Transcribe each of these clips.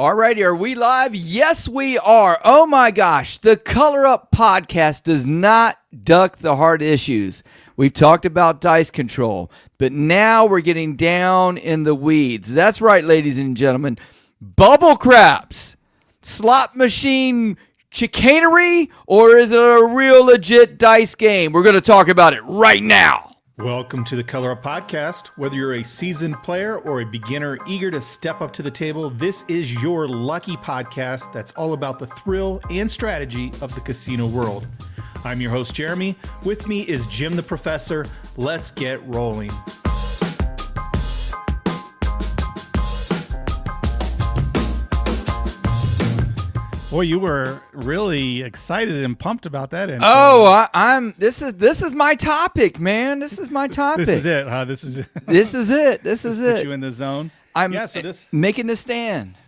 All righty, are we live? Yes, we are. Oh my gosh, the Color Up podcast does not duck the hard issues. We've talked about dice control, but now we're getting down in the weeds. That's right, ladies and gentlemen. Bubble craps, slot machine chicanery, or is it a real legit dice game? We're going to talk about it right now. Welcome to the Color Up Podcast. Whether you're a seasoned player or a beginner eager to step up to the table, this is your lucky podcast that's all about the thrill and strategy of the casino world. I'm your host, Jeremy. With me is Jim the Professor. Let's get rolling. Boy, you were really excited and pumped about that intro. Oh, I'm. This is my topic, man. This is my topic. This is it, huh? This is it. This is it. This is Put it. you in the zone. I'm So making the stand.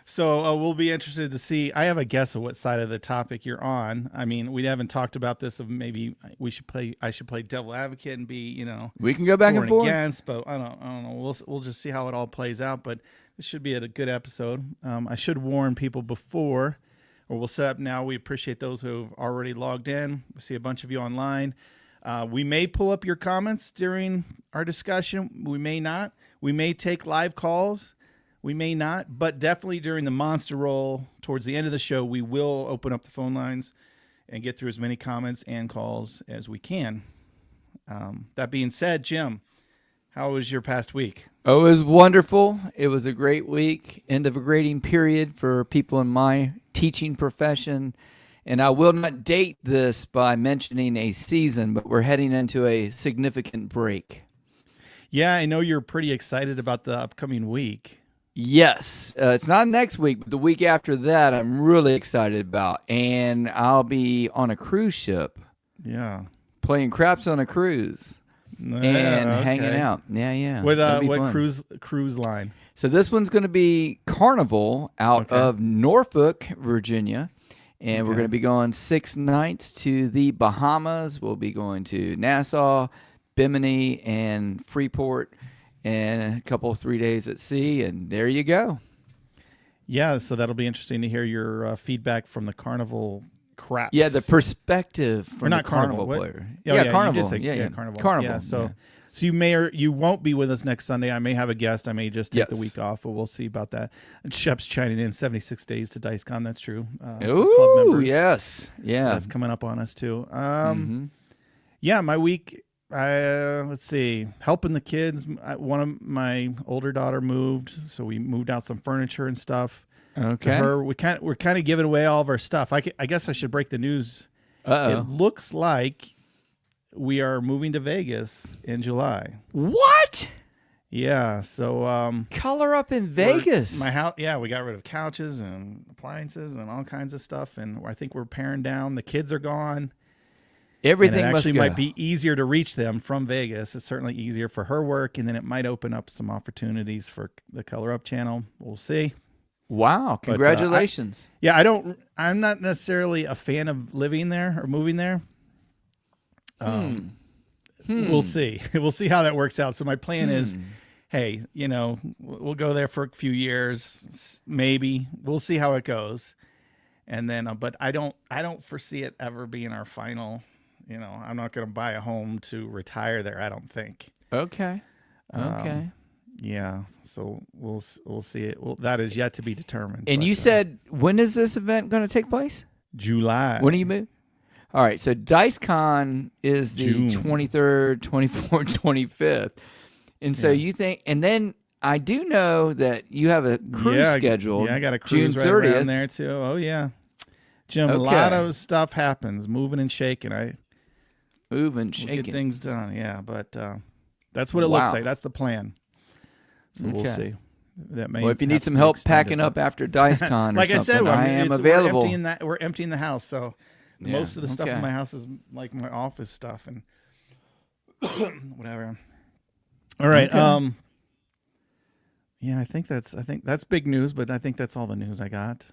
So we'll be interested to see. I have a guess of what side of the topic you're on. I mean, we haven't talked about this. Of maybe I should play devil advocate and be, We can go back and forth. Against, but I don't know. We'll just see how it all plays out. But this should be a good episode. I should warn people before, or we'll set up now. We appreciate those who have already logged in. We see a bunch of you online. We may pull up your comments during our discussion. We may not. We may take live calls. We may not, but definitely during the monster roll towards the end of the show, we will open up the phone lines and get through as many comments and calls as we can. That being said, Jim, how was your past week? Oh, it was wonderful. It was a great week, end of a grading period for people in my teaching profession. And I will not date this by mentioning a season, but we're heading into a significant break. Yeah, I know you're pretty excited about the upcoming week. Yes, it's not next week, but the week after that, I'm really excited about. And I'll be on a cruise ship. Yeah. Playing craps on a cruise and hanging out. Yeah. What cruise line? So this one's going to be Carnival out of Norfolk, Virginia. And we're going to be going 6 nights to the Bahamas. We'll be going to Nassau, Bimini, and Freeport. And a couple 3 days at sea, and there you go. Yeah, so that'll be interesting to hear your feedback from the Carnival craps. Yeah, the perspective from the Carnival player. Carnival. Carnival. Carnival. Yeah, so you may or you won't be with us next Sunday. I may have a guest. I may just take the week off, but we'll see about that. And Shep's chiming in 76 days to DiceCon. That's true. Ooh, club members. Yes. Yeah. So that's coming up on us too. Yeah, my week. Let's see, helping the kids. One of my older daughter moved, so we moved out some furniture and stuff. Okay. We're kind of giving away all of our stuff. I guess I should break the news. It looks like we are moving to Vegas in July. What? Yeah. So Color Up in Vegas. My house. Yeah, we got rid of couches and appliances and all kinds of stuff, and I think we're paring down. The kids are gone. Everything and it actually must go. might be easier to reach them from Vegas. It's certainly easier for her work, and then it might open up some opportunities for the Color Up channel. We'll see. Wow! Congratulations. I'm not necessarily a fan of living there or moving there. We'll see. We'll see how that works out. So my plan is, hey, we'll go there for a few years, maybe. We'll see how it goes, and then. But I don't foresee it ever being our final. I'm not going to buy a home to retire there, I don't think. Okay. Yeah. So we'll see it. Well, that is yet to be determined. And you said, when is this event going to take place? July. When do you move? All right. So DiceCon is the June. 23rd, 24th, 25th. And so you think, and then I do know that you have a cruise scheduled. Yeah, I got a cruise June right 30th. around there too. Oh, yeah. Jim, a lot of stuff happens, moving and shaking. We'll get things done, yeah. But that's what it looks like. That's the plan. So we'll see. That may. Well, if you need some help packing up after DiceCon, like or I said, I am available. We're emptying the house, so most of the stuff in my house is like my office stuff and whatever. All right. Yeah, I think that's big news, but I think that's all the news I got.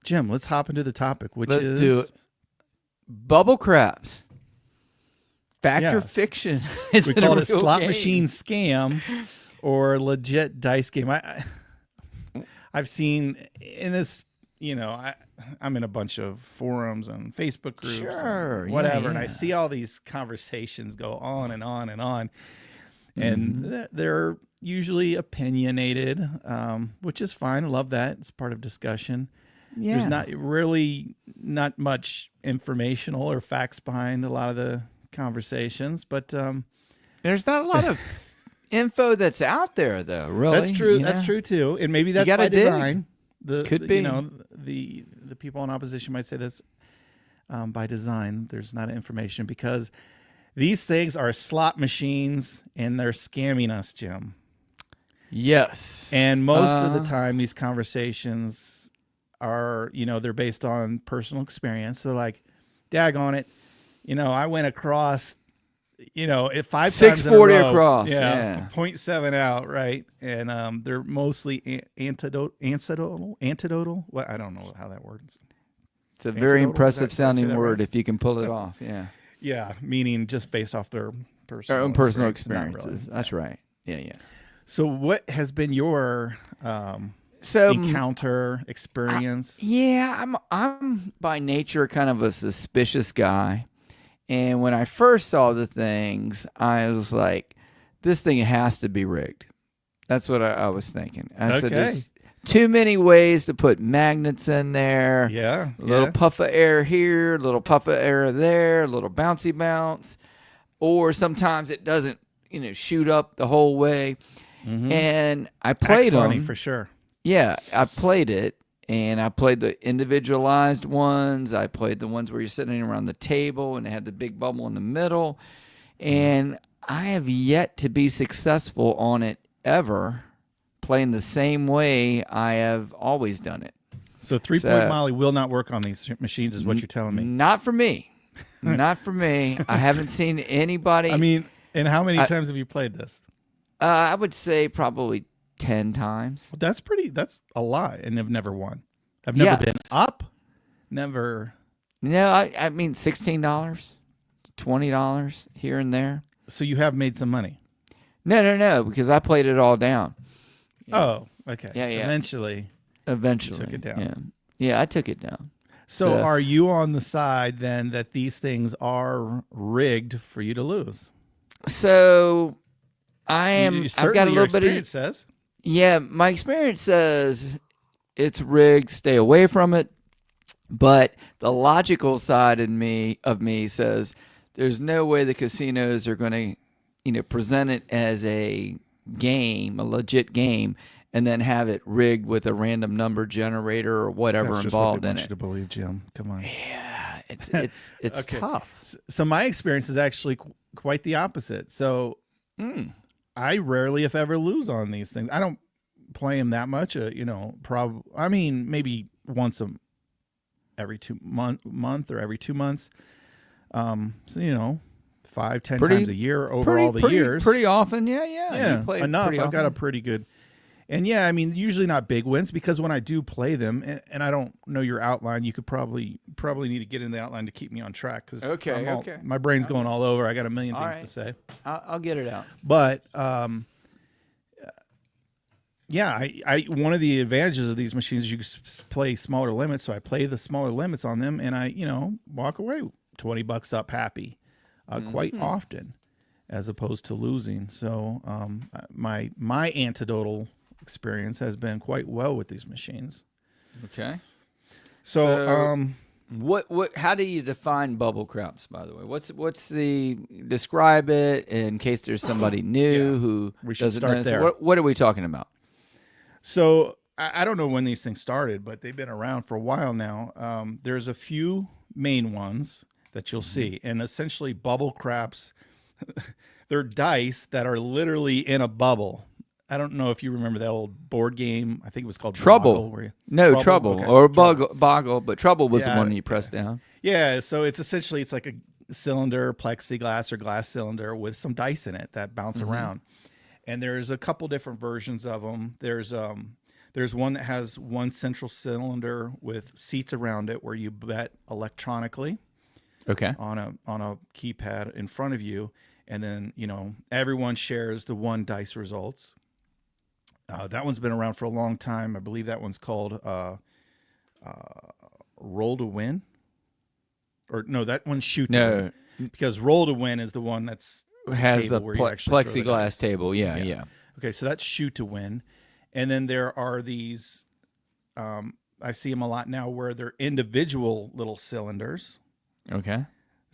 Jim, let's hop into the topic, which let's do it. Bubble craps. Fact or fiction? We call it a slot machine scam. or legit dice game. I've seen in this, I'm in a bunch of forums and Facebook groups, Sure, and whatever, and I yeah. see all these conversations go on and on and on, and they're usually opinionated, which is fine. I love that. It's part of discussion. Yeah. There's not much informational or facts behind a lot of the conversations, but There's not a lot of info that's out there, though. Really, that's true. That's true too, and maybe that's gotta by dig. design. Could be. The people in opposition might say that's by design. There's not information because these things are slot machines and they're scamming us, Jim. Yes. And most of the time, these conversations are, they're based on personal experience. They're like, daggone it, I went across, if 5 times in a 640 row, across. yeah, Yeah. 0.7 out, right? And they're mostly antidotal. What, I don't know how that works. It's a very Antidotal? impressive Did I say sounding that word right? if you can pull it off. Yeah. Yeah, meaning just based off their Our own personal experience, not experiences. really. That's right. Yeah. So, what has been your So encounter experience? yeah, I'm by nature kind of a suspicious guy. And when I first saw the things, I was like, this thing has to be rigged. That's what I was thinking. I said, Okay. there's too many ways to put magnets in there. Yeah, A little puff of air here, a little puff of air there, a little bouncy bounce. Or sometimes it doesn't, shoot up the whole way. And I played funny them. for sure. Yeah, I played it. And I played the individualized ones. I played the ones where you're sitting around the table and they had the big bubble in the middle. And I have yet to be successful on it ever, playing the same way I have always done it. So 3-point Molly will not work on these machines, is what you're telling me. Not for me. Not for me. I haven't seen anybody. I mean, and how many times have you played this? I would say probably 10 times. Well, that's a lot, and I've never won. I've never been Yes. up. Never. No, I mean $16, $20 here and there. So you have made some money. No, because I played it all down. Oh, okay. Yeah. Eventually. Eventually. took it down. Yeah, I took it down. So are you on the side then that these things are rigged for you to lose? So I am. I've got a Certainly your little bit experience of. says. Yeah, my experience says it's rigged. Stay away from it. But the logical side of me says there's no way the casinos are going to, present it as a game, a legit game, and then have it rigged with a random number generator or whatever That's just what involved they in want you it. to believe, Jim. Come on. Yeah, it's Okay. tough. So my experience is actually quite the opposite. So I rarely, if ever, lose on these things. I don't play them that much. Maybe once every 2 month or every 2 months. So 5-10 times a year over all the years. Pretty often, yeah. Yeah, You play enough. pretty I've got a often. pretty good. And yeah, I mean, usually not big wins because when I do play them, and I don't know your outline, you could probably need to get in the outline to keep me on track because Okay. my brain's going all over. I got a million All things right. to say. I'll get it out. But I one of the advantages of these machines is you can play smaller limits. So I play the smaller limits on them, and I walk away $20 up happy, quite often, as opposed to losing. So my antidotal experience has been quite well with these machines. Okay. So What? How do you define bubble craps? By the way, what's the describe it in case there's somebody new who We should doesn't start know. So there. what are we talking about? So I don't know when these things started, but they've been around for a while now. There's a few main ones that you'll see, and essentially bubble craps. They're dice that are literally in a bubble. I don't know if you remember that old board game. I think it was called Trouble. Boggle, Trouble Okay. or boggle, but trouble was the Yeah, one you pressed down. Yeah, so it's like a cylinder, plexiglass or glass cylinder with some dice in it that bounce around. And there's a couple different versions of them. There's one that has one central cylinder with seats around it where you bet electronically Okay. on a keypad in front of you, and then everyone shares the one dice results. That one's been around for a long time. I believe that one's called Roll to Win. Or no, that one's Shoot to Win. Because Roll to Win is the one that's has the where you actually throw the plexiglass dice. table. Yeah. Okay, so that's Shoot to Win. And then there are these, I see them a lot now where they're individual little cylinders. Okay.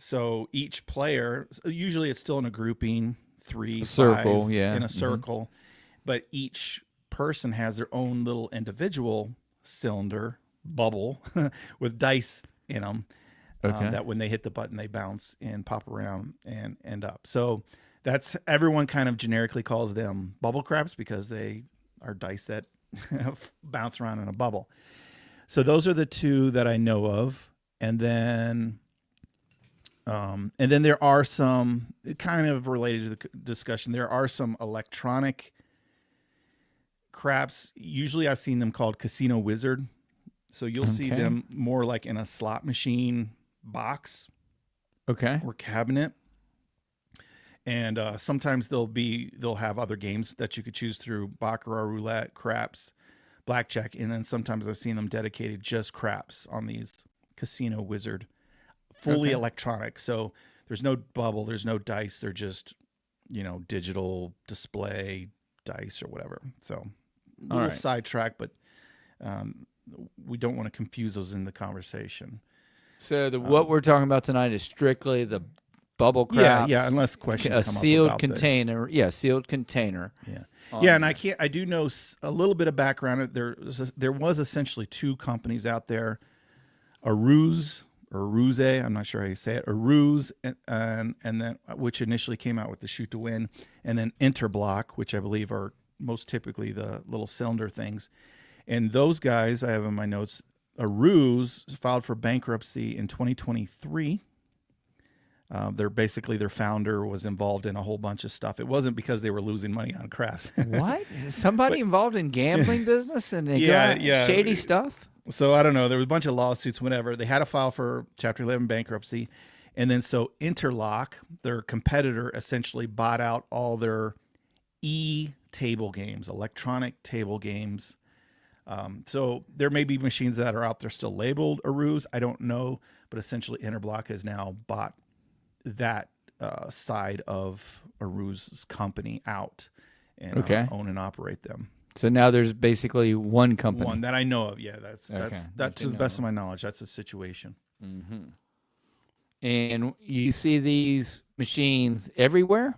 So each player, usually it's still in a grouping, 3, circle, 5, yeah. in a circle, but each person has their own little individual cylinder bubble with dice in them. Okay. That when they hit the button, they bounce and pop around and end up. So that's, everyone kind of generically calls them bubble craps because they are dice that bounce around in a bubble. So those are the two that I know of. And then there are some, kind of related to the discussion, there are some electronic craps. Usually I've seen them called Casino Wizard. So you'll see them more like in a slot machine box or cabinet. And sometimes they'll have other games that you could choose through baccarat, roulette, craps, blackjack. And then sometimes I've seen them dedicated just craps on these Casino Wizard. Fully electronic, so there's no bubble, there's no dice. They're just, digital display dice or whatever. So a little sidetrack, but we don't want to confuse those in the conversation. So what we're talking about tonight is strictly the bubble craps. Yeah. Unless questions come sealed up about container. this. Yeah, sealed container. Yeah. And I do know a little bit of background. There was essentially two companies out there, Aruze. Or Ruse, I'm not sure how you say it, or Ruse, and then which initially came out with the Shoot to Win, and then Interblock, which I believe are most typically the little cylinder things. And those guys, I have in my notes, Ruse filed for bankruptcy in 2023. Their founder was involved in a whole bunch of stuff. It wasn't because they were losing money on craps. What? Is somebody involved in gambling business and they got shady stuff? So I don't know. There was a bunch of lawsuits, whatever. They had to file for Chapter 11 bankruptcy. And then so Interlock, their competitor, essentially bought out all their table games, electronic table games. So there may be machines that are out there still labeled Aruze. I don't know. But essentially Interblock has now bought that side of Aruze's company out and own and operate them. So now there's basically one company. One that I know of. Yeah, that's to the best of my knowledge. That's the situation. Mm-hmm. And you see these machines everywhere,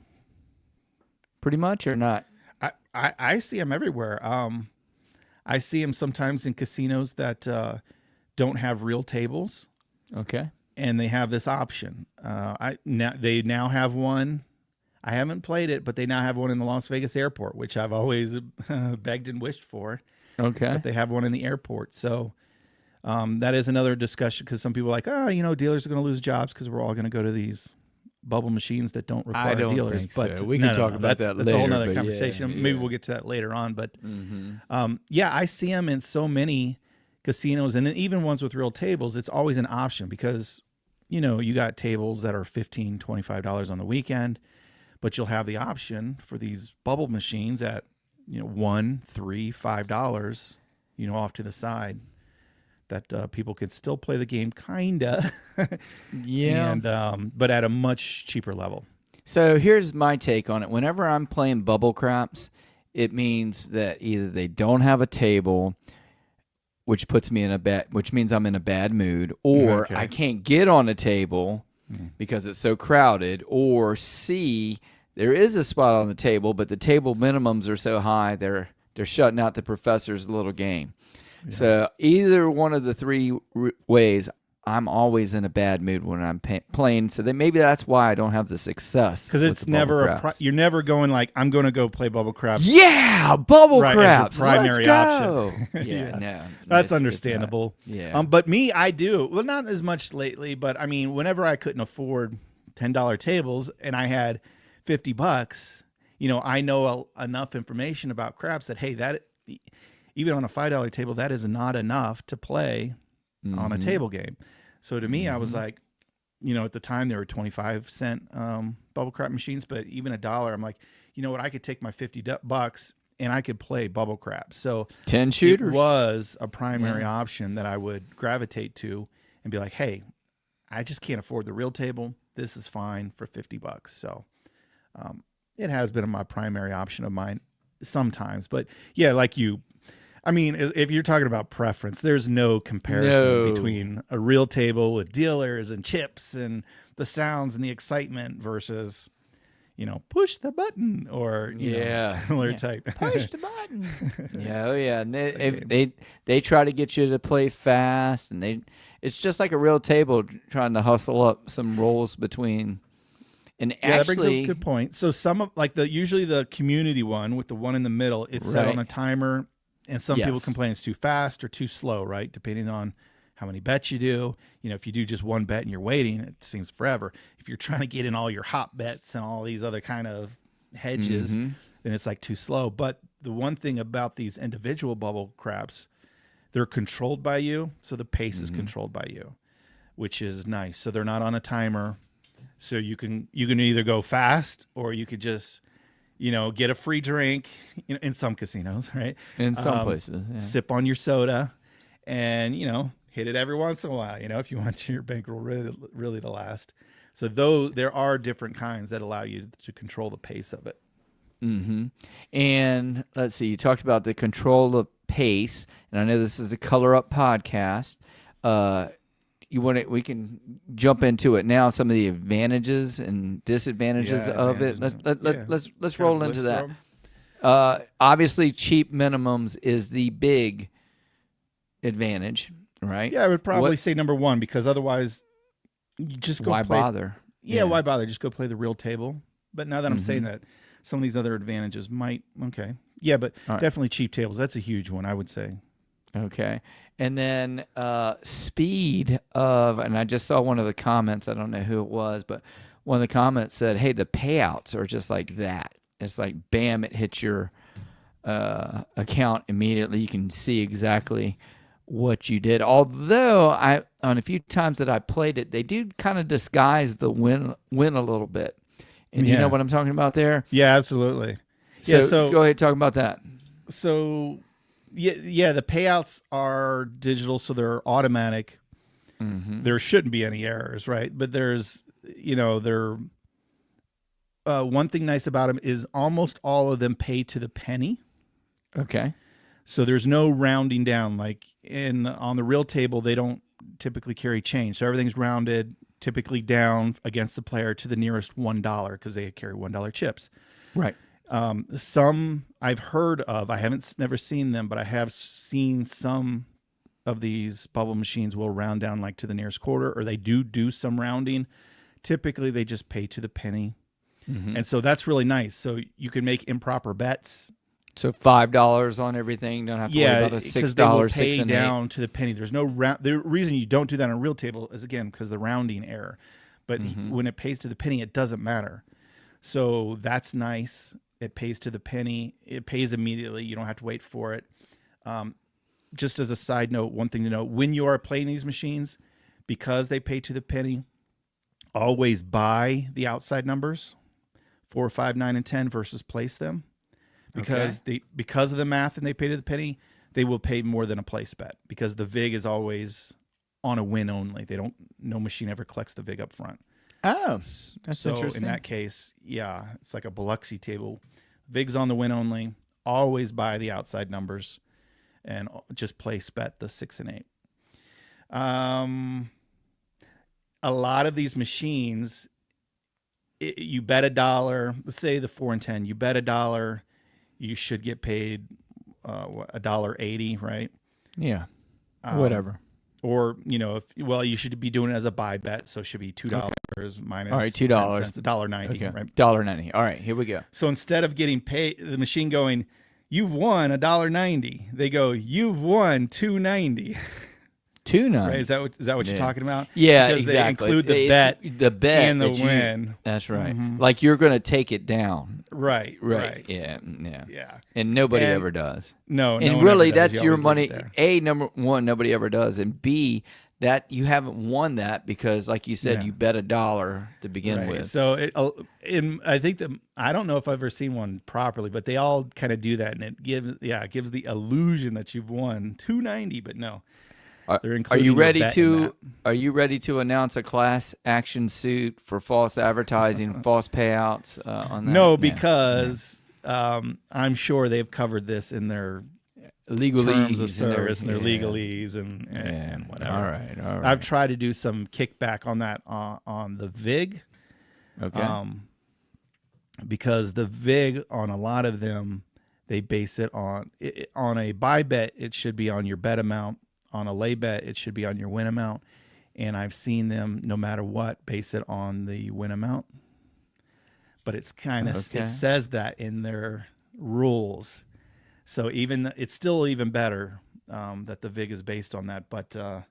pretty much, or not? I see them everywhere. I see them sometimes in casinos that don't have real tables. Okay. And they have this option. They now have one. I haven't played it, but they now have one in the Las Vegas airport, which I've always begged and wished for. Okay. But they have one in the airport. So that is another discussion because some people are like, dealers are going to lose jobs because we're all going to go to these bubble machines that don't require dealers. But so. We can talk about that later. That's a whole other conversation. Yeah. Maybe we'll get to that later on. But I see them in so many casinos, and then even ones with real tables. It's always an option because, you got tables that are $15, $25 on the weekend. But you'll have the option for these bubble machines at, $1, $3, $5, off to the side that people could still play the game, kinda. Yeah. And but at a much cheaper level. So here's my take on it. Whenever I'm playing bubble craps, it means that either they don't have a table, which means I'm in a bad mood, or I can't get on a table because it's so crowded, or C, there is a spot on the table, but the table minimums are so high they're shutting out the professor's little game. Yeah. So either one of the three ways, I'm always in a bad mood when I'm playing. So maybe that's why I don't have the success. Because it's never you're never going like, I'm going to go play bubble craps. Yeah, bubble craps. Primary option. Yeah, no, that's understandable. Yeah, but me, I do. Well, not as much lately, but I mean, whenever I couldn't afford $10 tables and I had $50, I know enough information about craps that that even on a $5 table, that is not enough to play on a table game. So to me, I was like, at the time there were 25-cent bubble crap machines, but even $1, I'm like, you know what? I could take my $50 and I could play bubble crap. So 10 shooters. It was a primary option that I would gravitate to and be like, hey, I just can't afford the real table. This is fine for $50. So it has been my primary option of mine sometimes. But yeah, like you, I mean, if you're talking about preference, there's no comparison between a real table with dealers and chips and the sounds and the excitement versus, push the button or similar type. Push the button. And they try to get you to play fast, and it's just like a real table trying to hustle up some rolls between. And actually, that brings up a good point. So some of usually the community one with the one in the middle, it's set on a timer, and some people complain it's too fast or too slow, right? Depending on how many bets you do. If you do just one bet and you're waiting, it seems forever. If you're trying to get in all your hot bets and all these other kind of hedges, then it's like too slow. But the one thing about these individual bubble craps, they're controlled by you. So the pace is controlled by you, which is nice. So they're not on a timer. So you can either go fast or you could just, get a free drink in some casinos, right? In some places. Yeah. Sip on your soda and, hit it every once in a while, if you want your bankroll really to last. So there are different kinds that allow you to control the pace of it. Mm-hmm. And let's see, you talked about the control of pace, and I know this is a Color Up podcast. We can jump into it now. Some of the advantages and disadvantages of it. Let's roll into that. Obviously, cheap minimums is the big advantage. Right. Yeah, I would probably say number one, because otherwise you just go why bother? Yeah, why bother? Just go play the real table. But now that I'm saying that, some of these other advantages might but definitely cheap tables. That's a huge one, I would say. Okay. And then speed of, and I just saw one of the comments, I don't know who it was, but one of the comments said, hey, the payouts are just like that. It's like, bam, it hits your account immediately. You can see exactly what you did. Although on a few times that I played it, they do kind of disguise the win a little bit. And you know what I'm talking about there? Yeah, absolutely. So go ahead, talk about that. So the payouts are digital, so they're automatic. There shouldn't be any errors, right? But there's, one thing nice about them is almost all of them pay to the penny. Okay. So there's no rounding down. Like on the real table, they don't typically carry change. So everything's rounded typically down against the player to the nearest $1 because they carry $1 chips. Right. Some I've heard of, I haven't never seen them, but I have seen some of these bubble machines will round down like to the nearest quarter, or they do some rounding. Typically, they just pay to the penny. And so that's really nice. So you can make improper bets. So $5 on everything. Don't have to worry about a $6, pay down to the penny. There's no round. The reason you don't do that on a real table is again because the rounding error. But when it pays to the penny, it doesn't matter. So that's nice. It pays to the penny. It pays immediately. You don't have to wait for it. Just as a side note, one thing to know: when you are playing these machines, because they pay to the penny, always buy the outside numbers, 4, 5, 9, and 10, versus place them. Because because of the math and they pay to the penny, they will pay more than a place bet because the VIG is always on a win only. No machine ever collects the VIG up front. Oh, that's interesting. In that case, it's like a Biloxi table. VIG's on the win only. Always buy the outside numbers and just place bet the 6 and 8. A lot of these machines, you bet $1. Let's say the 4 and 10. You bet $1. You should get paid $1.80, right? Yeah, whatever. Or you should be doing it as a buy bet, so it should be $2 minus. All right, $2, $1.90, okay. right? $1.90. All right, here we go. So instead of getting paid, the machine going, "You've won $1.90," they go, "You've won $2.90." $2.90. Right? Is that what you're talking about? Yeah, because exactly. They include the bet, and the win. That's right. Like you're going to take it down. Right. Yeah. Yeah. And nobody ever does. No. And no really, one ever does. that's You your always leave money. it there. Number one, nobody ever does, and B, that you haven't won that because, like you said, Yeah. you bet $1 to begin Right. with. So I think that I don't know if I've ever seen one properly, but they all kind of do that, and it gives the illusion that you've won $290, but no, they're Are including you your ready bet in to? that. Are you ready to announce a class action suit for false advertising, false payouts on that? No, because I'm sure they've covered this in their legalese terms of service and their yeah. legalese and whatever. All right. I've tried to do some kickback on that on the VIG. Okay. Because the VIG on a lot of them, they base it on a buy bet. It should be on your bet amount. On a lay bet, it should be on your win amount. And I've seen them, no matter what, base it on the win amount. But it's kind of it says that in their rules. So it's still even better that the VIG is based on that. But yeah,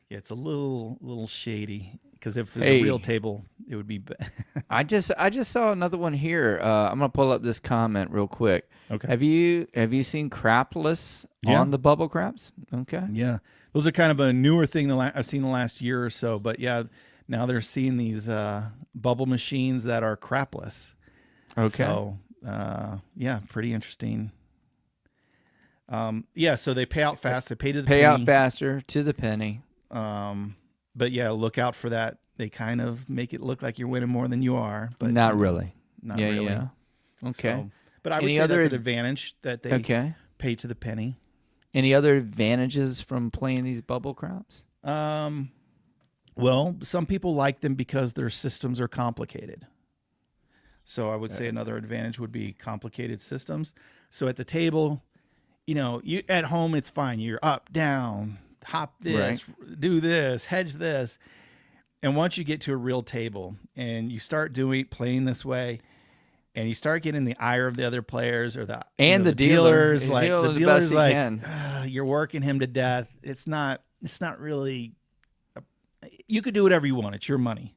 it's a little shady. Because if it's a real table, it would be. I just saw another one here. I'm gonna pull up this comment real quick. Okay. Have you seen crapless on the bubble craps? Okay. Yeah, those are kind of a newer thing I've seen the last year or so. But yeah, now they're seeing these bubble machines that are crapless. Okay. So yeah, pretty interesting. Yeah, so they pay out fast. They pay to the pay penny. out faster to the penny. But yeah, look out for that. They kind of make it look like you're winning more than you are, but not really. Not yeah, really. Yeah. Okay. So, but I would Any say other that's an advantage that they pay to the penny. Any other advantages from playing these bubble craps? Well, some people like them because their systems are complicated. So I would say another advantage would be complicated systems. So at the table, you at home it's fine. You're up, down, hop this, do this, hedge this. And once you get to a real table and you start playing this way, and you start getting the ire of the other players or the dealers, like the dealer's like, you're working him to death. It's not really. You could do whatever you want. It's your money.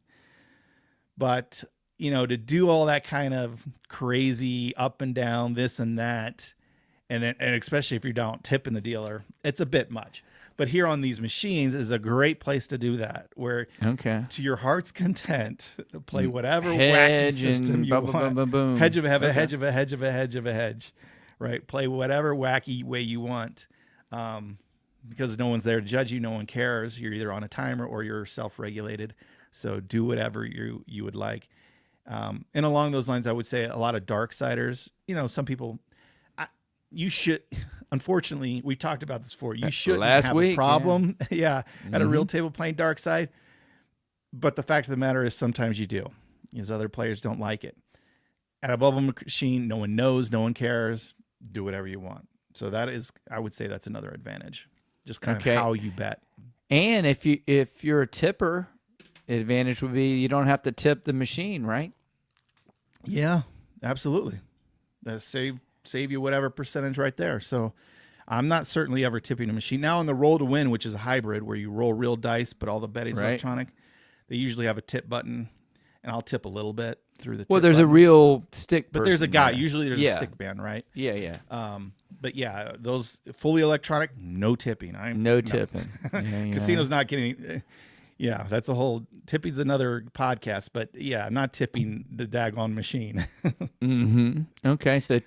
But to do all that kind of crazy up and down, this and that, and especially if you don't tipping the dealer, it's a bit much. But here on these machines is a great place to do that, where to your heart's content, play whatever wacky system you want. Hedge of a hedge of a hedge of a hedge of a hedge, right? Play whatever wacky way you want, because no one's there to judge you. No one cares. You're either on a timer or you're self-regulated. So do whatever you would like. And along those lines, I would say a lot of dark-siders, some people, you should, unfortunately, we talked about this before. You shouldn't have a problem at a real table playing dark side. But the fact of the matter is sometimes you do, because other players don't like it. At a bubble machine, no one knows, no one cares. Do whatever you want. So I would say that's another advantage. Just kind of how you bet. And if you're a tipper, the advantage would be you don't have to tip the machine, right? Yeah, absolutely. Save you whatever percentage right there. So I'm not certainly ever tipping a machine. Now on the roll to win, which is a hybrid where you roll real dice, but all the betting's electronic, they usually have a tip button, and I'll tip a little bit through the tip there's button. a real stick But there's a guy. there. Usually there's a stick man, right? Yeah. But yeah, those fully electronic, no tipping. No tipping. Casino's not getting... Yeah, that's a whole... Tipping's another podcast, but yeah, not tipping the daggone machine. Okay, so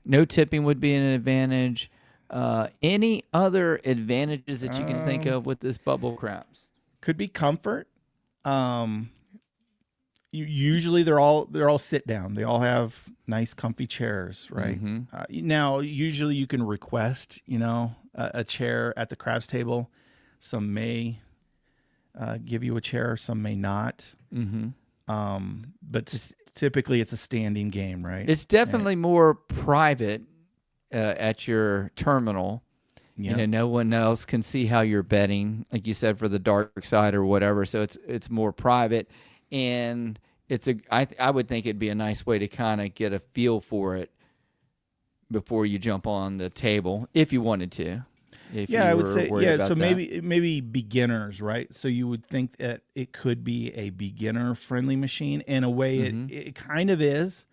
no tipping would be an advantage. Any other advantages that you can think of with this bubble craps? Could be comfort. Usually they're all sit down. They all have nice, comfy chairs, right? Now, usually you can request, a chair at the craps table. Some may give you a chair, some may not. But typically it's a standing game, right? It's definitely more private at your terminal. No one else can see how you're betting, like you said, for the dark side or whatever. So it's more private, and I would think it'd be a nice way to kind of get a feel for it before you jump on the table, if you wanted to. I would say so maybe beginners, right? So you would think that it could be a beginner friendly machine. In a way it kind of is,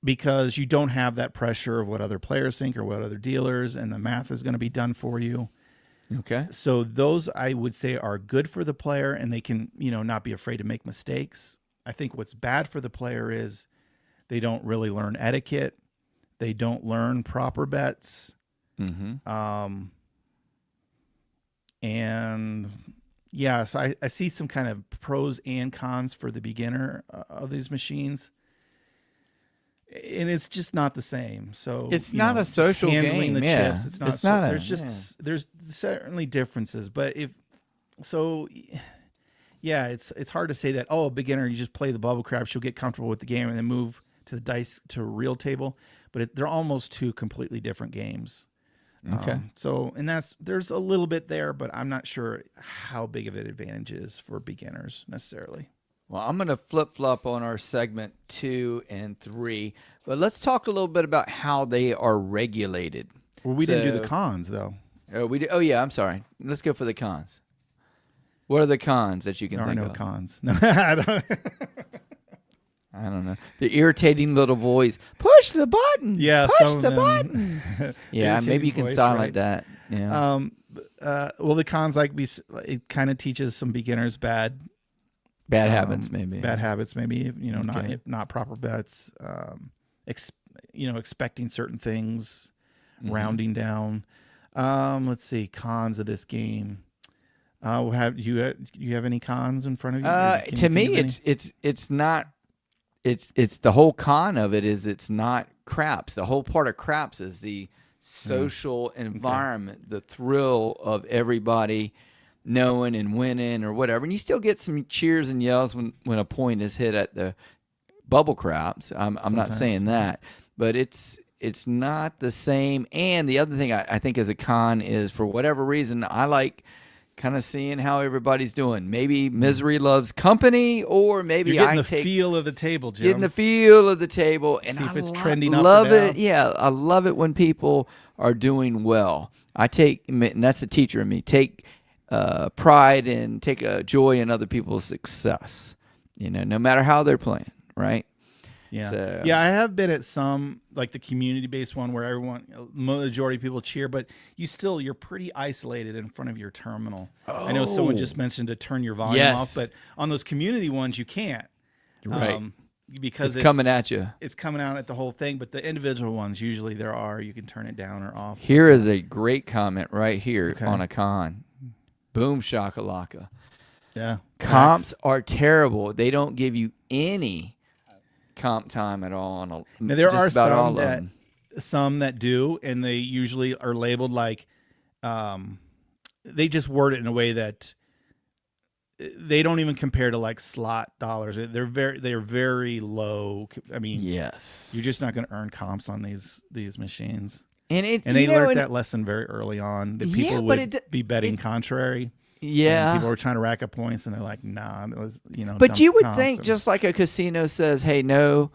because you don't have that pressure of what other players think or what other dealers, and the math is going to be done for you. Okay. So those I would say are good for the player, and they can, not be afraid to make mistakes. I think what's bad for the player is they don't really learn etiquette. They don't learn proper bets. Mm-hmm. And yeah, so I see some kind of pros and cons for the beginner of these machines. And it's just not the same. So It's not a just social handling game. the Yeah. chips. It's not. It's not a- there's just there's certainly differences, but yeah, it's hard to say that. Oh, a beginner, you just play the bubble craps, you'll get comfortable with the game, and then move to the dice to a real table. But they're almost two completely different games. Okay. There's a little bit there, but I'm not sure how big of an advantage is for beginners necessarily. Well, I'm going to flip-flop on our segment 2 and 3, but let's talk a little bit about how they are regulated. Well, we didn't do the cons, though. Oh, yeah, I'm sorry. Let's go for the cons. What are the cons that you can There are think no of? cons. No, I don't. I don't know. The irritating little voice. Push the button. Yeah, Push some of the them- button. Yeah, Irritating maybe you can voice, silent right. that. Yeah. Well, the cons, it kind of teaches some beginners bad Bad habits, maybe. Okay. not proper bets, expecting certain things, rounding down. Let's see, cons of this game. Have you have any cons in front of you? Can you To think me, of any? it's not. It's the whole con of it is it's not craps. The whole part of craps is the social environment, the thrill of everybody knowing and winning or whatever. And you still get some cheers and yells when a point is hit at the bubble craps. I'm not Sometimes. saying that, but it's not the same. And the other thing I think as a con is, for whatever reason, I like kind of seeing how everybody's doing. Maybe misery loves company, or maybe You're getting I the take feel of the table, Jim. getting the feel of the table, and See if I it's trending up or love it. down. Yeah, I love it when people are doing well. I take, and that's the teacher in me, take pride and take a joy in other people's success. No matter how they're playing, right? Yeah. So- Yeah, I have been at some, like the community-based one where majority of people cheer, but you're pretty isolated in front of your terminal. I know someone just mentioned to turn your volume Yes. off, but on those community ones, you can't. Right. Because It's coming at you. It's coming out at the whole thing, but the individual ones, usually you can turn it down or off. Here is a great comment right here Okay. on a con. Boom shakalaka. Yeah. Comps are terrible. They don't give you any comp time at all on Now, there just are about all some of that them. some that do, and they usually are labeled like, they just word it in a way that they don't even compare to like slot dollars. They're very low. I mean, Yes. you're just not going to earn comps on these machines. And They learned that lesson very early on, that Yeah, people but would be betting contrary. And Yeah. people were trying to rack up points, and they're like, "Nah, it was, But dump you would comps." think, just like a casino says, hey, no,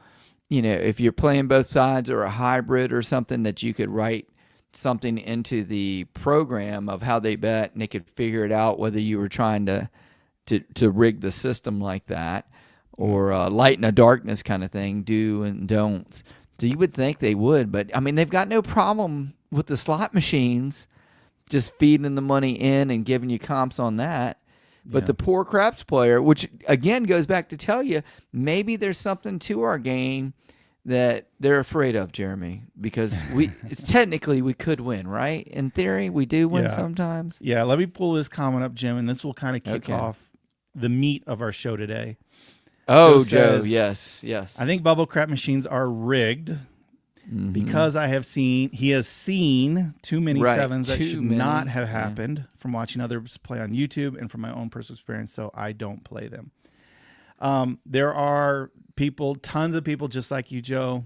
if you're playing both sides or a hybrid or something, that you could write something into the program of how they bet, and they could figure it out whether you were trying to rig the system like that, or light in the darkness kind of thing, do and don'ts. So you would think they would, but I mean, they've got no problem with the slot machines just feeding the money in and giving you comps on that. But Yeah. the poor craps player, which again goes back to tell you, maybe there's something to our game that they're afraid of, Jeremy, because it's technically we could win, right? In theory, we do win Yeah. sometimes. Yeah, let me pull this comment up, Jim, and this will kind of kick Okay. off the meat of our show today. Oh, Joe Joe, says, yes. I think bubble crap machines are rigged Mhm. because he has seen too many Right, sevens that too should many, not have yeah. happened from watching others play on YouTube and from my own personal experience, so I don't play them. There are tons of people just like you, Joe.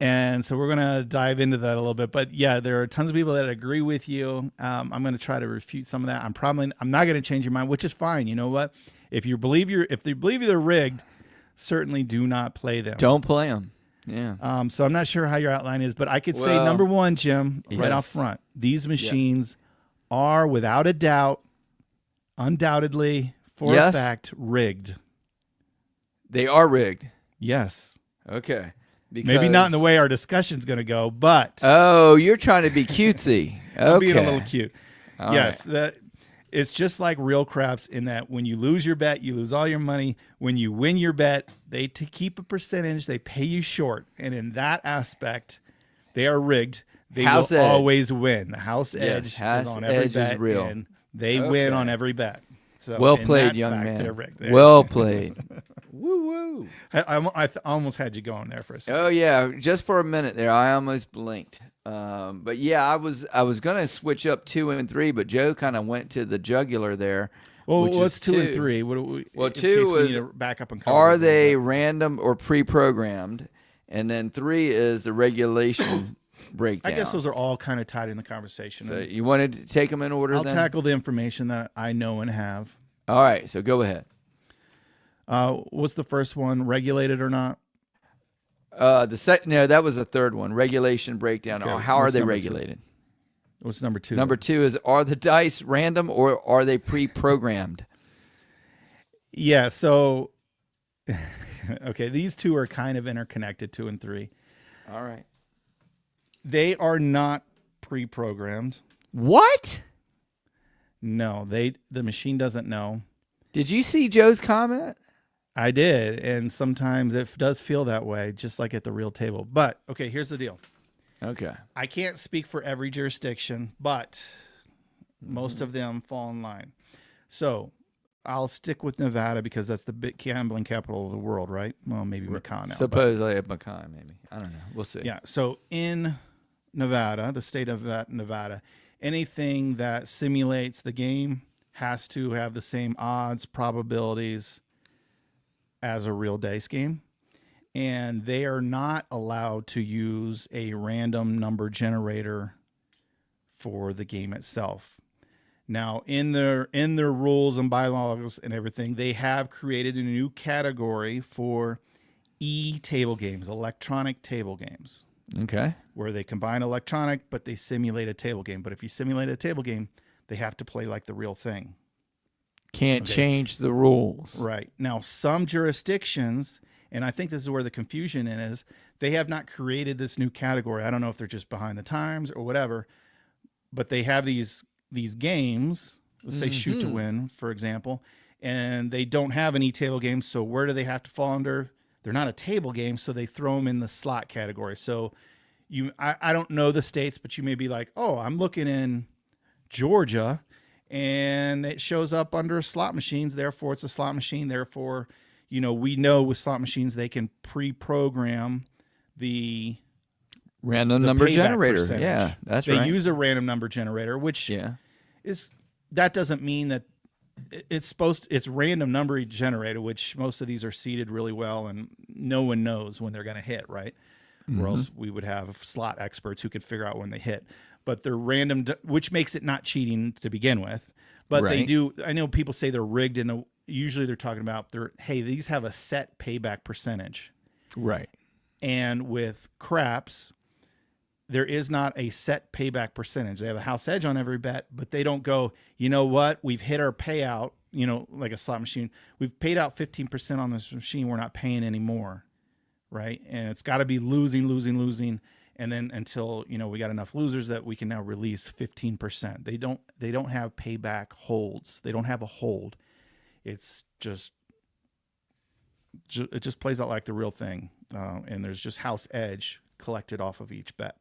And so we're going to dive into that a little bit. But yeah, there are tons of people that agree with you. I'm going to try to refute some of that. I'm not going to change your mind, which is fine. You know what? If you believe they're rigged, certainly do not play them. Don't play them. Yeah. So I'm not sure how your outline is, but I could say Well, number one, Jim, right off yes. front. These machines are without a doubt, undoubtedly, for a Yes. fact, rigged. They are rigged. Yes. Okay. Maybe not in the Because- way our discussion's going to go, but Oh, you're trying to be cutesy. Okay. I'm being a little cute. All Yes, it's just like real craps in that when you lose your bet, you lose all your money. When you win your bet, they keep a percentage. They pay you short, and in that aspect, they are rigged. They House will edge. always win. The house Yes, edge house is on every edge is bet, real. and they win Okay. on every bet. So Well in played, that young fact, man. They're rigged. There Well you go. played. Woo woo. I almost had you going there for a second. Oh yeah, just for a minute there, I almost blinked. But yeah, I was gonna switch up 2 and 3, but Joe kind of went to the jugular there. Well, which what's is 2 and two. 3? What do we? Well, in 2 case we is need to back up and cover Are this a little they bit. random or pre-programmed? And then 3 is the regulation breakdown. I guess those are all kind of tied in the conversation. So And you wanted to take them in order I'll then? tackle the information that I know and have. All right, so go ahead. What's the first one? Regulated or not? No, that was the third one. Regulation breakdown. Okay, How are what's they number two? regulated? What's number 2? Number 2 is, are the dice random or are they pre-programmed? Yeah. So, okay, these two are kind of interconnected. 2 and 3. All right. They are not pre-programmed. What? No, the machine doesn't know. Did you see Joe's comment? I did, and sometimes it does feel that way, just like at the real table. But okay, here's the deal. Okay. I can't speak for every jurisdiction, but most of them fall in line. So I'll stick with Nevada because that's the big gambling capital of the world, right? Well, maybe Macau now. but- Supposedly at Mackay, maybe. I don't know. We'll see. Yeah. So in Nevada, the state of Nevada, anything that simulates the game has to have the same odds, probabilities as a real dice game. And they are not allowed to use a random number generator for the game itself. Now, in their rules and bylaws and everything, they have created a new category for table games, electronic table games, Okay. where they combine electronic, but they simulate a table game. But if you simulate a table game, they have to play like the real thing. Can't change the rules. Right. Now, some jurisdictions, and I think this is where the confusion is, they have not created this new category. I don't know if they're just behind the times or whatever, but they have these games, let's say Shoot to Win, for example, and they don't have any table games. So where do they have to fall under? They're not a table game, so they throw them in the slot category. So I don't know the states, but you may be like, oh, I'm looking in Georgia, and it shows up under slot machines. Therefore, it's a slot machine. Therefore, we know with slot machines they can pre-program the Random number payback generator. percentage. Yeah, that's they right. use a random number generator, which Yeah. that doesn't mean that it's random number generator, which most of these are seeded really well, and no one knows when they're going to hit, right? Or else we would have slot experts who could figure out when they hit. But they're random, which makes it not cheating to begin with. But they Right. do. I know people say they're rigged, and usually they're talking about these have a set payback percentage. Right. And with craps, there is not a set payback percentage. They have a house edge on every bet, but they don't go, you know what? We've hit our payout, like a slot machine. We've paid out 15% on this machine. We're not paying anymore. Right. And it's got to be losing. And then until, we got enough losers that we can now release 15%. They don't have payback holds. They don't have a hold. It's just, it just plays out like the real thing. And there's just house edge collected off of each bet.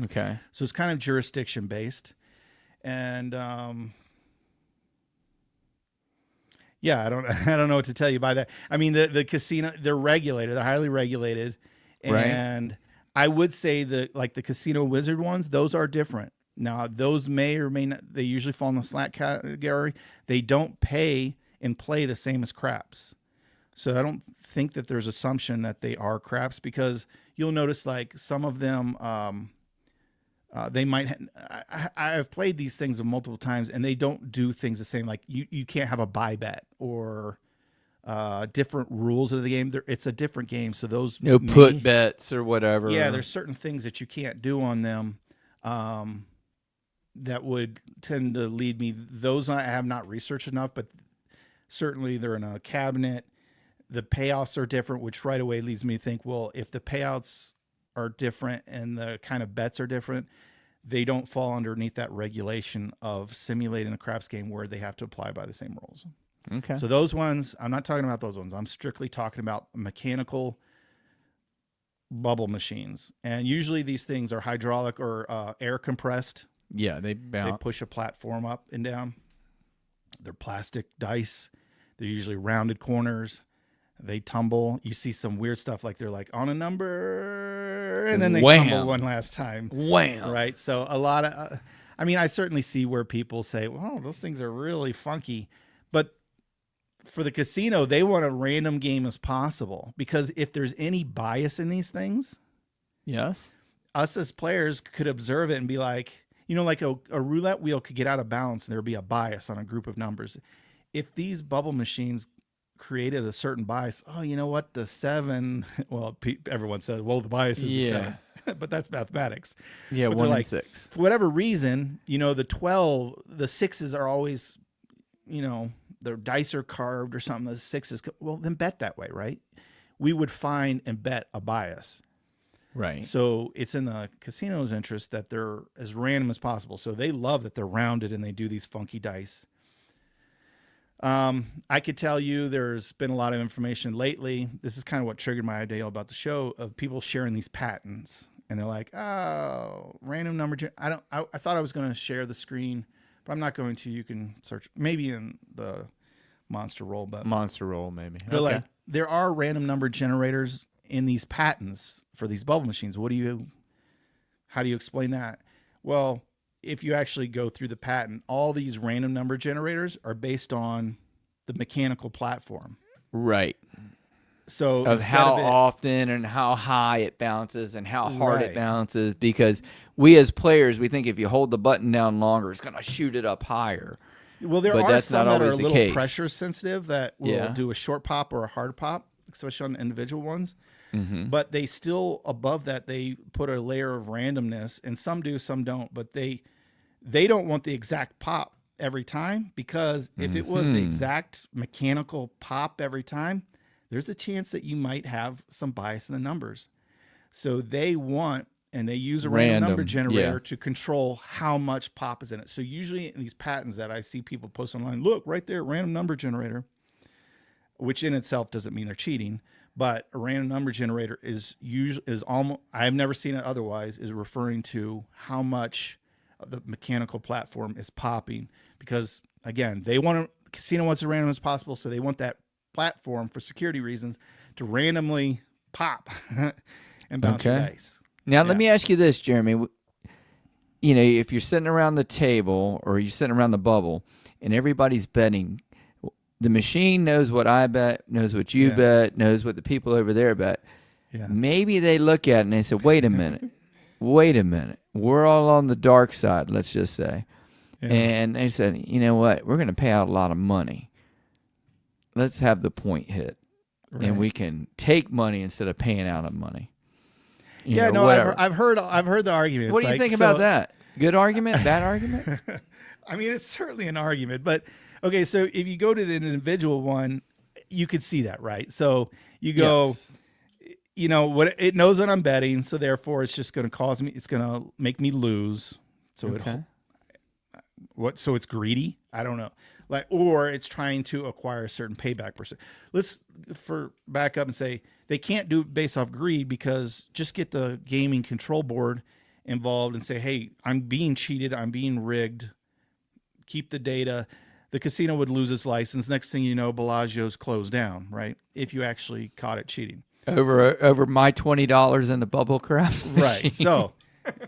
Okay. So it's kind of jurisdiction based. And yeah, I don't know what to tell you by that. I mean, the casino, they're regulated, they're highly regulated. And I would say that like the Casino Wizard ones, those are different. Now, those may or may not, they usually fall in the slot category. They don't pay and play the same as craps. So I don't think that there's assumption that they are craps, because you'll notice like some of them, they might. I've played these things multiple times, and they don't do things the same. Like you can't have a buy bet or different rules of the game. It's a different game, so those No put bets or whatever. Yeah, there's certain things that you can't do on them. That would tend to lead me. Those I have not researched enough, but certainly they're in a cabinet. the payouts are different, which right away leads me to think, well, if the payouts are different and the kind of bets are different, they don't fall underneath that regulation of simulating a craps game where they have to apply by the same rules. Okay. So those ones, I'm not talking about those ones. I'm strictly talking about mechanical bubble machines. And usually these things are hydraulic or air compressed. Yeah, they bounce. They push a platform up and down. They're plastic dice. They're usually rounded corners. They tumble. You see some weird stuff like they're like on a number and then they Wham. tumble one last time. Wham. Right. So a lot of, I mean, I certainly see where people say, well, those things are really funky. But for the casino, they want a random game as possible because if there's any bias in these things, Yes. us as players could observe it and be like, you know, like a roulette wheel could get out of balance and there would be a bias on a group of numbers. If these bubble machines created a certain bias, oh, you know what? The 7, well, everyone says, well, the bias is the 7, but that's mathematics. Yeah, But 1 they're and like, 6. For whatever reason, you know, the 12, the 6s are always, you know, their dice are carved or something. The 6s, well, then bet that way, right? We would find and bet a bias. Right. So it's in the casino's interest that they're as random as possible. So they love that they're rounded and they do these funky dice. I could tell you there's been a lot of information lately. This is kind of what triggered my idea about the show of people sharing these patents. And they're like, oh, random number. I thought I was going to share the screen, but I'm not going to. You can search maybe in the Monster Roll. But Monster Roll, maybe. they're like, there are random number generators in these patents for these bubble machines. How do you explain that? Well, if you actually go through the patent, all these random number generators are based on the mechanical platform. Right. So Of how often and how high it bounces and how hard it bounces, because we as players, we think if you hold the button down longer, it's going to shoot it up higher. Well, there But are that's some not that are a always the little case. pressure sensitive that will Yeah. do a short pop or a hard pop, especially on the individual ones. Mm-hmm. But they still, above that, they put a layer of randomness, and some do, some don't. But they don't want the exact pop every time, because if it was the exact mechanical pop every time, there's a chance that you might have some bias in the numbers. So they want, and they use a random number generator to control how much pop is in it. So usually in these patents that I see people post online, look right there, random number generator, which in itself doesn't mean they're cheating, but a random number generator is almost, I've never seen it otherwise, is referring to how much of the mechanical platform is popping, because again, casino wants as random as possible. So they want that platform for security reasons to randomly pop and bounce your dice. Now, let me ask you this, Jeremy. You know, if you're sitting around the table or you're sitting around the bubble and everybody's betting, the machine knows what I bet, knows what you bet, knows what the people over there bet. Yeah. Maybe they look at it and they say, wait a minute. We're all on the dark side, let's just say. Yeah. And they said, you know what? We're going to pay out a lot of money. Let's have the point hit. Right. And we can take money instead of paying out of money. I've heard the argument. What do you think about that? Good argument? Bad argument? I mean, it's certainly an argument, but okay. So if you go to the individual one, you could see that, right? So you go, you know, what it knows what I'm betting, so therefore it's just going to it's going to make me lose. So so it's greedy? I don't know. Or it's trying to acquire a certain payback percent. Let's back up and say they can't do it based off greed, because just get the gaming control board involved and say, hey, I'm being cheated, I'm being rigged, keep the data. The casino would lose its license. Next thing you know, Bellagio's closed down, right? If you actually caught it cheating. Over my $20 in the bubble craps machine. Right. So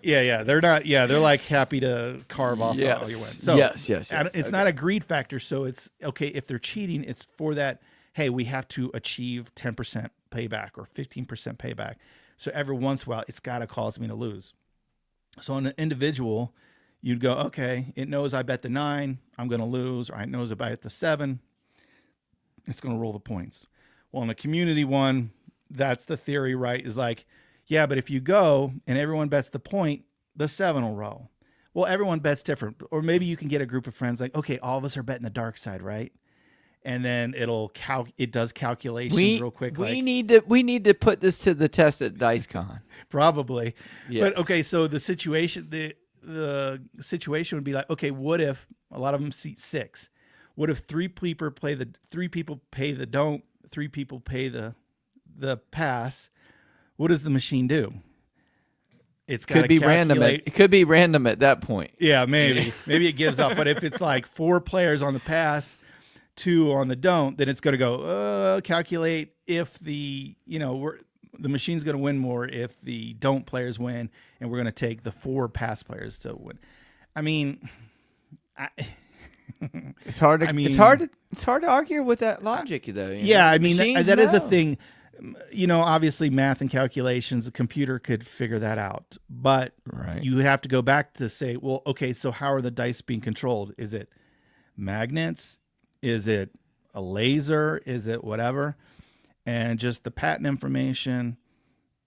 they're not. Yeah, they're like happy to carve off all your wins. So yes. It's not a greed factor. So it's okay if they're cheating. It's for that. Hey, we have to achieve 10% payback or 15% payback. So every once in a while, it's got to cause me to lose. So on an individual, you'd go, okay, it knows I bet the 9, I'm going to lose, or it knows I bet the 7, it's going to roll the points. Well, in a community one, that's the theory, right? Is like, yeah, but if you go and everyone bets the point, the 7 will roll. Well, everyone bets different. Or maybe you can get a group of friends like, okay, all of us are betting the dark side, right? and then it does calculations real quick. We need to put this to the test at DiceCon. Probably. Yes. But okay, so the situation would be like, okay, what if a lot of them seat 6? What if 3 people pay the don't, 3 people pay the pass? What does the machine do? It's could be random. It could be random at that point. Yeah, maybe it gives up. But if it's like 4 players on the pass, 2 on the don't, then it's going to go calculate if the machine's going to win more if the don't players win, and we're going to take the 4 pass players to win. I mean, it's hard to argue with that logic, though. Yeah, I mean that is a thing. Obviously math and calculations, the computer could figure that out, but you have to go back to say, well, okay, so how are the dice being controlled? Is it magnets? Is it a laser? Is it whatever? And just the patent information,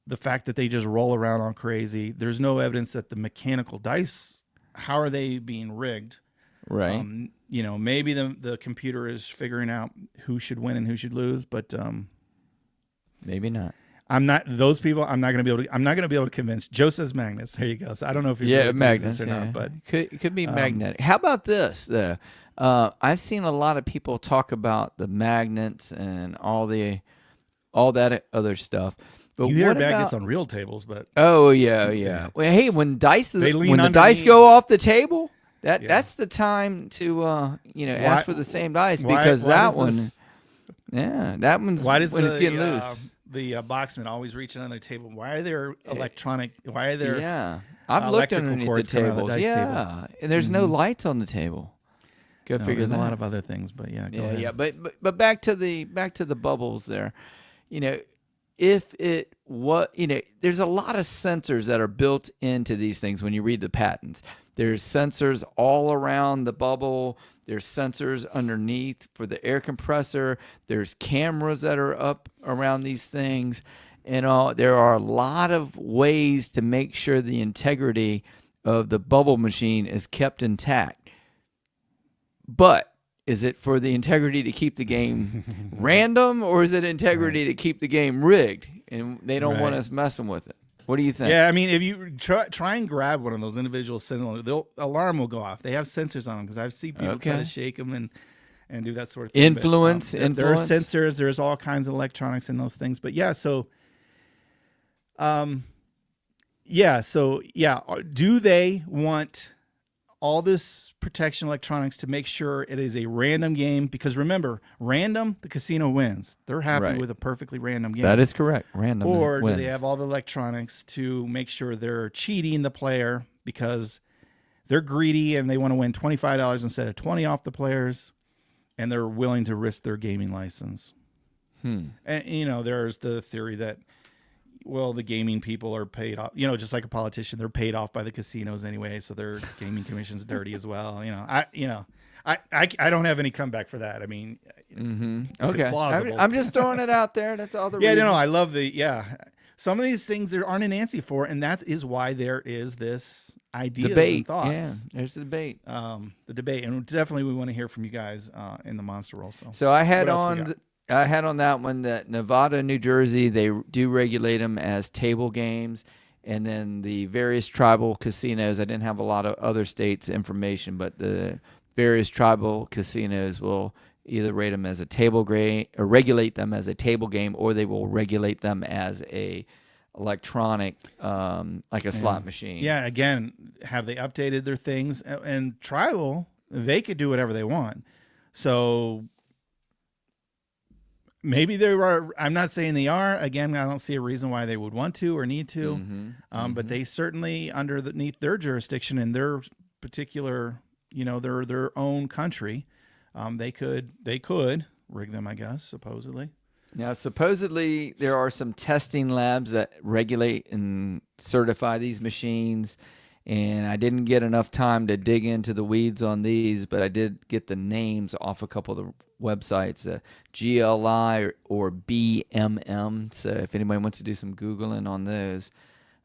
the fact that they just roll around all crazy. There's no evidence that the mechanical dice, how are they being rigged? Right. Maybe the computer is figuring out who should win and who should lose, but maybe not. I'm not those people. I'm not going to be able to convince. Joe says magnets. There you go. So I don't know if you're magnets or not, but it could be magnetic. How about this? I've seen a lot of people talk about the magnets and all that other stuff. But you hear magnets on real tables, but yeah. Well, hey, when the dice go off the table, that's the time to ask for the same dice, because that one's when it's getting loose. The boxman always reaching on their table. Why are there electronic? Why are there? Yeah, I've looked underneath the tables. And there's no lights on the table. Go figure. There's a lot of other things, but go ahead. Yeah, but back to the bubbles there. There's a lot of sensors that are built into these things when you read the patents. There's sensors all around the bubble. There's sensors underneath for the air compressor. There's cameras that are up around these things. And there are a lot of ways to make sure the integrity of the bubble machine is kept intact. But is it for the integrity to keep the game random, or is it integrity to keep the game rigged? And they don't want us messing with it. What do you think? Yeah, I mean, if you try and grab one of those individual sensors, the alarm will go off. They have sensors on them, because I've seen people try to shake them and do that sort of thing. Influence. There are sensors. There's all kinds of electronics in those things. But do they want all this protection electronics to make sure it is a random game? Because remember, random, the casino wins. They're happy with a perfectly random game. That is correct. Random Or wins. do they have all the electronics to make sure they're cheating the player because they're greedy and they want to win $25 instead of $20 off the players, and they're willing to risk their gaming license? And there's the theory that, well, the gaming people are paid off, just like a politician, they're paid off by the casinos anyway, so their gaming commission's dirty as well. I don't have any comeback for that. I mean, okay, plausible. I'm just throwing it out there. That's all the reasons. I love some of these things there aren't an answer for, and that is why there is this ideas debate. And thoughts. Yeah, there's the debate. The debate, and definitely we want to hear from you guys in the Monster Roll. So I had on that one that Nevada, New Jersey, they do regulate them as table games. And then the various tribal casinos, I didn't have a lot of other states' information, but the various tribal casinos will either rate them as a table game, or regulate them as a table game, or they will regulate them as a electronic, like a slot machine. Yeah, again, have they updated their things? And tribal, they could do whatever they want. So maybe they are. I'm not saying they are. Again, I don't see a reason why they would want to or need to. But they certainly, underneath their jurisdiction and their particular, their own country, they could rig them, I guess, supposedly. Now, supposedly there are some testing labs that regulate and certify these machines. And I didn't get enough time to dig into the weeds on these, but I did get the names off a couple of the websites, GLI or BMM. So if anybody wants to do some Googling on those,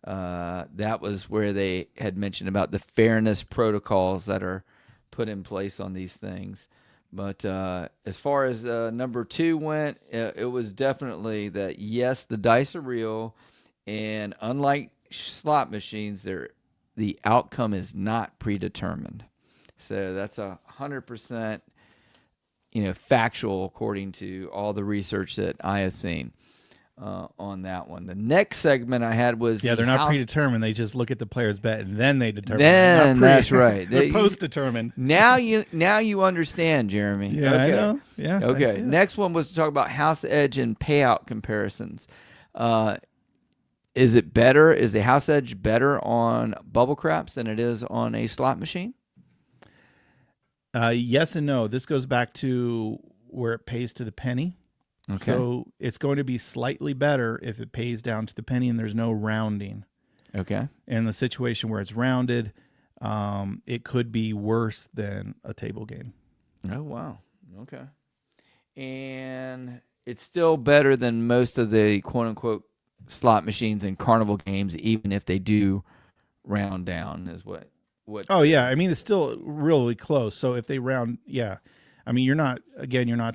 that was where they had mentioned about the fairness protocols that are put in place on these things. But as far as number 2 went, it was definitely that, yes, the dice are real. And unlike slot machines, the outcome is not predetermined. So that's 100%, factual according to all the research that I have seen on that one. The next segment I had was they're not predetermined. They just look at the player's bet and then they determine. Then that's right. They're post-determined. Now you understand, Jeremy. Yeah, okay. I know. Yeah. Okay. Next one was to talk about house edge and payout comparisons. Is it better? Is the house edge better on bubble craps than it is on a slot machine? Yes and no. This goes back to where it pays to the penny. Okay. So it's going to be slightly better if it pays down to the penny and there's no rounding. Okay. In the situation where it's rounded, it could be worse than a table game. Oh, wow. Okay. And it's still better than most of the quote-unquote slot machines and carnival games, even if they do round down, is what. Oh, yeah. I mean, it's still really close. So if they round, yeah. I mean, you're not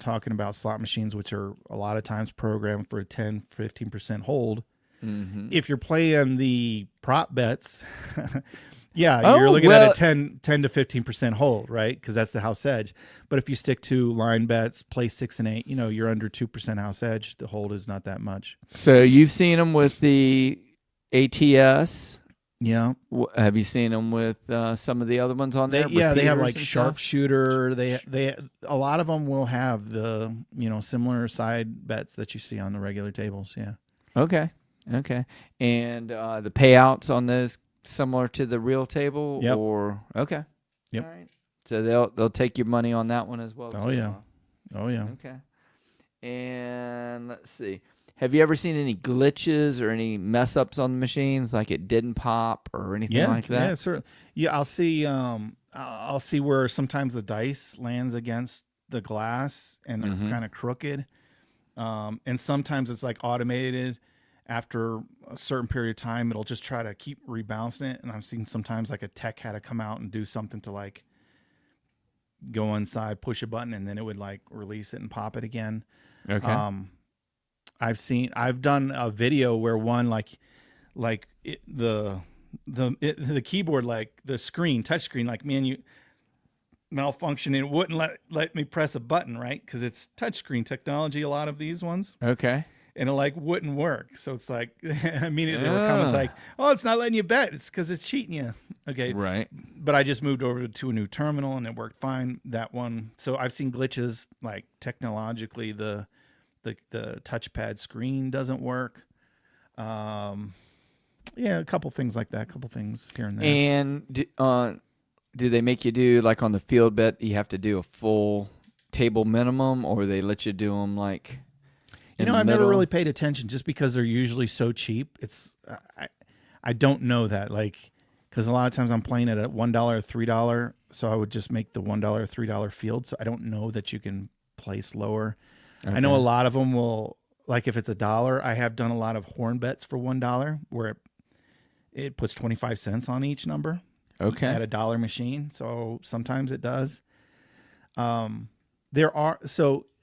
talking about slot machines, which are a lot of times programmed for a 10, 15% hold. Mm-hmm. If you're playing the prop bets, you're looking at a 10 to 15% hold, right? Because that's the house edge. But if you stick to line bets, play 6 and 8, you're under 2% house edge. The hold is not that much. So you've seen them with the ATS. Yeah. Have you seen them with some of the other ones on there? They have like sharpshooter. They a lot of them will have the similar side bets that you see on the regular tables. Yeah. Okay. And the payouts on those similar to the real table? Yep. Or okay. Yep. All right. So they'll take your money on that one as well. Oh yeah. Oh yeah. Okay. And let's see. Have you ever seen any glitches or any mess ups on the machines, like it didn't pop or anything like that? Yeah, certainly. Yeah, I'll see where sometimes the dice lands against the glass and they're kind of crooked. And sometimes it's like automated. After a certain period of time, it'll just try to keep rebouncing it. And I've seen sometimes like a tech had to come out and do something to like go inside, push a button, and then it would like release it and pop it again. Okay. I've done a video where one the keyboard, like the screen, touch screen, like malfunctioning. It wouldn't let me press a button, right? Because it's touch screen technology, a lot of these ones. Okay. And it like wouldn't work. So it's like immediately it comes like, oh, it's not letting you bet. It's because it's cheating you. Okay. Right. But I just moved over to a new terminal and it worked fine. That one. So I've seen glitches like technologically the touchpad screen doesn't work. A couple things like that, a couple things here and there. And do they make you do, like on the field bet, you have to do a full table minimum, or they let you do them like I've never really paid attention just because they're usually so cheap. It's I don't know that, like, because a lot of times I'm playing at a $1 or $3, so I would just make the $1 or $3 field. So I don't know that you can place lower. Okay. I know a lot of them will, like if it's $1, I have done a lot of horn bets for $1 where it puts 25 cents on each number. Okay. At a dollar machine. So sometimes it does.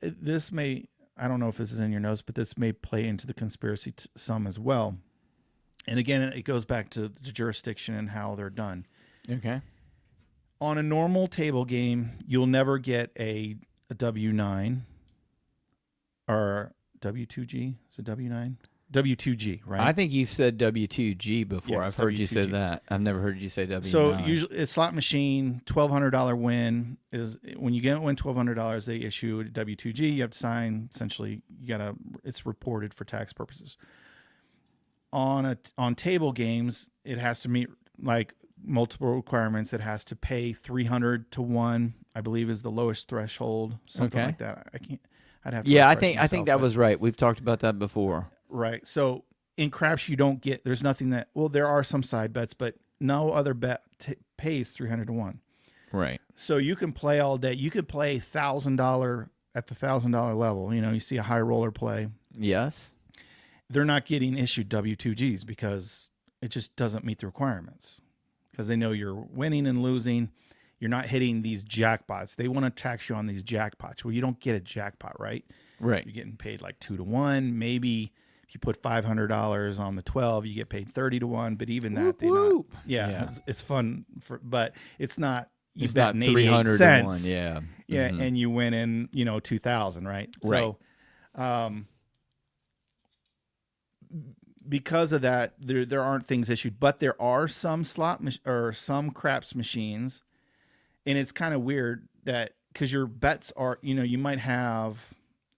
This may, I don't know if this is in your notes, but this may play into the conspiracy some as well. And again, it goes back to the jurisdiction and how they're done. Okay. On a normal table game, you'll never get a W9 or W2G. Is it W9? W2G, right? I think you said W2G before. Yeah, I've heard W2G. You say that. I've never heard you say W9. So usually a slot machine, $1,200 win is when you win $1,200, they issue a W2G. You have to sign. Essentially, it's reported for tax purposes. On table games, it has to meet like multiple requirements. It has to pay 300 to 1, I believe, is the lowest threshold. Something like that. I'd have to. Yeah, I think that was right. We've talked about that before. Right. So in craps, there's nothing that, there are some side bets, but no other bet pays 300 to 1. Right. So you can play all day. You could play $1,000 at the $1,000 level. You see a high roller play. Yes. They're not getting issued W2Gs because it just doesn't meet the requirements, because they know you're winning and losing. you're not hitting these jackpots. They want to tax you on these jackpots. Well, you don't get a jackpot, right? Right. You're getting paid like 2 to 1. Maybe if you put $500 on the 12, you get paid 30 to 1. But even that, Yeah. it's fun but it's not. You It's bet not 88 300 to cents. 1. Yeah. Yeah, and you win in 2,000, right? Right. So, because of that, there aren't things issued, but there are some or some craps machines, and it's kind of weird that because your bets are, you might have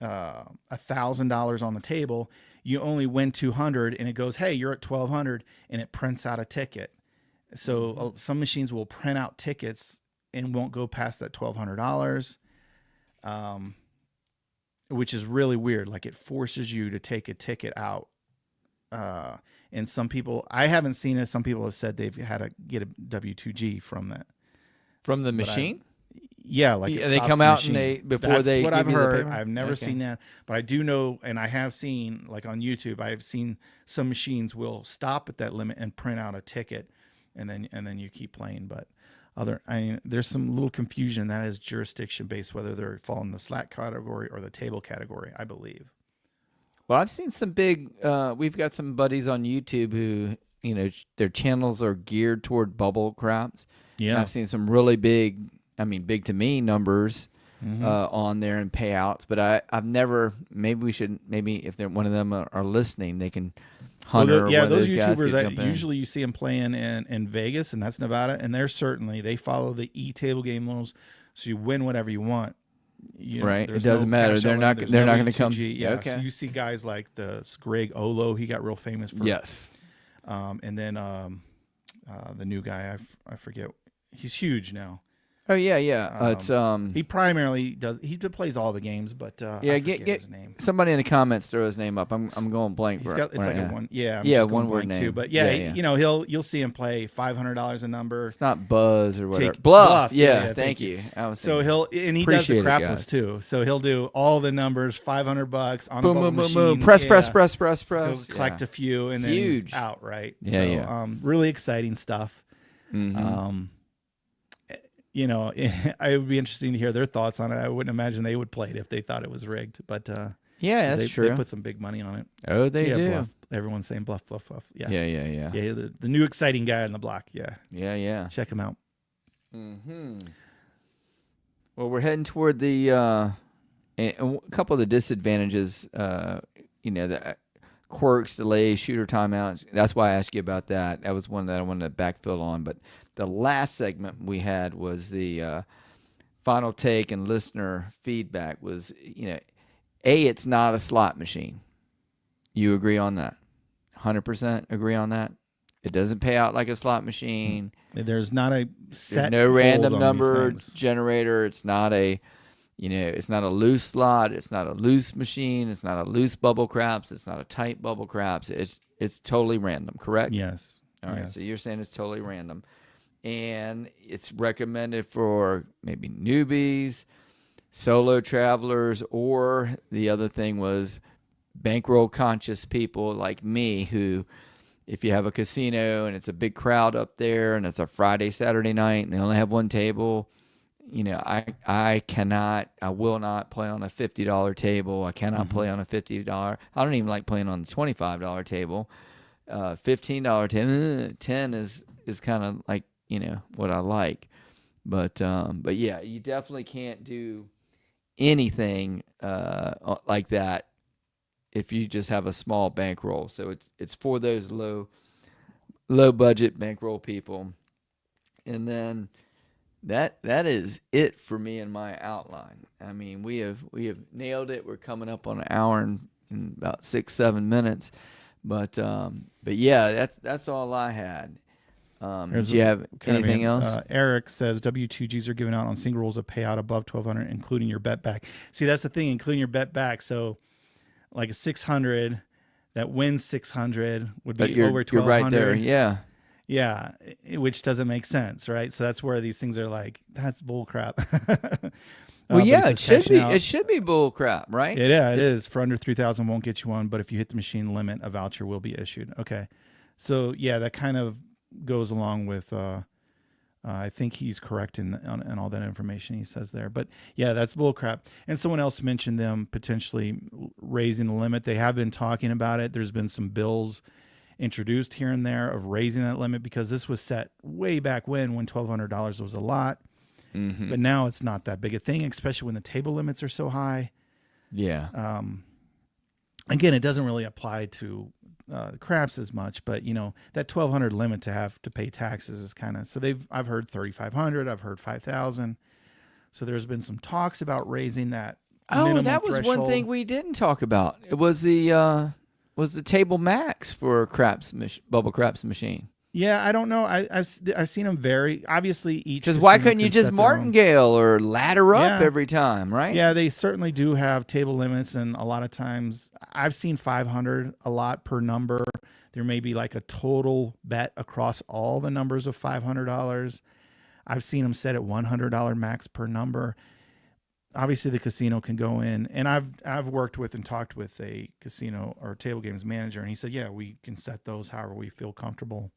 $1,000 on the table, you only win 200, and it goes, hey, you're at 1,200, and it prints out a ticket. So some machines will print out tickets and won't go past that $1,200, which is really weird. Like it forces you to take a ticket out. And some people, I haven't seen it. Some people have said they've had to get a W2G from that. From the machine? Yeah, like it they stops come the out machine. and before That's they what give I've you the heard. paper? I've never Okay. seen that, but I do know, and I have seen, like on YouTube, I have seen some machines will stop at that limit and print out a ticket, and then you keep playing. But there's some little confusion that is jurisdiction based, whether they're falling in the slot category or the table category, I believe. Well, I've seen some big. We've got some buddies on YouTube who, their channels are geared toward bubble craps. Yeah. And I've seen some really big. I mean, big to me numbers on there and payouts. But I've never. Maybe if they're one of them are listening, they can. Hunter, yeah, or one of those guys could YouTubers, jump in. usually you see them playing in Vegas, and that's Nevada, and they follow the table game rules, so you win whatever you want. Right, there's it doesn't matter. cash They're outlay, not. there's They're no not going to come. E2G. Yeah, Okay. so you see guys like the Greg Olo. He got real famous for. Yes. And then the new guy, I forget. He's huge now. Oh yeah. It's He primarily plays all the games, but I forget his name. somebody in the comments throw his name up. I'm going blank. He's got, it's right like now. a one, yeah, I'm Yeah, just going one word blank name. too. But Yeah. you'll see him play $500 a number. It's not Buzz or whatever. Take- Bluff. Bluff, Yeah, yeah, thank you. I was So thinking, he does the Appreciate it, crapless guys. too. So he'll do all the numbers, $500 on a boom, bubble boom, boom, machine. boom. Press. He'll collect Yeah. a few and then Huge. he's out, right? Yeah, so, yeah. really exciting stuff. Mhm. It would be interesting to hear their thoughts on it. I wouldn't imagine they would play it if they thought it was rigged, but Yeah, that's true. They put some big money on it. Oh, they do. Bluff. Everyone's saying bluff, bluff, bluff. Yes. Yeah. Yeah, the new exciting guy on the block. Yeah, Yeah. check him out. Well, we're heading toward the a couple of the disadvantages. The quirks, delays, shooter timeouts. That's why I asked you about that. That was one that I wanted to backfill on. But the last segment we had was the final take and listener feedback. Was it's not a slot machine. You agree on that? 100% agree on that. It doesn't pay out like a slot machine. There's not a set. There's no random hold on number these things. generator. It's not a, it's not a loose slot. It's not a loose machine. It's not a loose bubble craps. It's not a tight bubble craps. It's totally random, correct? Yes. All right. Yes. So you're saying it's totally random, and it's recommended for maybe newbies, solo travelers, or the other thing was bankroll conscious people like me who, if you have a casino and it's a big crowd up there and it's a Friday, Saturday night and they only have one table, I will not play on a $50 table. I cannot play on a $50. I don't even like playing on the $25 table. $15 table, 10 is kind of like, what I like. But yeah, you definitely can't do anything like that if you just have a small bankroll. So it's for those low budget bankroll people. And then that is it for me in my outline. I mean, we have nailed it. We're coming up on an hour and about 6-7 minutes. But yeah, that's all I had. Did you have anything else? Eric says W2Gs are given out on single rolls of payout above 1,200, including your bet back. See, that's the thing, including your bet back. So, like a 600 that wins 600 would be over 1,200. You're right there. Yeah. Yeah, which doesn't make sense, right? So that's where these things are like, that's bull crap. Well, yeah, but it it's should just be. cashing out. It should be bull crap, right? It is. For under 3,000 won't get you one, but if you hit the machine limit, a voucher will be issued. Okay. So, yeah, that kind of goes along with I think he's correct in all that information he says there. But yeah, that's bullcrap. And someone else mentioned them potentially raising the limit. They have been talking about it. There's been some bills introduced here and there of raising that limit because this was set way back when $1,200 was a lot. Mm-hmm. But now it's not that big a thing, especially when the table limits are so high. Yeah. Again, it doesn't really apply to craps as much, but you know that 1,200 limit to have to pay taxes is kind of so I've heard 3,500, I've heard 5,000. So there's been some talks about raising that. Oh, that was threshold. one thing we didn't talk about. It was the table max for bubble craps machine. Yeah, I don't know. I've seen them vary. Obviously, each. Because why couldn't you just martingale or ladder up every time, right? Yeah, they certainly do have table limits, and a lot of times I've seen 500 a lot per number. There may be like a total bet across all the numbers of $500. I've seen them set at $100 max per number. Obviously, the casino can go in, and I've worked with and talked with a casino or table games manager, and he said, yeah, we can set those however we feel comfortable.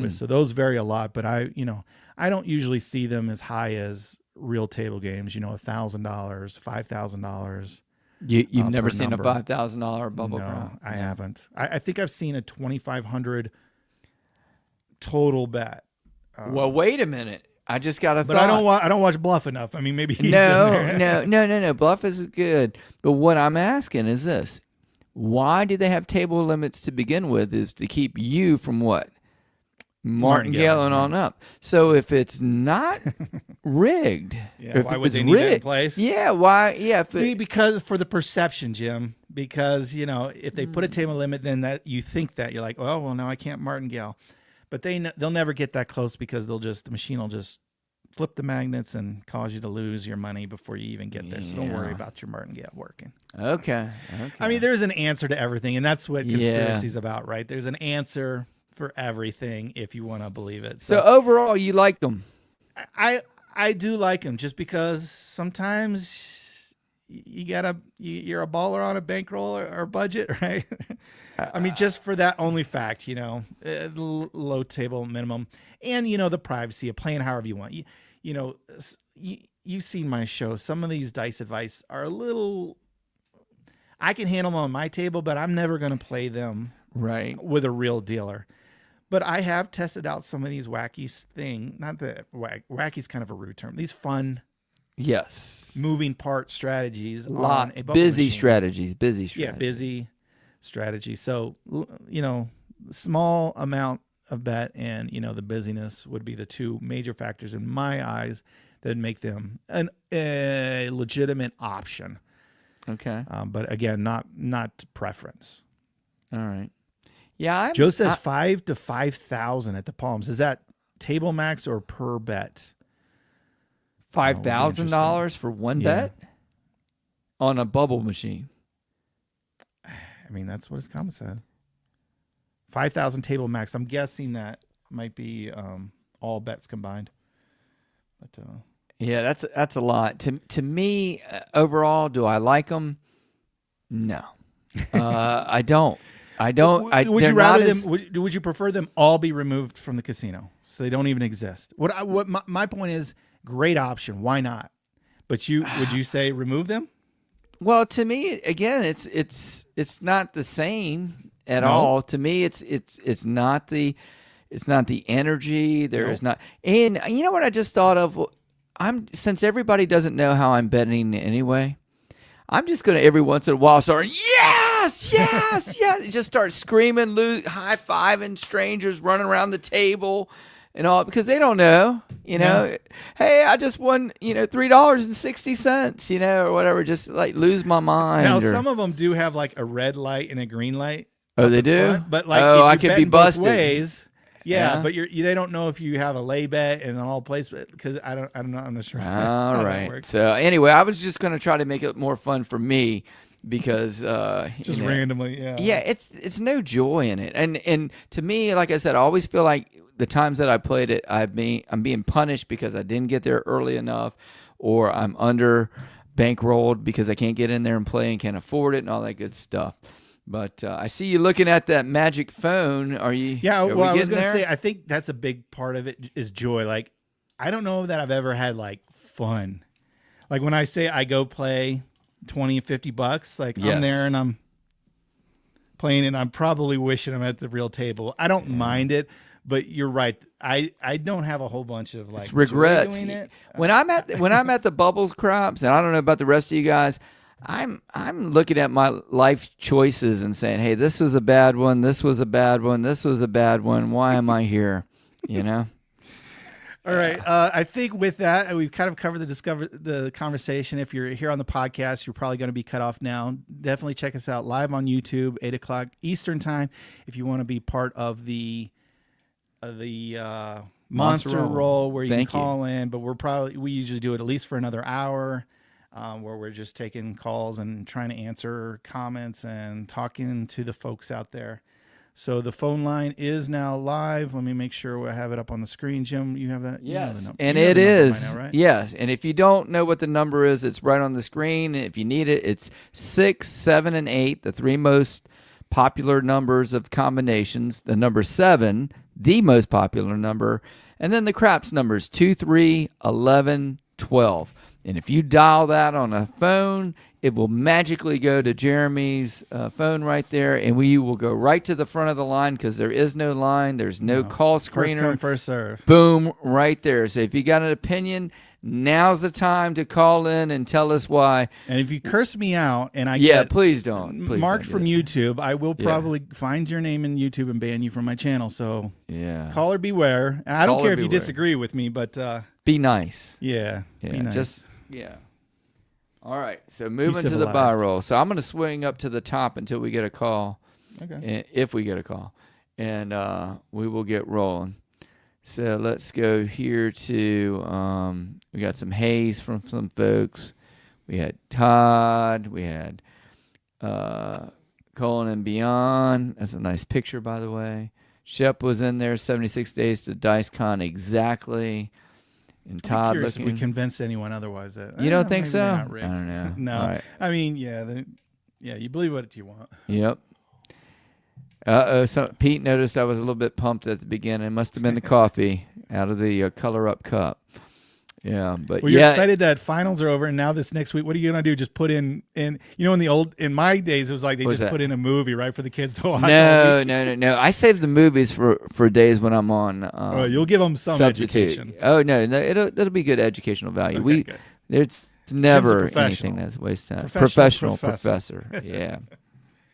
So those vary a lot, but I don't usually see them as high as real table games. $1,000, $5,000. You've never seen a $5,000 bubble crap? No, I haven't. I think I've seen a $2,500 total bet. Well, wait a minute. I just got a thought. But I don't watch Bluff enough. I mean, maybe he's no. Bluff is good, but what I'm asking is this: why do they have table limits to begin with? Is to keep you from what? Martingale on up. So if it's not rigged, if why would it's they need rigged, that in place? Yeah, why? Yeah, because for the perception, Jim. Because if they put a table limit, then that you think that you're like, oh well, now I can't martingale, but they'll never get that close because the machine will just flip the magnets and cause you to lose your money before you even get there. So don't worry about your martingale working. Okay. I mean, there's an answer to everything, and that's what conspiracy's about, right? There's an answer for everything if you want to believe it. So overall, you like them? I do like them just because sometimes you're a baller on a bankroll or budget, right? I mean, just for that only fact, low table minimum, and the privacy of playing however you want. You've seen my show. Some of these dice advice are a little. I can handle them on my table, but I'm never going to play them with a real dealer. But I have tested out some of these wacky not that wacky's kind of a rude term. These fun, moving part strategies. Lots busy strategies. Yeah, busy strategy. So small amount of bet and the busyness would be the two major factors in my eyes that make them a legitimate option. Okay. But again, not preference. All right. Yeah. Joe says 5,000 to 5,000 at the Palms. Is that table max or per bet? $5,000 for one bet on a bubble machine. I mean, that's what his comment said. 5,000 table max. I'm guessing that might be all bets combined. But yeah, that's a lot. To me, overall, do I like them? No, I don't. Would you rather them? Would you prefer them all be removed from the casino so they don't even exist? My point is, great option. Why not? But would you say remove them? Well, to me, again, it's not the same at all. To me, it's not the energy. There is not. And you know what I just thought of? Since everybody doesn't know how I'm betting anyway, I'm just going to every once in a while start, yes, just start screaming, high-fiving strangers running around the table and all, because they don't know, hey, I just won, $3.60, or whatever, just like lose my mind. Now, some of them do have like a red light and a green light. Oh, they do? Front, but like, I could be busted. Ways, but they don't know if you have a lay bet and an all place bet because I'm not sure. All right. So anyway, I was just going to try to make it more fun for me because just randomly, it's no joy in it, and to me, like I said, I always feel like the times that I played it, I'm being punished because I didn't get there early enough, or I'm under bankrolled because I can't get in there and play and can't afford it and all that good stuff. But I see you looking at that magic phone. Are you? Yeah. Well, I was going to say, I think that's a big part of it is joy. Like I don't know that I've ever had like fun. Like when I say I go play 20 and $50, like I'm there and I'm playing and I'm probably wishing I'm at the real table. I don't mind it, but you're right. I don't have a whole bunch of like regrets. doing it. When I'm at the Bubbles Craps, and I don't know about the rest of you guys, I'm looking at my life choices and saying, hey, this was a bad one, this was a bad one, this was a bad one. Why am I here? You know? All right. I think with that, we've kind of covered the conversation. If you're here on the podcast, you're probably going to be cut off now. Definitely check us out live on YouTube, 8:00 Eastern time. If you want to be part of the Monster Roll where you can call in, but we usually do it at least for another hour, where we're just taking calls and trying to answer comments and talking to the folks out there. So the phone line is now live. Let me make sure we have it up on the screen. Jim, you have that? Yes, and it is. Now, right? Yes, and if you don't know what the number is, it's right on the screen. If you need it, it's 6, 7, and 8, the three most popular numbers of combinations. The number 7, the most popular number, and then the craps numbers 2, 3, 11, 12. And if you dial that on a phone, it will magically go to Jeremy's phone right there, and we will go right to the front of the line because there is no line. There's no call screener. First come, first serve. Boom, right there. So if you got an opinion, now's the time to call in and tell us why. And if you curse me out and I get please don't. Please marked don't from YouTube, I will probably find your name in YouTube and ban you from my channel. So caller beware. And I don't care if you disagree with me, but be nice. Yeah. Be nice. All right, so moving to the buy roll. So I'm going to swing up to the top until we get a call, if we get a call, and we will get rolling. So let's go here to, we got some haze from some folks. We had Todd. We had Colin and Beyond. That's a nice picture, by the way. Shep was in there, 76 days to DiceCon exactly. And Todd looking. If we convinced anyone otherwise, you don't think so? I don't know. No, right. I mean, you believe what you want. Yep. So Pete noticed I was a little bit pumped at the beginning. It must have been the coffee out of the Color Up cup. Yeah, but you're excited that finals are over, and now this next week, what are you gonna do? Just put in in my days, it was like they just put in a movie, right, for the kids to watch. No. I save the movies for days when I'm on. You'll give them some education. Oh no, it'll be good educational value. Okay, it's never anything that's waste time. Professional professor. Yeah.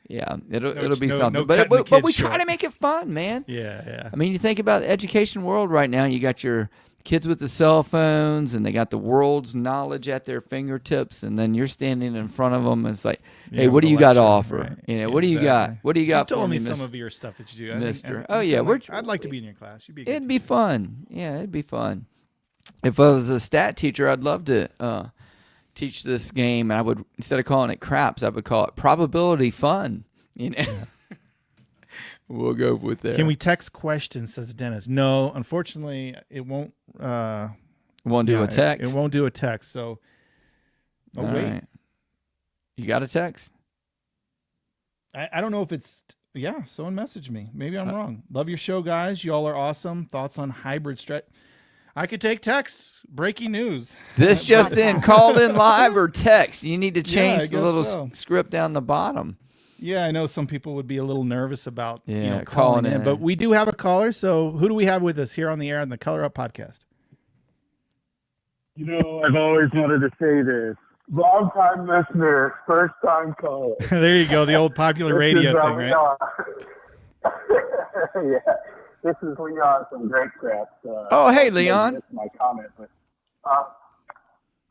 Yeah, it'll be something. But we try to make it fun, man. Yeah. I mean, you think about the education world right now. You got your kids with the cell phones, and they got the world's knowledge at their fingertips, and then you're standing in front of them, and it's like, hey, what do you got to offer? Right. What do you got? What do you got for me, some of your stuff that you do, mister? I'd like to be in your class. It'd be fun. Yeah, it'd be fun. If I was a stat teacher, I'd love to teach this game. I would, instead of calling it craps, I would call it probability fun. We'll go with that. Can we text questions, says Dennis? No, unfortunately, it won't. Won't do a text? It won't do a text. So, wait. Right. You got a text? I don't know if it's... someone messaged me. Maybe I'm wrong. Love your show, guys. Y'all are awesome. Thoughts on hybrid stretch? I could take texts. Breaking news. This just in. Call in live or text. You need to change the little script down the bottom. Yeah, I know some people would be a little nervous about calling in, but we do have a caller. So who do we have with us here on the air on the Color Up podcast? I've always wanted to say this. Long time listener, first time caller. There you go, the old popular radio thing, right? Yeah, this is Leon from Great Craft. Hey, Leon. That's my comment, but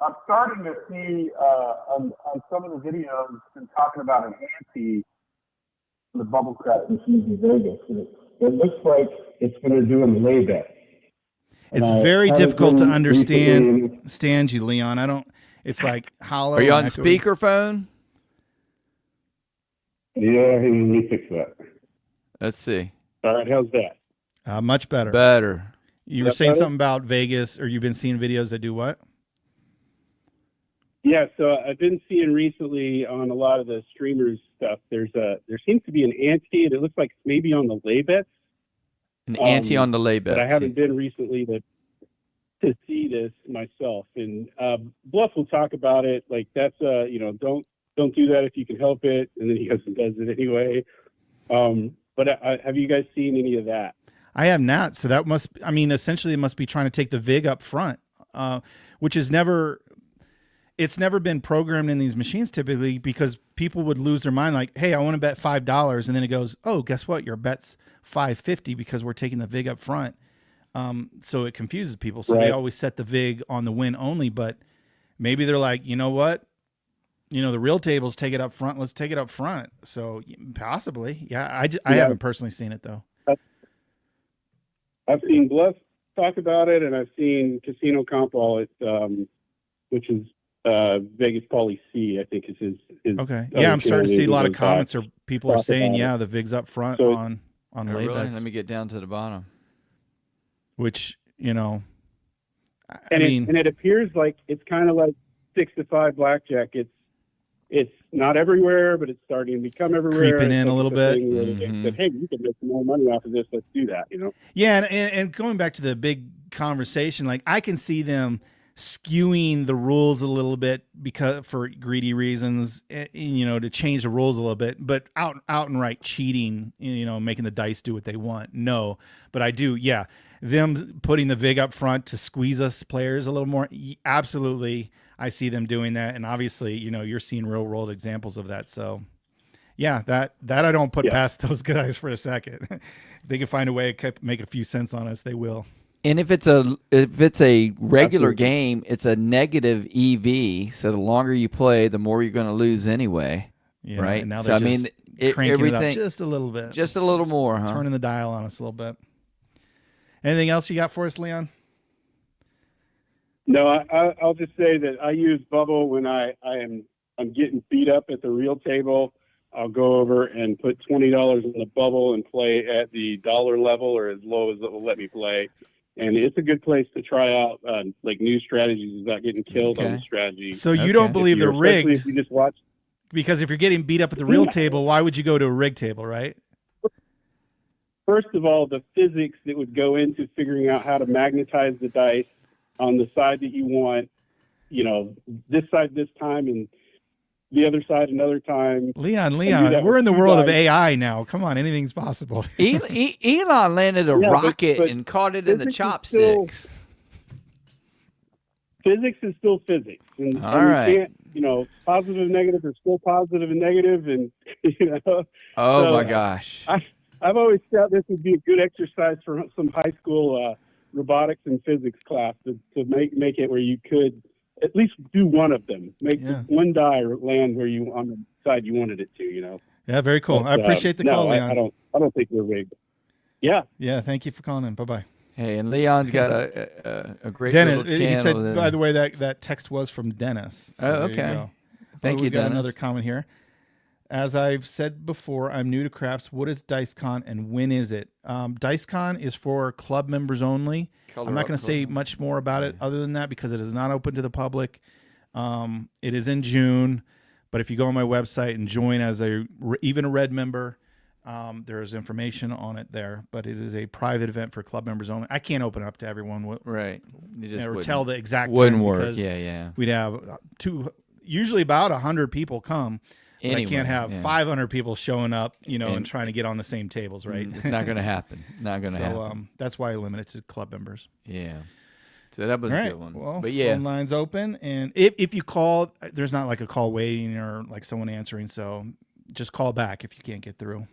I'm starting to see on some of the videos and talking about an ante the bubble craft machines in Vegas. It looks like it's going to do a lay bet. It's very difficult to understand you, Leon. It's like hollow. Are you on speakerphone? Yeah, let me fix that. Let's see. All right, how's that? Much better. Better. You were saying something about Vegas, or you've been seeing videos that do what? Yeah, so I've been seeing recently on a lot of the streamers stuff, there seems to be an ante, and it looks like it's maybe on the lay bets. An ante on the lay bets. But I haven't been recently. to see this myself, and Bluff will talk about it like that's don't do that if you can help it, and then he goes and does it anyway. But have you guys seen any of that? I have not. So that must, I mean, essentially it must be trying to take the VIG up front, which is never, it's never been programmed in these machines typically, because people would lose their mind like, hey, I want to bet $5. And then it goes, oh, guess what? Your bet's $5.50 because we're taking the VIG up front. So it confuses people. So they always set the VIG on the win only, but maybe they're like, you know what? You know, the real tables take it up front. Let's take it up front. So possibly. Yeah. I haven't personally seen it though. I've seen Bluff talk about it, and I've seen Casino Compal, which is Vegas Pauly C, I think is his okay. Yeah, I'm starting to see a lot of comments or people are saying, yeah, the VIG's up front on lay really? bets. Let me get down to the bottom. Which, you know, and it appears like it's kind of like 6-5 blackjack. It's not everywhere, but it's starting to become everywhere. Creeping in a little bit. But hey, you can make some more money off of this. Let's do that, you know? Yeah, and going back to the big conversation, like I can see them skewing the rules a little bit because for greedy reasons, you know, to change the rules a little bit, but outright cheating, you know, making the dice do what they want. No, but I do. Yeah. Them putting the VIG up front to squeeze us players a little more. Absolutely. I see them doing that. And obviously, you know, you're seeing real world examples of that. So yeah, that I don't put past those guys for a second. If they can find a way to make a few cents on us, they will. And if it's a regular game, it's a negative EV. So the longer you play, the more you're going to lose anyway. Yeah, right. Now so I mean, everything it up just a little bit, just a little more, huh? Turning the dial on us a little bit. Anything else you got for us, Leon? No, I'll just say that I use Bubble when I'm getting beat up at the real table. I'll go over and put $20 in the Bubble and play at the dollar level or as low as it will let me play. And it's a good place to try out like new strategies without getting killed on the strategy. So you don't believe they're rigged? If you just watch. Because if you're getting beat up at the real table, why would you go to a rig table, right? First of all, the physics that would go into figuring out how to magnetize the dice on the side that you want, you know, this side this time and the other side another time. Leon, we're in the world of AI now. Come on, anything's possible. Elon landed a rocket and caught it in the chopsticks. Physics is still physics. And, all right. You can't, you know, positive and negative are still positive and negative, and you know. Oh so, my gosh. I've always thought this would be a good exercise for some high school robotics and physics class to make it where you could at least do one of them. Make one die land where you on the side you wanted it to, you know. Yeah, very cool. But, I appreciate the call, Leon. I don't think we're rigged. Yeah. Yeah, thank you for calling in. Bye-bye. Hey, and Leon's got a great Dennis, little channel. He said, by the way, that text was from Dennis. So okay. Thank you, we got Dennis. Another comment here. As I've said before, I'm new to craps. What is DiceCon and when is it? DiceCon is for club members only. I'm not going to say much more about it other than that because it is not open to the public. It is in June, but if you go on my website and join as even a red member, there is information on it there. But it is a private event for club members only. I can't open up to everyone. Right. You just or tell the exact wouldn't time work. Yeah. We'd have usually about 100 people come. Anyway, I can't have 500 people showing up, you know, and trying to get on the same tables, right? It's not going to happen. Not going to happen. So that's why I limit it to club members. Yeah. So that was a good one. Well, but yeah, phone line's open, and if you call, there's not like a call waiting or like someone answering. So just call back if you can't get through.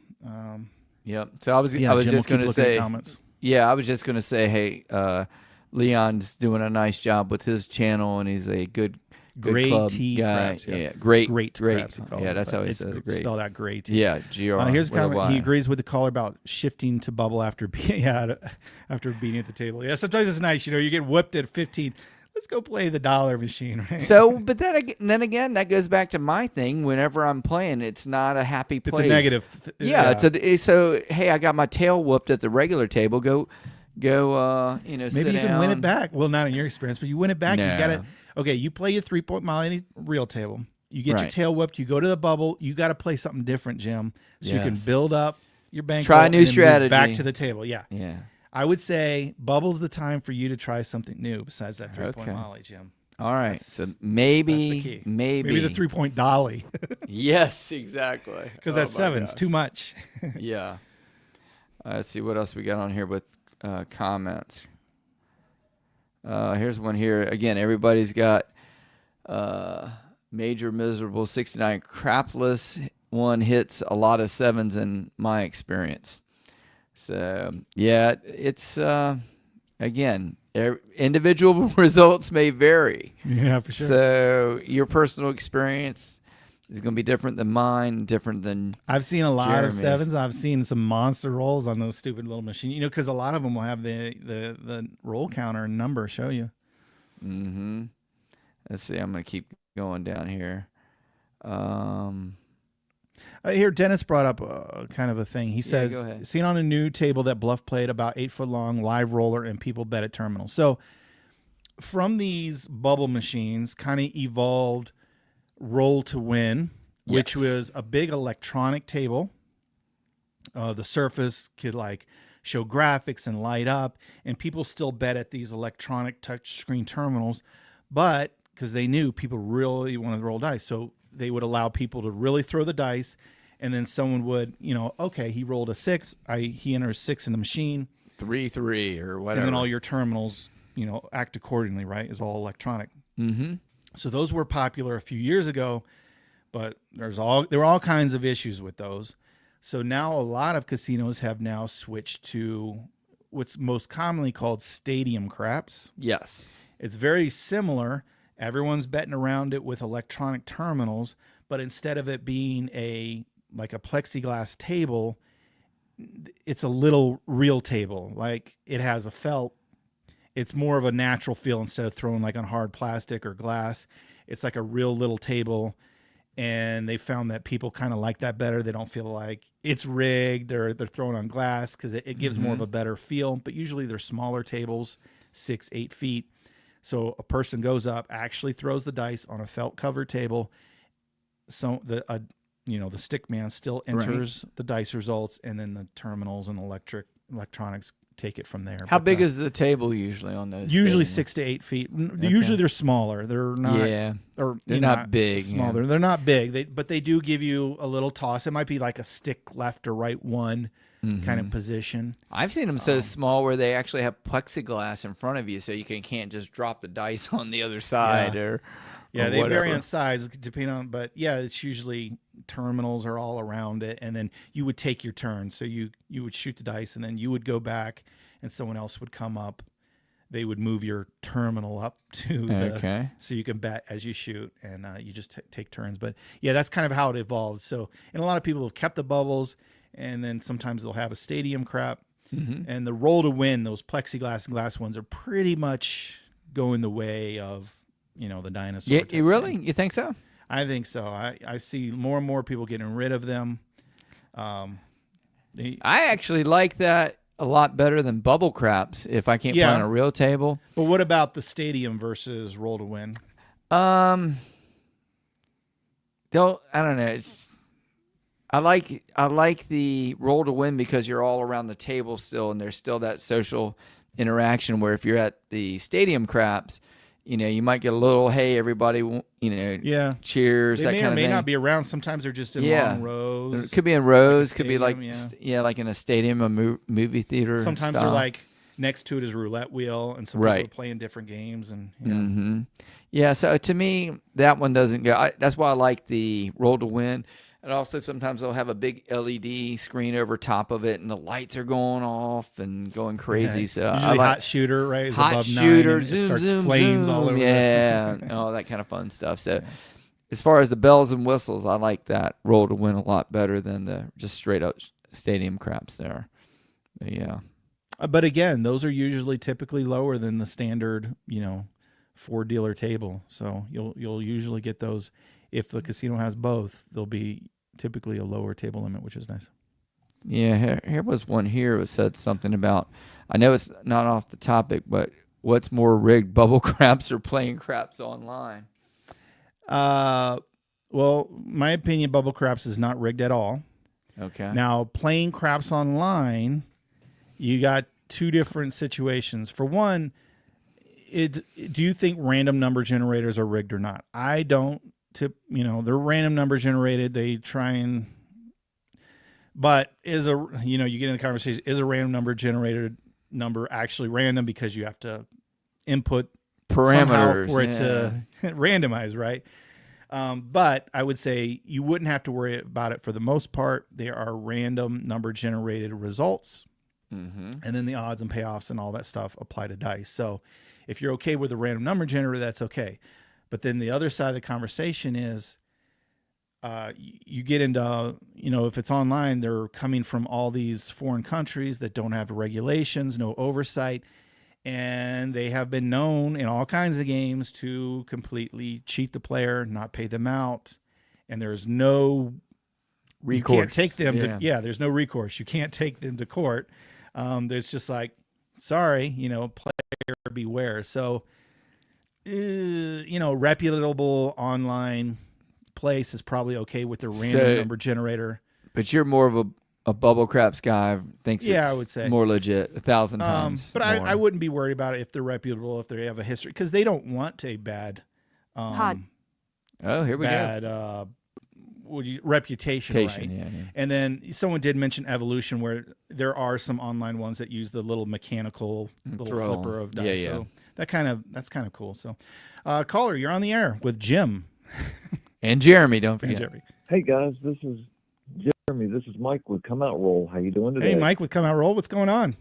Yep. So I was just going to say, I was just going to say, hey, Leon's doing a nice job with his channel, and he's a good club guy. Craps, yeah. Great Craps, yeah, that's how he says it. Great. Spelled out great. Yeah, GR. Here's a comment. He agrees with the caller about shifting to Bubble after being at the table. Yeah, sometimes it's nice. You know, you get whipped at 15. Let's go play the dollar machine, right? So, but then again, that goes back to my thing. Whenever I'm playing, it's not a happy place. It's a negative. Yeah. So, hey, I got my tail whooped at the regular table. Go. Maybe sit you can win it back. Well, not in your experience, but you win it back. No. You got to. Okay, you play your 3-point Mile real table. You get your tail whipped. You go to the Bubble. You got to play something different, Jim, so you can build up your bank. Try a new strategy. Back to the table. Yeah. Yeah. I would say bubble's the time for you to try something new besides that 3-point Okay. Molly, Jim. All right. So That's the maybe, key. maybe the 3-point dolly, Yes, exactly. because Oh that my 7's gosh. too much. Yeah. Let's see what else we got on here with comments. Here's one here. Again, everybody's got Major Miserable 69. Crapless one hits a lot of 7s in my experience. So, yeah, it's, again, individual results may vary. Yeah, for sure. So your personal experience is going to be different than mine, different than I've seen a lot Jeremy's. of 7s. I've seen some monster rolls on those stupid little machines. You know, because a lot of them will have the roll counter and number show you. Mm-hmm. Let's see. I'm going to keep going down here. Here, Dennis brought up kind of a thing. He says, go ahead. seen on a new table that Bluff played, about 8 foot long, live roller, and people bet at terminals. So from these bubble machines kind of evolved Roll to Win, which Yes. was a big electronic table. The surface could like show graphics and light up, and people still bet at these electronic touch screen terminals, but because they knew people really wanted to roll dice, so they would allow people to really throw the dice, and then someone would, okay, he rolled a 6, he enters 6 in the machine, 3-3 or whatever. and then all your terminals, act accordingly, right? Is all electronic. Mm-hmm. So those were popular a few years ago, but there were all kinds of issues with those. So now a lot of casinos have now switched to what's most commonly called stadium craps. Yes. It's very similar. Everyone's betting around it with electronic terminals, but instead of it being like a plexiglass table, it's a little real table. Like it has a felt. It's more of a natural feel instead of throwing like on hard plastic or glass. It's like a real little table, and they found that people kind of like that better. They don't feel like it's rigged or they're throwing on glass because it gives more of a better feel. But usually they're smaller tables, 6-8 feet. So a person goes up, actually throws the dice on a felt covered table. So the stick man still enters the dice results, and then the terminals and electronics take it from there. How But big is the table usually on those? usually stadiums? 6 to 8 feet. Usually they're smaller. They're not. Yeah. Or They're not big, Smaller. yeah. They're not big. But they do give you a little toss. It might be like a stick left or right one kind of position. I've seen them so small where they actually have plexiglass in front of you, so you can't just drop the dice on the other side or Yeah, they vary whatever. on size depending on, but yeah, it's usually terminals are all around it, and then you would take your turn. So you would shoot the dice, and then you would go back, and someone else would come up. They would move your terminal up to Okay. so you can bet as you shoot, and you just take turns. But yeah, that's kind of how it evolved. So, and a lot of people have kept the bubbles, and then sometimes they'll have a stadium crap, and the Roll to Win. Those plexiglass and glass ones are pretty much going the way of the dinosaur. Yeah, type you really? thing. You think so? I think so. I see more and more people getting rid of them. I actually like that a lot better than bubble craps if I can't play Yeah. on a real table. But what about the stadium versus Roll to Win? I don't know. I like the Roll to Win because you're all around the table still, and there's still that social interaction. Where if you're at the stadium craps, you might get a little, hey, everybody, Yeah. cheers, They that may kind or of may thing. not be around. Sometimes they're just in Yeah. long rows. It could be in rows, could be like, stadium, like in a stadium, a movie theater. Sometimes style. they're like next to it is a roulette wheel, and some Right. people are playing different games. And Mm-hmm. Yeah, so to me, that one doesn't go. That's why I like the Roll to Win. And also, sometimes they'll have a big LED screen over top of it, and the lights are going off and going crazy. Yeah. So usually I like hot shooter, right? Is hot above 9, shooter, and it zoom, starts zoom, flames zoom. all over. Yeah, and all that kind of fun stuff. So, as far as the bells and whistles, I like that Roll to Win a lot better than the just straight up stadium craps there. But yeah. But again, those are usually typically lower than the standard, 4-dealer table. So you'll usually get those. If the casino has both, they'll be typically a lower table limit, which is nice. Yeah, here was one here that said something about, I know it's not off the topic, but what's more rigged, bubble craps or playing craps online? Well, my opinion, bubble craps is not rigged at all. Okay. Now, playing craps online, you got two different situations. For one, do you think random number generators are rigged or not? I don't. They're random number generated. They try and, but you get in the conversation, is a random number generated number actually random because you have to input parameters for it to randomize, right? But I would say you wouldn't have to worry about it for the most part. They are random number generated results. And then the odds and payoffs and all that stuff apply to dice. So if you're okay with a random number generator, that's okay. But then the other side of the conversation is you get into, if it's online, they're coming from all these foreign countries that don't have regulations, no oversight. And they have been known in all kinds of games to completely cheat the player, not pay them out. And there's no recourse. You can't take them there's no recourse. You can't take them to court. There's just like, sorry, player beware. So, reputable online place is probably okay with the random number generator. But you're more of a bubble craps guy, thinks I would say more legit 1,000 times. But I wouldn't be worried about it if they're reputable, if they have a history, because they don't want a bad reputation, right? Yeah. And then someone did mention Evolution, where there are some online ones that use the little mechanical flipper of dice. Yeah. So that's kind of cool. So, caller, you're on the air with Jim and Jeremy. Don't forget. Jeremy. Hey guys, this is Jeremy. This is Mike with Come Out Roll. How you doing today? Hey, Mike with Come Out Roll. What's going on?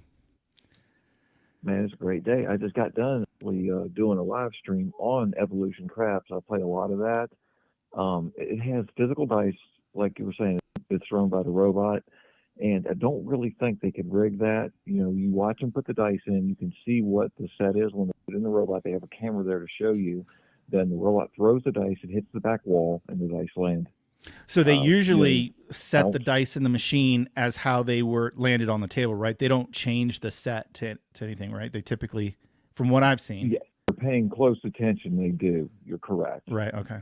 Man, it's a great day. I just got done doing a live stream on Evolution Craps. I play a lot of that. It has physical dice, like you were saying, it's thrown by the robot. And I don't really think they could rig that. You watch them put the dice in, you can see what the set is when they put it in the robot. They have a camera there to show you. Then the robot throws the dice, it hits the back wall, and the dice land. So they usually set the dice in the machine as how they were landed on the table, right? They don't change the set to anything, right? They typically, from what I've seen. Yeah, if you're paying close attention, they do. You're correct. Right, okay.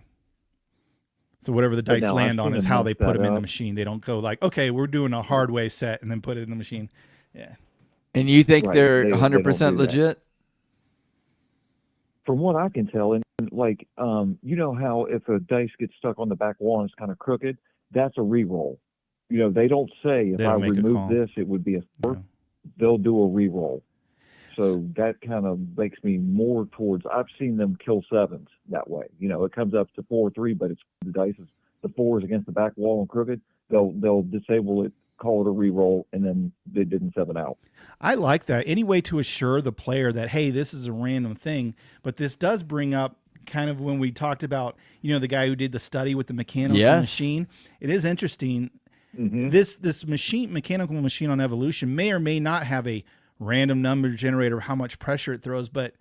So whatever the dice land on is how they put them in the machine. They don't go like, okay, we're doing a hard way set and then put it in the machine. Yeah. And you think they're 100% legit? From what I can tell, and like, how if a dice gets stuck on the back wall and it's kind of crooked, that's a re-roll. They don't say if I remove this, it would be a 4. No. They'll do a re-roll. So that kind of makes me more towards, I've seen them kill 7s that way. It comes up to 4-3, but it's the dice is the 4s against the back wall and crooked. They'll disable it, call it a re-roll, and then they didn't 7 out. I like that. Any way to assure the player that, hey, this is a random thing, but this does bring up kind of when we talked about, the guy who did the study with the mechanical machine. It is interesting. Mm-hmm. This mechanical machine on Evolution may or may not have a random number generator, how much pressure it throws, but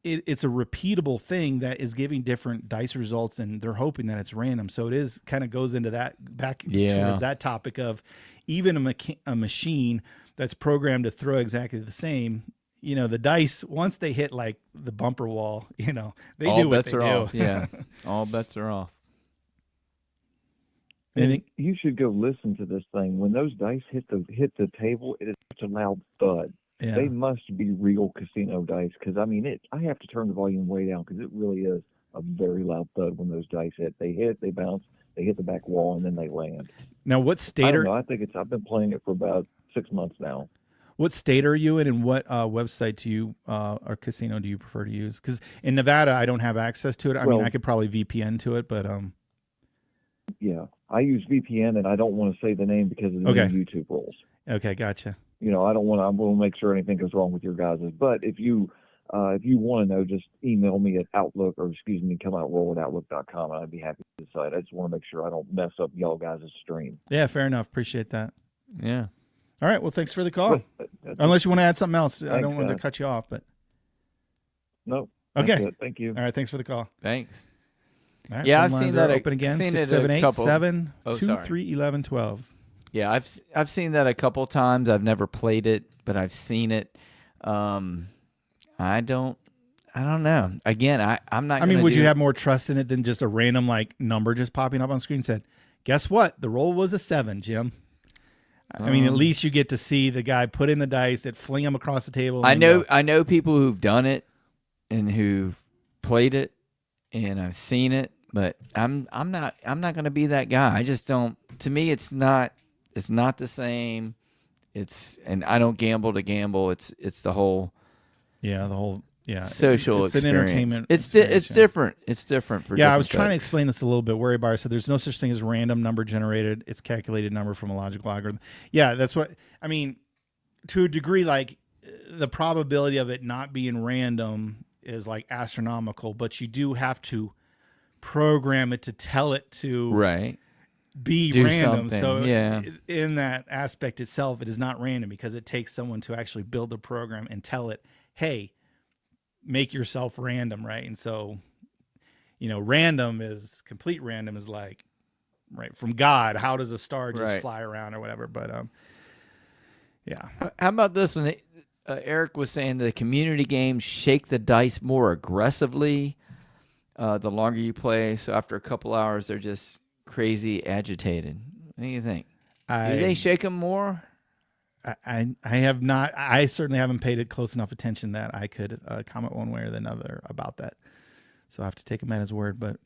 it's a repeatable thing that is giving different dice results, and they're hoping that it's random. So it is kind of goes into that back towards that topic of even a machine that's programmed to throw exactly the same. The dice, once they hit like the bumper wall, they all do what bets they are do. Off. Yeah, all bets are off. And you should go listen to this thing. When those dice hit the table, it is such a loud thud. Yeah. They must be real casino dice, because I have to turn the volume way down because it really is a very loud thud when those dice hit. They hit, they bounce, they hit the back wall, and then they land. Now, what state I've been playing it for about 6 months now. What state are you in, and what website do you or casino do you prefer to use? Because in Nevada, I don't have access to it. I could probably VPN to it, but yeah, I use VPN, and I don't want to say the name because of the new YouTube rules. Okay, gotcha. I want to make sure anything goes wrong with your guys'. But if you want to know, just email me at Outlook, or comeoutroll@outlook.com, and I'd be happy to decide. I just want to make sure I don't mess up y'all guys' stream. Yeah, fair enough. Appreciate that. Yeah. All right. Well, thanks for the call. Unless you want to add something else. I don't want to cut you off, but. No. Okay. Thank you. All right. Thanks for the call. Thanks. Right, yeah, I've seen that. Open again. 678-723-1112. Yeah, I've seen that a couple times. I've never played it, but I've seen it. I don't know. Again, I'm not. Would you have more trust in it than just a random number just popping up on screen? Said, guess what? The roll was a 7, Jim. I mean, at least you get to see the guy put in the dice, that fling them across the table. I know people who've done it and who've played it, and I've seen it, but I'm not going to be that guy. I just don't. To me, it's not the same. And I don't gamble to gamble. It's the whole social it's experience. An entertainment. It's different. It's different for I was folks. trying to explain this a little bit. Worry bar said there's no such thing as random number generated. It's calculated number from a logical algorithm. Yeah, that's what I mean. To a degree, like the probability of it not being random is like astronomical, but you do have to program it to tell it to be do random. Something. So yeah. in that aspect itself, it is not random because it takes someone to actually build the program and tell it, hey, make yourself random, right? And so, complete random is like, right, from God. How does a star just fly around or whatever? But yeah. How about this one? Eric was saying the community games shake the dice more aggressively the longer you play. So after a couple hours, they're just crazy agitated. What do you think? Do they shake them more? I have not. I certainly haven't paid it close enough attention that I could comment one way or the other about that. So I have to take him at his word. But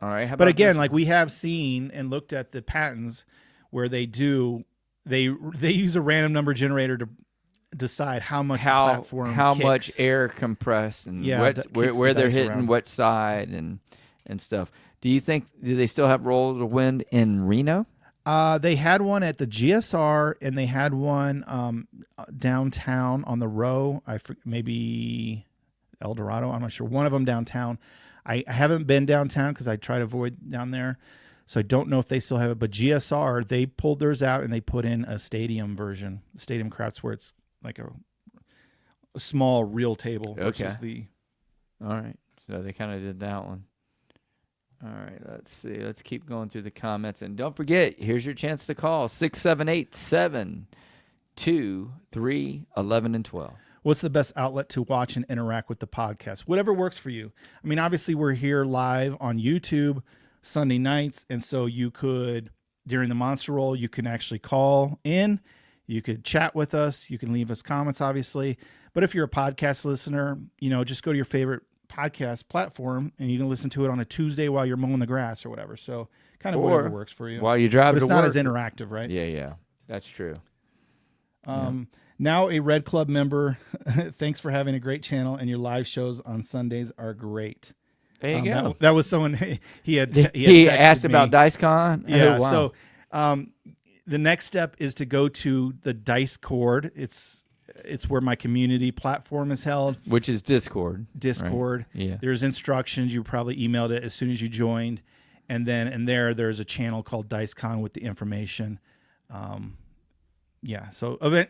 all right. But again, like we have seen and looked at the patents where they use a random number generator to decide how much the platform kicks. Much air compressed and where they're hitting around. What side and stuff. Do they still have Roll to Win in Reno? They had one at the GSR and they had one downtown on the row. Maybe El Dorado. I'm not sure. One of them downtown. I haven't been downtown because I try to avoid down there. So I don't know if they still have it. But GSR, they pulled theirs out and they put in a stadium version, Stadium Craps, where it's like a small real table versus the. All right. So they kind of did that one. All right, let's see. Let's keep going through the comments. And don't forget, here's your chance to call 678-723-1112. What's the best outlet to watch and interact with the podcast? Whatever works for you. I mean, obviously, we're here live on YouTube Sunday nights. And so you could, during the Monster Roll, you can actually call in. You could chat with us. You can leave us comments, obviously. But if you're a podcast listener, just go to your favorite podcast platform and you can listen to it on a Tuesday while you're mowing the grass or whatever. So kind of whatever works for you. While you drive but to it's not work. as interactive, right? Yeah. That's true. Now a Red Club member. Thanks for having a great channel and your live shows on Sundays are great. There you go. That was someone he asked me. About DiceCon. Yeah. Oh, wow. So the next step is to go to the Dicecord. It's where my community platform is held, which is Discord. Right? Yeah. There's instructions. You probably emailed it as soon as you joined, and then there's a channel called DiceCon with the information. So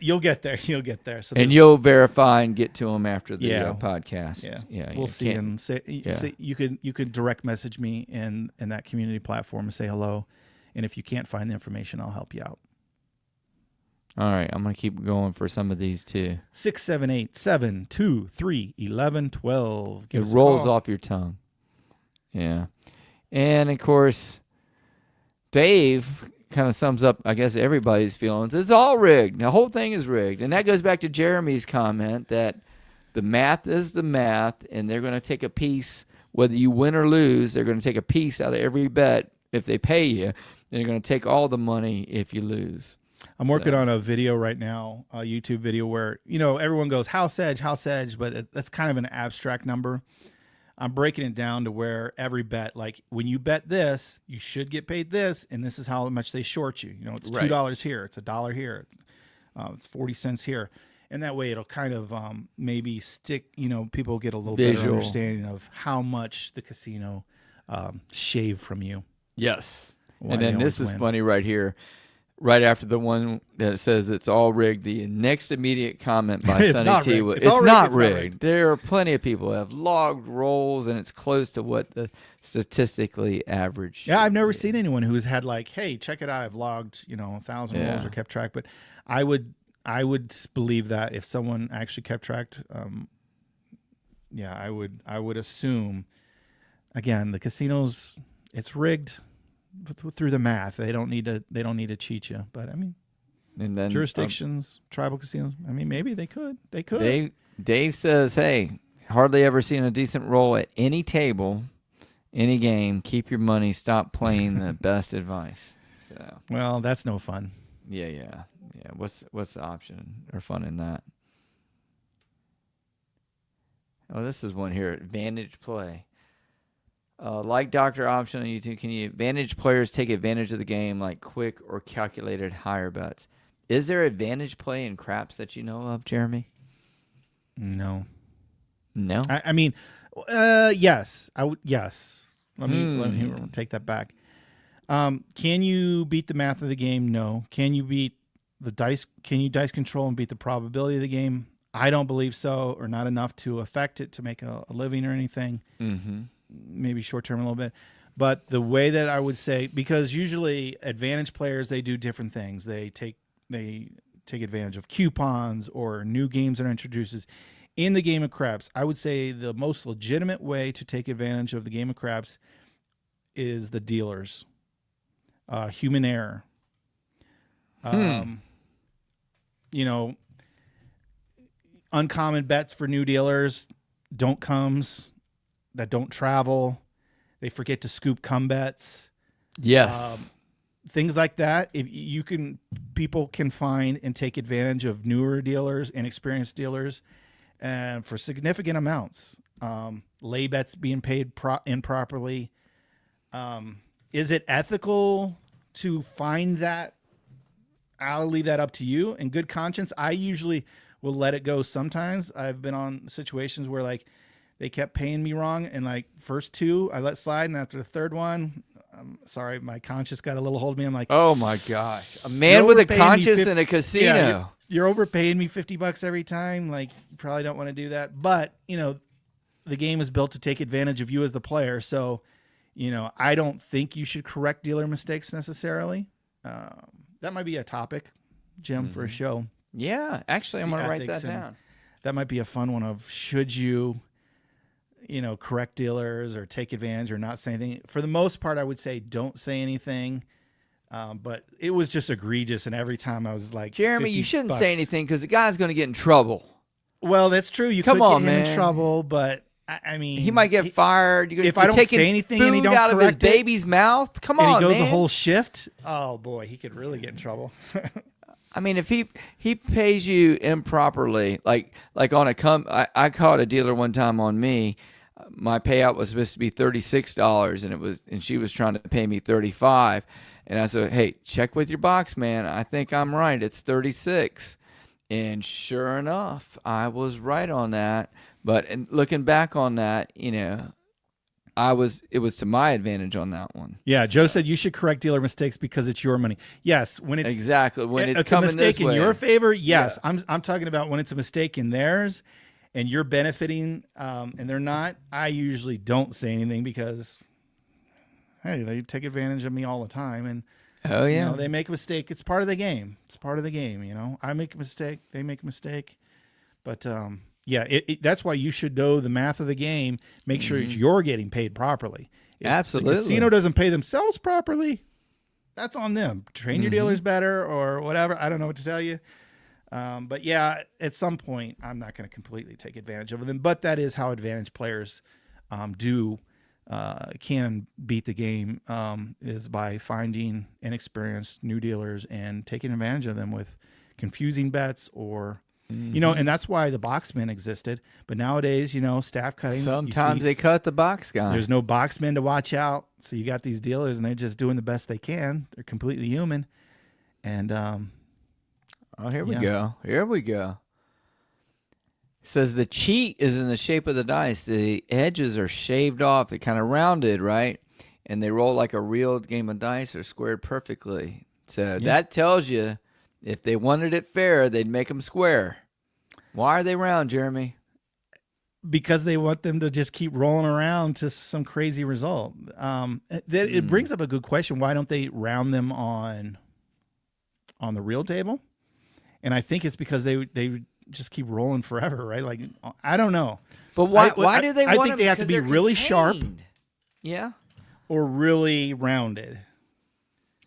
you'll get there. You'll get there. So you'll verify and get to them after the podcast. Yeah. We'll see and say you could direct message me in that community platform and say hello, and if you can't find the information, I'll help you out. All right, I'm going to keep going for some of these too. 678-723-1112. It rolls off your tongue. Yeah. And, of course, Dave kind of sums up, I guess, everybody's feelings. It's all rigged. The whole thing is rigged. And that goes back to Jeremy's comment that the math is the math, and they're going to take a piece, whether you win or lose, they're going to take a piece out of every bet if they pay you. They're going to take all the money if you lose. I'm working on a video right now, a YouTube video where, everyone goes, house edge, but that's kind of an abstract number. I'm breaking it down to where every bet, like when you bet this, you should get paid this, and this is how much they short you. It's $2 here, it's $1 here, it's 40 cents here. And that way it'll kind of maybe stick, people get a little better understanding of how much the casino shave from you. Yes. And then this is funny right here. Right after the one that says it's all rigged, the next immediate comment by Sonny T was, it's not rigged. There are plenty of people who have logged rolls, and it's close to what the statistically average. Yeah, I've never seen anyone who's had like, hey, check it out, I've logged 1,000 rolls or kept track. But I would believe that if someone actually kept track, I would assume. Again, the casinos, it's rigged. Through the math, they don't need to cheat you, but I mean, And then jurisdictions, tribal casinos. I mean, maybe they could. They could. Dave says, hey, hardly ever seen a decent roll at any table, any game. Keep your money. Stop playing. The best advice. So, well, that's no fun. Yeah. What's the option or fun in that? Oh, this is one here. Advantage play. Like Dr. Option on YouTube, can you advantage players take advantage of the game like quick or calculated higher bets? Is there advantage play in craps that you know of, Jeremy? No. I mean, yes. Yes. Let me take that back. Can you beat the math of the game? No. Can you beat the dice? Can you dice control and beat the probability of the game? I don't believe so, or not enough to affect it to make a living or anything. Mm-hmm. Maybe short term a little bit. But the way that I would say, because usually advantage players, they do different things. They take advantage of coupons or new games that are introduced in the game of craps. I would say the most legitimate way to take advantage of the game of craps is the dealers. Human error. Uncommon bets for new dealers, don't comes that don't travel. They forget to scoop come bets. Yes. Things like that. If you can, people can find and take advantage of newer dealers and experienced dealers, and for significant amounts. Lay bets being paid improperly. Is it ethical to find that? I'll leave that up to you. In good conscience, I usually will let it go. Sometimes I've been on situations where like they kept paying me wrong, and like first two I let slide, and after the third one, I'm sorry, my conscience got a little hold of me. I'm like, oh my gosh, a man with a conscience in a casino. Yeah, you're overpaying me $50 every time. Like, you probably don't want to do that. But the game is built to take advantage of you as the player. So, I don't think you should correct dealer mistakes necessarily. That might be a topic, Jim, for a show. Yeah, actually, I'm going to write that down. That might be a fun one of should you, correct dealers or take advantage or not say anything. For the most part, I would say don't say anything. But it was just egregious, and every time I was like, Jeremy, you shouldn't say anything because the guy's going to get in trouble. Well, that's true. You could get him in trouble, but I mean, he might get fired. If I don't say anything and he don't out of his correct baby's mouth, come on, and he goes man. a whole shift. Oh boy, he could really get in trouble. I mean, if he pays you improperly, like on I caught a dealer one time on me. My payout was supposed to be $36, and she was trying to pay me $35. And I said, hey, check with your box, man. I think I'm right. It's 36. And sure enough, I was right on that. But looking back on that, it was to my advantage on that one. Yeah, Joe said you should correct dealer mistakes because it's your money. Yes, when it's exactly when it's a coming mistake this way. in your favor. Yes, yeah. I'm talking about when it's a mistake in theirs, and you're benefiting, and they're not. I usually don't say anything because, hey, they take advantage of me all the time, and they make a mistake. It's part of the game. It's part of the game. I make a mistake, they make a mistake, but that's why you should know the math of the game. Make sure you're getting paid properly. If Absolutely. the casino doesn't pay themselves properly, that's on them. Train your dealers better or whatever. I don't know what to tell you. But yeah, at some point, I'm not going to completely take advantage of them. But that is how advantage players can beat the game, is by finding inexperienced new dealers and taking advantage of them with confusing bets or, and that's why the boxmen existed. But nowadays, staff cutting. Sometimes they cut the box guy. There's no boxmen to watch out. So you got these dealers and they're just doing the best they can. They're completely human. And, here we go. Here we go. It says the cheat is in the shape of the dice. The edges are shaved off. They're kind of rounded, right? And they roll like a real game of dice or squared perfectly. So that tells you if they wanted it fair, they'd make them square. Why are they round, Jeremy? Because they want them to just keep rolling around to some crazy result. It brings up a good question. Why don't they round them on the real table? And I think it's because they just keep rolling forever, right? Like, I don't know. But why do they want I think they have to be really sharp. Yeah. Or really rounded.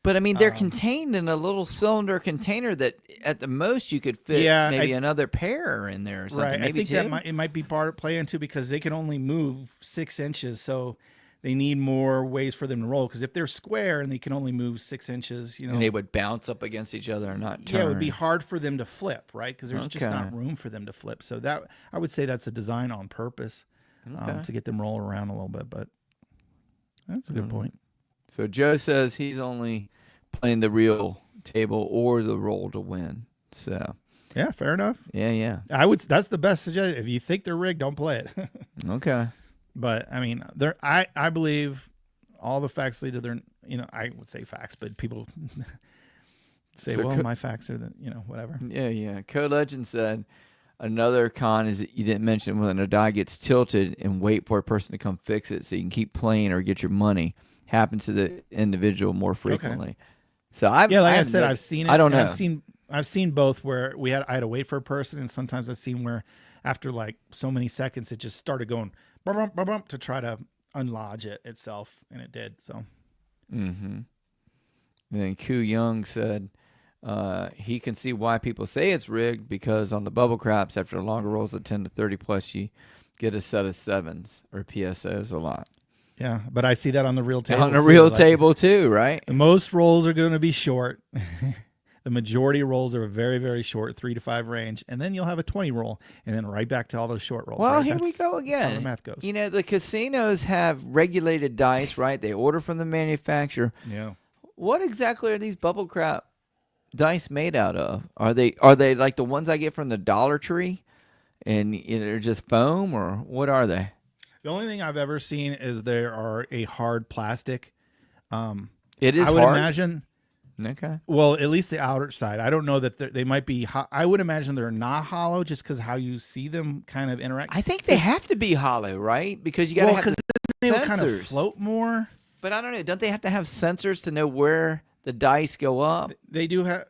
But I mean, they're contained in a little cylinder container that, at the most, you could fit maybe another pair in there or something. Right. Maybe I think it might be part of play into because they can only move 6 inches, so they need more ways for them to roll. Because if they're square and they can only move 6 inches, and they would bounce up against each other and not turn. Yeah, it would be hard for them to flip, right? Because there's just not room for them to flip. So that I would say that's a design on purpose to get them rolling around a little bit. But that's a good point. So Joe says he's only playing the real table or the roll to win. So yeah, fair enough. Yeah. That's the best suggestion. If you think they're rigged, don't play it. Okay. But I mean, I believe all the facts lead to their. I would say facts, but people say, so my facts are the whatever. Yeah. Code Legend said another con is that you didn't mention when a die gets tilted and wait for a person to come fix it so you can keep playing or get your money. Happens to the individual more frequently. Okay. So I said, I've seen it. I don't know. I've seen both where I had to wait for a person, and sometimes I've seen where after like so many seconds it just started going bump, bump, bump, bump, to try to unlodge it itself, and it did. So. And then Q Young said he can see why people say it's rigged because on the bubble craps after the longer rolls of 10 to 30 plus you get a set of 7s or PSOs a lot. Yeah, but I see that on the real table. On the real table too, right? Most rolls are going to be short. The majority of rolls are very, very short, 3 to 5 range, and then you'll have a 20 roll, and then right back to all those short rolls. Well, right? Here we go again. That's how the math goes. The casinos have regulated dice, right? They order from the manufacturer. Yeah. What exactly are these bubble crap dice made out of? Are they like the ones I get from the Dollar Tree, and they're just foam, or what are they? The only thing I've ever seen is there are a hard plastic. It is I would hard? imagine. Okay. Well, at least the outer side. I don't know that they might be. I would imagine they're not hollow, just because how you see them kind of interact. I think they have to be hollow, right? Because you got to have they sensors. kind of float more. But I don't know. Don't they have to have sensors to know where the dice go up? They do have.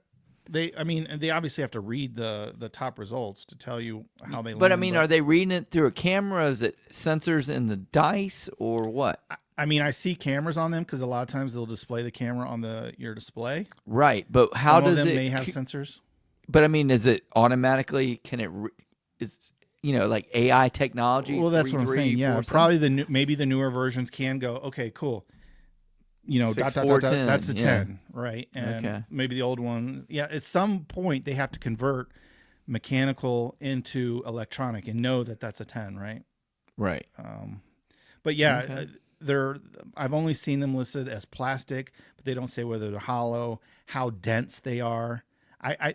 They obviously have to read the top results to tell you how they. But are they reading it through a camera? Is it sensors in the dice or what? I see cameras on them because a lot of times they'll display the camera on your display. Right, but how does it? Some of them may have sensors. But is it automatically? Can it? It's like AI technology. Well, that's what I'm saying. Yeah, probably maybe the newer versions can go. Okay, cool. 6, 4, 10, that's the 10, right? And maybe the old one. Yeah, at some point they have to convert mechanical into electronic and know that that's a 10, right? Right. But yeah, I've only seen them listed as plastic, but they don't say whether they're hollow, how dense they are.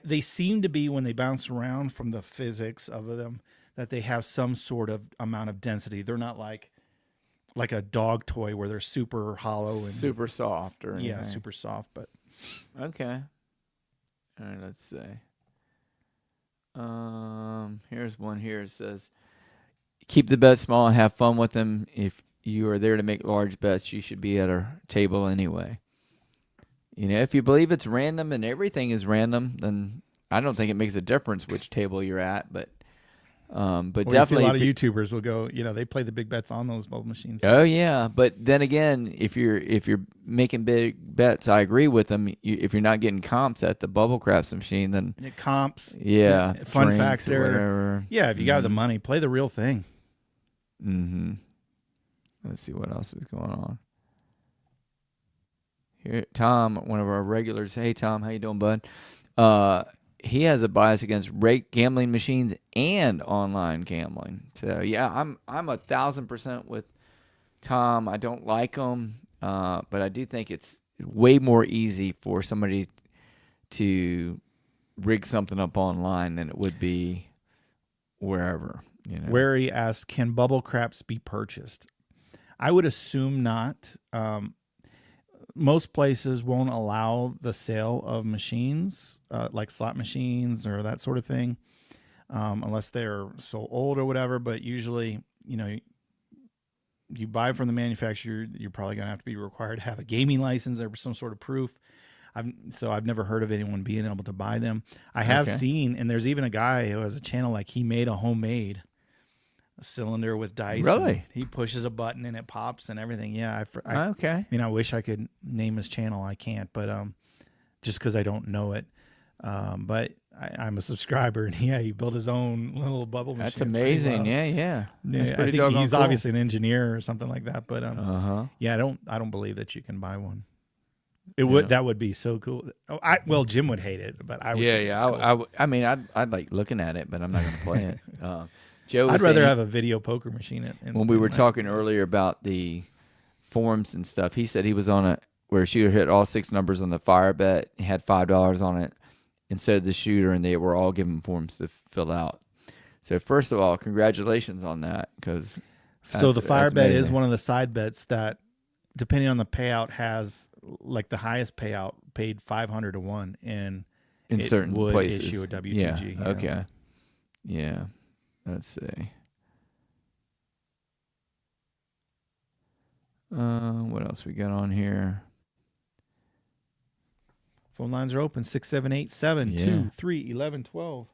They seem to be, when they bounce around from the physics of them, that they have some sort of amount of density. They're not like a dog toy where they're super hollow and super soft or anything. Yeah, super soft. But okay. All right, let's see. Here's one here. It says, keep the bets small and have fun with them. If you are there to make large bets, you should be at our table anyway. If you believe it's random and everything is random, then I don't think it makes a difference which table you're at. But definitely, a lot of YouTubers will go. They play the big bets on those bubble machines. Oh yeah, but then again, if you're making big bets, I agree with them. If you're not getting comps at the bubble craps machine, then comps, fun factor, whatever. Yeah, if you got the money, play the real thing. Mm-hmm. Let's see what else is going on. Here, Tom, one of our regulars. Hey, Tom, how you doing, bud? He has a bias against gambling machines and online gambling. So yeah, I'm 1,000% with Tom. I don't like them, but I do think it's way more easy for somebody to rig something up online than it would be wherever. Wary asks, can bubble craps be purchased? I would assume not. Most places won't allow the sale of machines, like slot machines or that sort of thing, unless they're so old or whatever. But usually, you buy from the manufacturer, you're probably going to have to be required to have a gaming license or some sort of proof. I've never heard of anyone being able to buy them. I have seen, and there's even a guy who has a channel, like he made a homemade cylinder with dice. Really? He pushes a button and it pops and everything. Yeah. Okay. I mean, I wish I could name his channel. I can't, but just because I don't know it. But I'm a subscriber, and he built his own little bubble machine. That's amazing. Yeah. That's I pretty think doggone he's cool. obviously an engineer or something like that. But Uh-huh. yeah, I don't believe that you can buy one. That would be so cool. Well, Jim would hate it, but I would. Yeah. Cool. I mean, I'd like looking at it, but I'm not going to play it. Joe, I'd rather have a video poker machine. When we were talking earlier about the forums and stuff, he said he was on where a shooter hit all 6 numbers on the fire bet. He had $5 on it, and so did the shooter, and they were all given forms to fill out. So first of all, congratulations on that, because the fire bet is one of the side bets that, depending on the payout, has like the highest payout paid 500 to 1, and in it certain would places. issue a WTG. Yeah. Okay. Yeah. Let's see. What else we got on here? Phone lines are open 678-723-1112. Oh,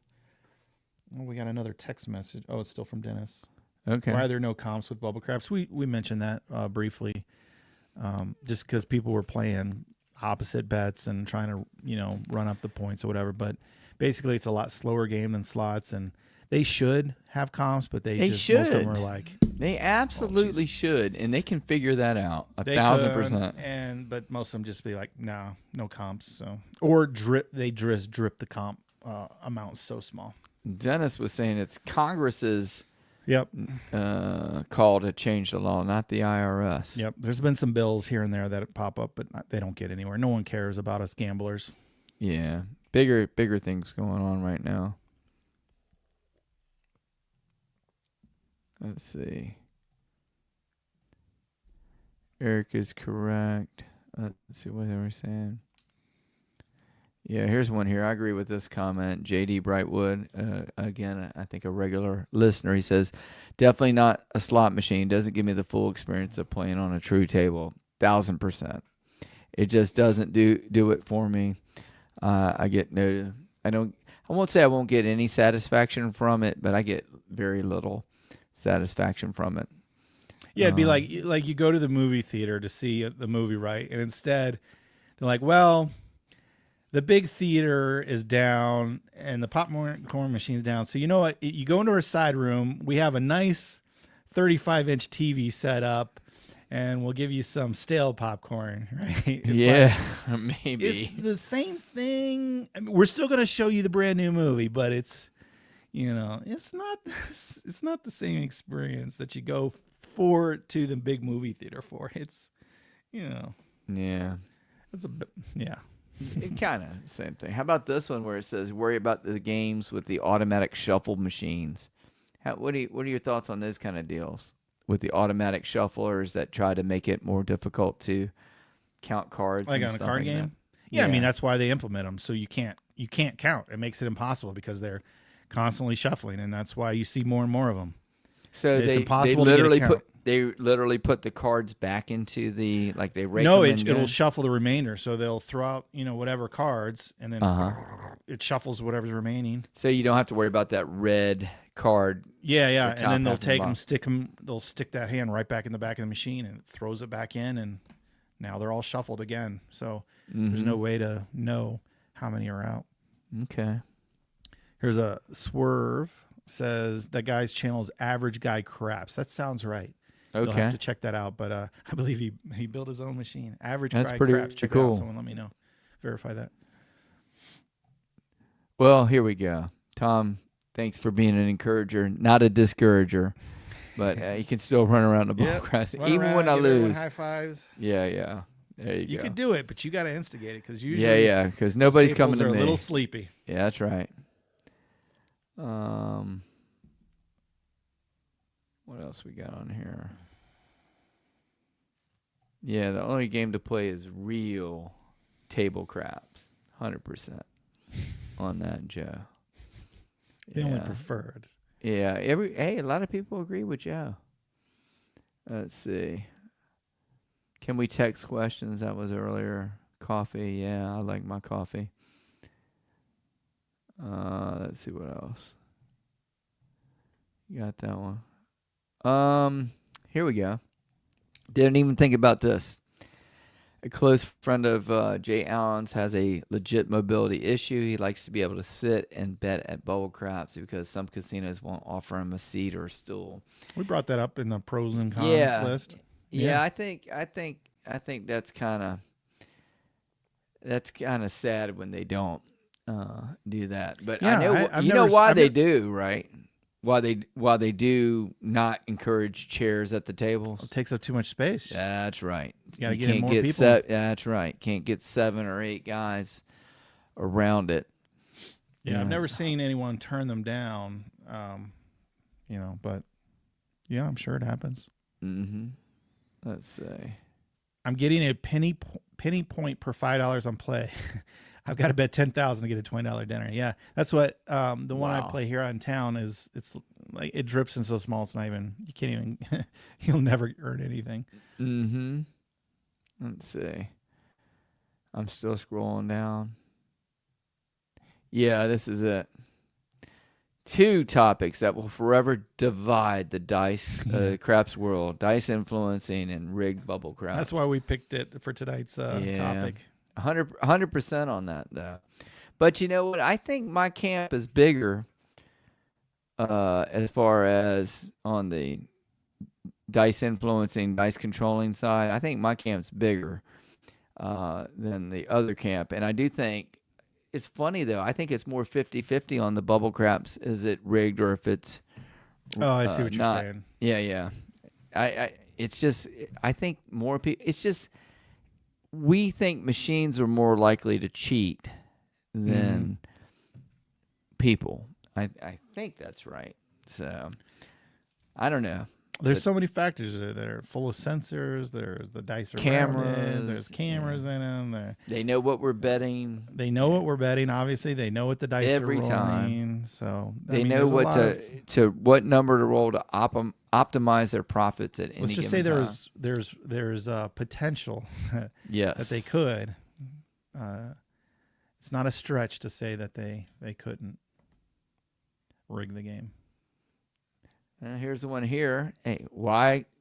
we got another text message. Oh, it's still from Dennis. Okay. Why are there no comps with bubble craps? We mentioned that briefly, just because people were playing opposite bets and trying to run up the points or whatever. But basically, it's a lot slower game than slots, and they should have comps, but most of them are like, they absolutely should, and they can figure that out 1,000%. But most of them just be like, no comps. So or drip the comp amount so small. Dennis was saying it's Congress's Yep. Call to change the law, not the IRS. Yep. There's been some bills here and there that pop up, but they don't get anywhere. No one cares about us gamblers. Yeah. Bigger things going on right now. Let's see. Eric is correct. Let's see what they were saying. Yeah, here's one here. I agree with this comment. JD Brightwood, again, I think a regular listener. He says, definitely not a slot machine. Doesn't give me the full experience of playing on a true table. 1,000%. It just doesn't do it for me. I won't say I won't get any satisfaction from it, but I get very little satisfaction from it. Yeah, it'd be like you go to the movie theater to see the movie, right? And instead, they're like, well, the big theater is down and the popcorn machine's down. So you know what? You go into our side room. We have a nice 35-inch TV set up, and we'll give you some stale popcorn, right? Maybe. It's the same thing. I mean, we're still going to show you the brand new movie, but it's not the same experience that you go to the big movie theater for. It's, Yeah. It's a bit, yeah. It kind of same thing. How about this one where it says worry about the games with the automatic shuffle machines? What are your thoughts on those kind of deals with the automatic shufflers that try to make it more difficult to count cards? Like and on a stuff card like game? that? Yeah, I mean that's why they implement them, so you can't count. It makes it impossible because they're constantly shuffling, and that's why you see more and more of them. So it's they impossible literally to get a count. they literally put the cards back into the they rake No, them it'll shuffle the remainder. So they'll throw out whatever cards, and then it shuffles whatever's remaining. So you don't have to worry about that red card. Yeah, and then they'll take them, they'll stick that hand right back in the back of the machine, and it throws it back in, and now they're all shuffled again. So there's no way to know how many are out. Okay. Here's a Swerve says that guy's channel is Average Guy Craps. That sounds right. Okay. You'll have to check that out. But I believe he built his own machine. Average Guy pretty Craps. Check cool. it out. Someone let me know. Verify that. Well, here we go. Tom, thanks for being an encourager, not a discourager. But you can still run around the ball grass, even when I lose. High fives. Yeah. There you go. You could do it, but you got to instigate it because usually because nobody's coming to are me. A little sleepy. Yeah, that's right. What else we got on here? Yeah, the only game to play is real table craps. 100% on that, Joe. They only preferred. Yeah, a lot of people agree with Joe. Let's see. Can we text questions? That was earlier. Coffee, yeah, I like my coffee. Let's see what else. You got that one. Here we go. Didn't even think about this. A close friend of Jay Allen's has a legit mobility issue. He likes to be able to sit and bet at bubble craps because some casinos won't offer him a seat or a stool. We brought that up in the pros and cons list. Yeah, I think that's kind of sad when they don't do that. But Yeah, I know why they do, right? Why they do not encourage chairs at the tables. It takes up too much space. That's right. You gotta get in more people. That's right. Can't get 7 or 8 guys around it. Yeah, I've never seen anyone turn them down. But yeah, I'm sure it happens. Mm-hmm. Let's see. I'm getting a penny point per $5 on play. I've got to bet 10,000 to get a $20 dinner. Yeah, that's what the one I play here on town is. It's like it drips in so small. It's not even. You can't even. You'll never earn anything. Mm-hmm. Let's see. I'm still scrolling down. Yeah, this is it. 2 topics that will forever divide the dice craps world: dice influencing and rigged bubble craps. That's why we picked it for tonight's topic. 100% on that, though. But you know what? I think my camp is bigger as far as on the dice influencing, dice controlling side. I think my camp's bigger than the other camp. And I do think it's funny, though. I think it's more 50-50 on the bubble craps. Is it rigged or if it's I see what you're not saying. Yeah. It's just, I think more people, it's just, we think machines are more likely to cheat than people. I think that's right. So, I don't know. There's so many factors that are full of sensors. There's the dice around Cameras. it. There's cameras in them. They know what we're betting. They know what we're betting. Obviously, they know what the dice Every are rolling. time. So They know what to what number to roll to optimize their profits at any given time. Let's just say there's potential yes. that they could. It's not a stretch to say that they couldn't rig the game. Here's the one here. Hey,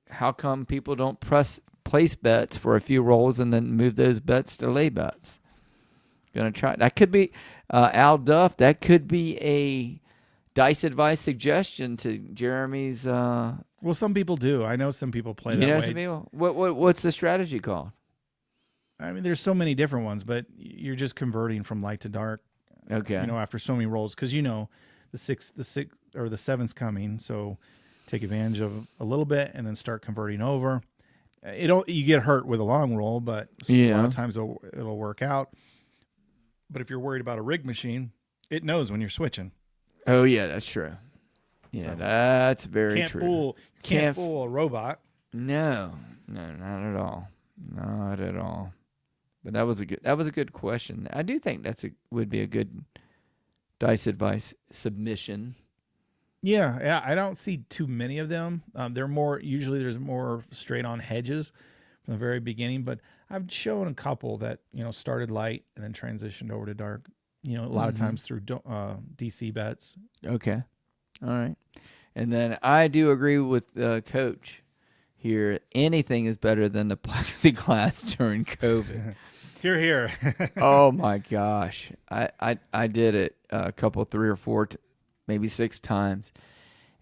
how come people don't place bets for a few rolls and then move those bets to lay bets? Gonna try. That could be Al Duff. That could be a dice advice suggestion to Jeremy's. Well, some people do. I know some people play that way. Some people. What's the strategy called? I mean, there's so many different ones, but you're just converting from light to dark. Okay. After so many rolls, because the six or the 7's coming, so take advantage of a little bit and then start converting over. You get hurt with a long roll, but a lot of times it'll work out. But if you're worried about a rig machine, it knows when you're switching. Oh yeah, that's true. Yeah, that's very true. You can't fool a robot. No, not at all. Not at all. But that was a good question. I do think would be a good dice advice submission. Yeah, I don't see too many of them. Usually there's more straight on hedges from the very beginning, but I've shown a couple that, started light and then transitioned over to dark, a lot of times through DC bets. Okay. All right. And then I do agree with Coach here. Anything is better than the plexiglass during COVID. Here. Oh my gosh. I did it a couple, 3 or 4 maybe 6 times.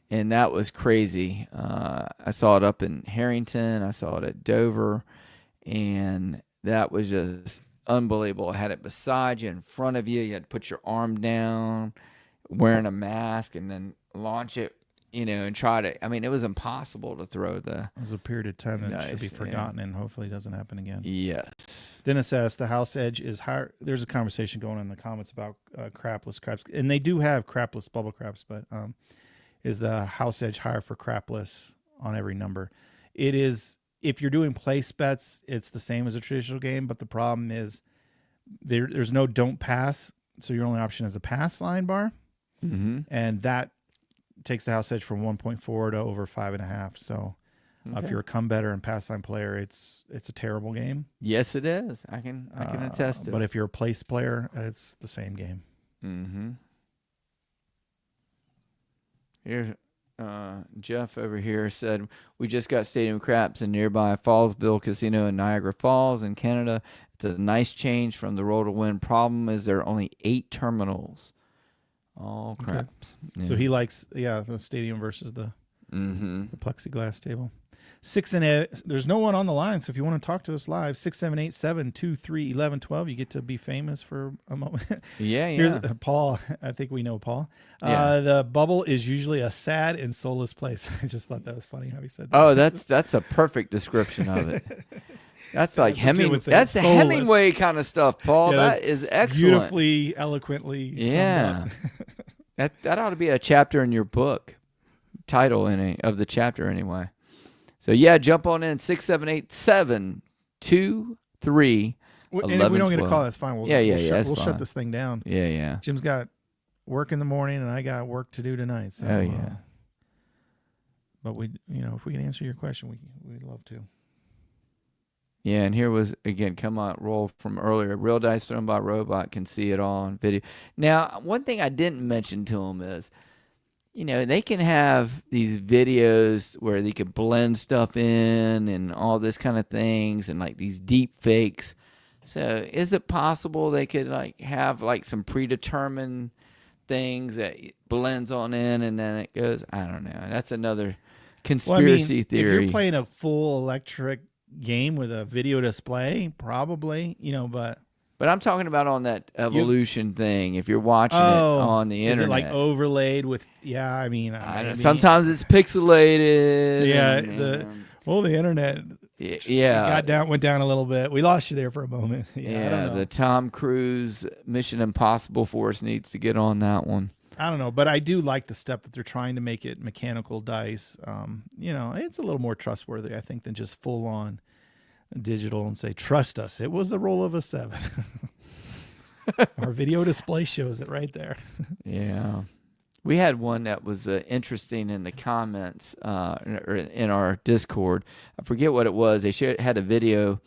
And that was crazy. I saw it up in Harrington. I saw it at Dover. And that was just unbelievable. I had it beside you, in front of you. You had to put your arm down, wearing a mask, and then launch it, and try to. I mean, it was impossible to throw the. It was a period of time that should be forgotten and hopefully doesn't happen again. Yes. Dennis asks, the house edge is higher. There's a conversation going on in the comments about crapless craps. And they do have crapless bubble craps, but is the house edge higher for crapless on every number? It is. If you're doing place bets, it's the same as a traditional game, but the problem is there's no don't pass, so your only option is a pass line bar, and that takes the house edge from 1.4 to over 5.5. So if you're a come better and pass line player, it's a terrible game. Yes, it is. I can attest to it. But if you're a place player, it's the same game. Mm-hmm. Jeff over here said, we just got Stadium Craps in nearby Fallsville Casino in Niagara Falls in Canada. It's a nice change from the Roll to Win. Problem is there are only 8 terminals. All craps. Okay. Yeah. So he likes, the stadium versus the plexiglass table. 6 and 8. There's no one on the line, so if you want to talk to us live, 678-723-1112. You get to be famous for a moment. Yeah. Here's Paul. I think we know Paul. The bubble is usually a sad and soulless place. I just thought that was funny how he said that. Oh, that's a perfect description of it. That's like Hemingway. That's soulless. Hemingway kind of stuff, Paul. Yeah, that is excellent. Beautifully, eloquently. Yeah. that ought to be a chapter in your book. Title of the chapter anyway. So yeah, jump on in 678-723-1112. And if we don't get a call, that's fine. We'll shut this thing down. Yeah. Jim's got work in the morning, and I got work to do tonight. So, but if we can answer your question, we'd love to. Yeah, and here was, again, come on, roll from earlier. Real dice thrown by robot, can see it all on video. Now, one thing I didn't mention to them is, they can have these videos where they can blend stuff in and all this kind of things and like these deep fakes. So is it possible they could have some predetermined things that blends on in and then it goes? I don't know. That's another conspiracy theory. If you're playing a full electric game with a video display, probably, but I'm talking about on that evolution thing. If you're watching it on the internet, is it overlaid with? Sometimes it's pixelated. Yeah, the internet. Yeah, went down a little bit. We lost you there for a moment. Yeah, the Tom Cruise Mission Impossible Force needs to get on that one. I don't know, but I do like the step that they're trying to make it mechanical dice. It's a little more trustworthy, I think, than just full on digital and say, trust us. It was a roll of a 7. Our video display shows it right there. Yeah. We had one that was interesting in the comments or in our Discord. I forget what it was. They had a video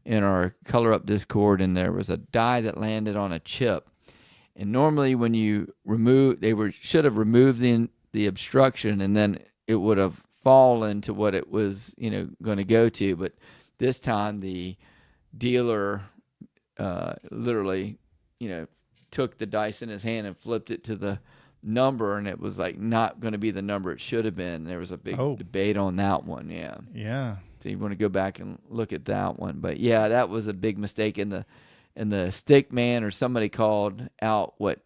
in our Color Up Discord, and there was a die that landed on a chip. And normally when you should have removed the obstruction, and then it would have fallen to what it was, going to go to. But this time the dealer literally, took the dice in his hand and flipped it to the number, and it was not going to be the number it should have been. There was a big debate on that one. Yeah. So you want to go back and look at that one. But yeah, that was a big mistake and the stick man or somebody called out what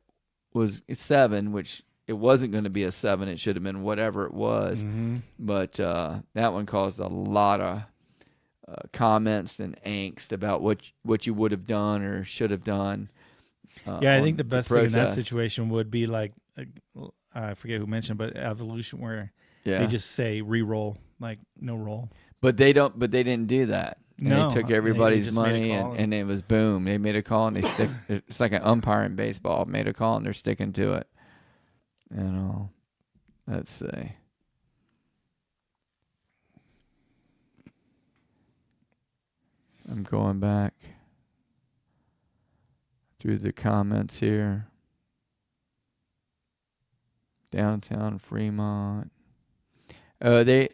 was 7, which it wasn't going to be a 7. It should have been whatever it was. Mm-hmm. But that one caused a lot of comments and angst about what you would have done or should have done. I think the best thing in that situation would be I forget who mentioned, but evolution where they just say re-roll, no roll. But they didn't do that. No, they took everybody's money and it was boom. They made a call and they stick. It's like an umpire in baseball. Made a call and they're sticking to it. Let's see. I'm going back through the comments here. Downtown Fremont. That